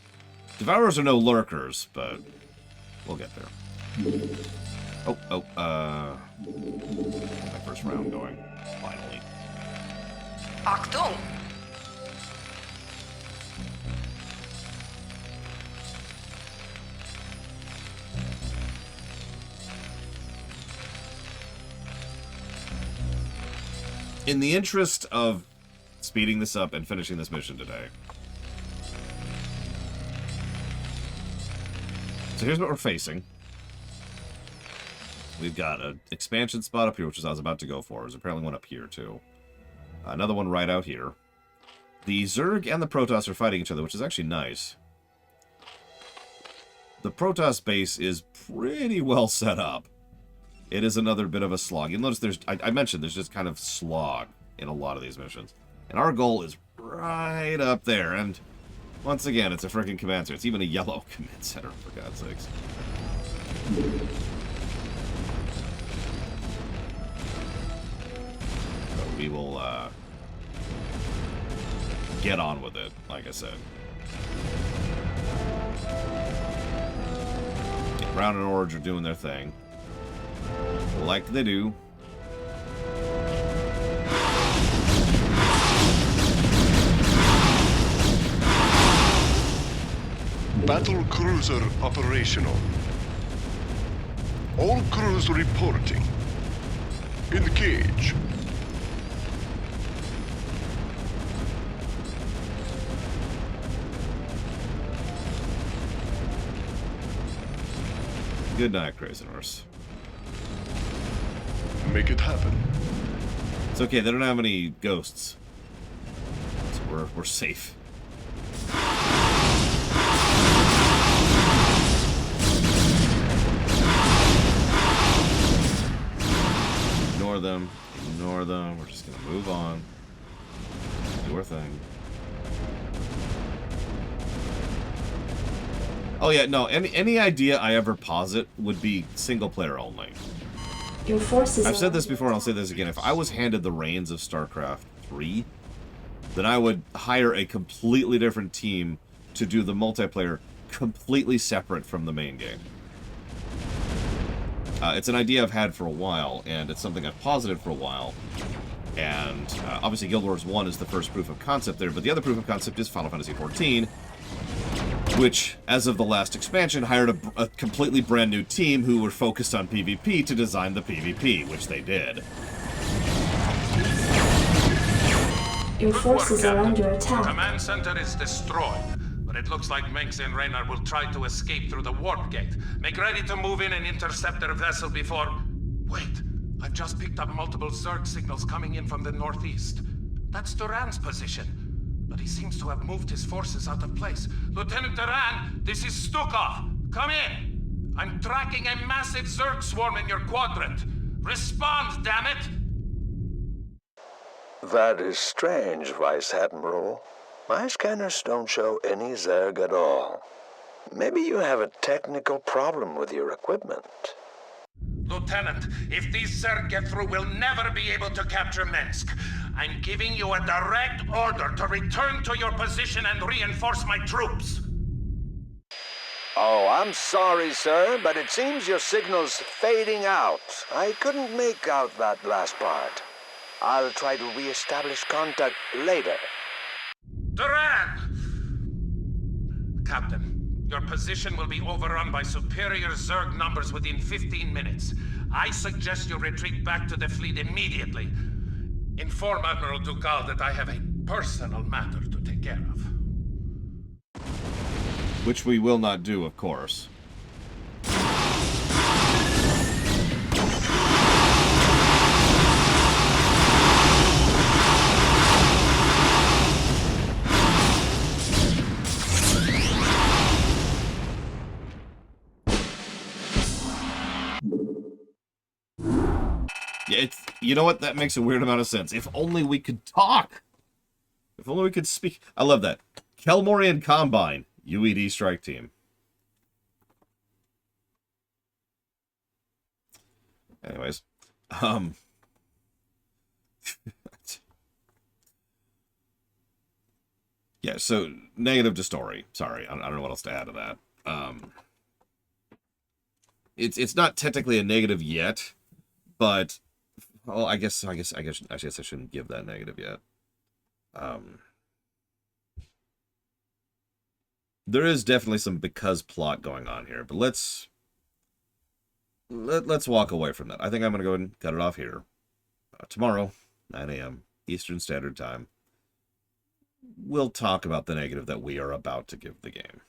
Devourers are no lurkers, but we'll get there. My first round going, finally. Achtung! In the interest of speeding this up and finishing this mission today. So here's what we're facing. We've got an expansion spot up here, which is I was about to go for. There's apparently one up here, too. Another one right out here. The Zerg and the Protoss are fighting each other, which is actually nice. The Protoss base is pretty well set up. It is another bit of a slog. You'll notice I mentioned there's just kind of slog in a lot of these missions. And our goal is right up there. And once again, it's a freaking command center. It's even a yellow command center, for God's sakes. So we will get on with it, like I said. Brown and Orange are doing their thing. Like they do. Battle cruiser operational. All crews reporting. Engage. Good night, Crazy Nurse. Make it happen. It's okay, they don't have any ghosts. So we're safe. Ignore them. Ignore them. We're just gonna move on. Do our thing. Oh yeah, no, any idea I ever posit would be single player only. Your forces I've said this before and I'll say this again. If I was handed the reins of StarCraft 3, then I would hire a completely different team to do the multiplayer completely separate from the main game. It's an idea I've had for a while, and it's something I've posited for a while. And obviously Guild Wars 1 is the first proof of concept there, but the other proof of concept is Final Fantasy XIV, which, as of the last expansion, hired a completely brand new team who were focused on PvP to design the PvP, which they did. Your forces are under attack. Command center is destroyed, but It looks like Minx and Raynor will try to escape through the warp gate. Make ready to move in and intercept their vessel before... Wait, I've just picked up multiple Zerg signals coming in from the northeast. That's Duran's position, but he seems to have moved his forces out of place. Lieutenant Duran, this is Stukov. Come in. I'm tracking a massive Zerg swarm in your quadrant. Respond, damn it! That is strange, Vice Admiral. My scanners don't show any Zerg at all. Maybe you have a technical problem with your equipment. Lieutenant, if these Zerg get through, we'll never be able to capture Minsk. I'm giving you a direct order to return to your position and reinforce my troops. Oh, I'm sorry, sir, but it seems your signal's fading out. I couldn't make out that last part. I'll try to re-establish contact later. Duran! Captain, your position will be overrun by superior Zerg numbers within 15 minutes. I suggest you retreat back to the fleet immediately. Inform Admiral Ducal that I have a personal matter to take care of. Which we will not do, of course. Yeah, you know what? That makes a weird amount of sense. If only we could talk. If only we could speak. I love that. Kelmorian Combine, UED Strike Team. Anyways. Yeah, so negative to story. Sorry, I don't know what else to add to that. It's not technically a negative yet, but well, I guess I shouldn't give that negative yet. There is definitely some because plot going on here, but let's walk away from that. I think I'm gonna go ahead and cut it off here. Tomorrow, 9 a.m. Eastern Standard Time. We'll talk about the negative that we are about to give the game.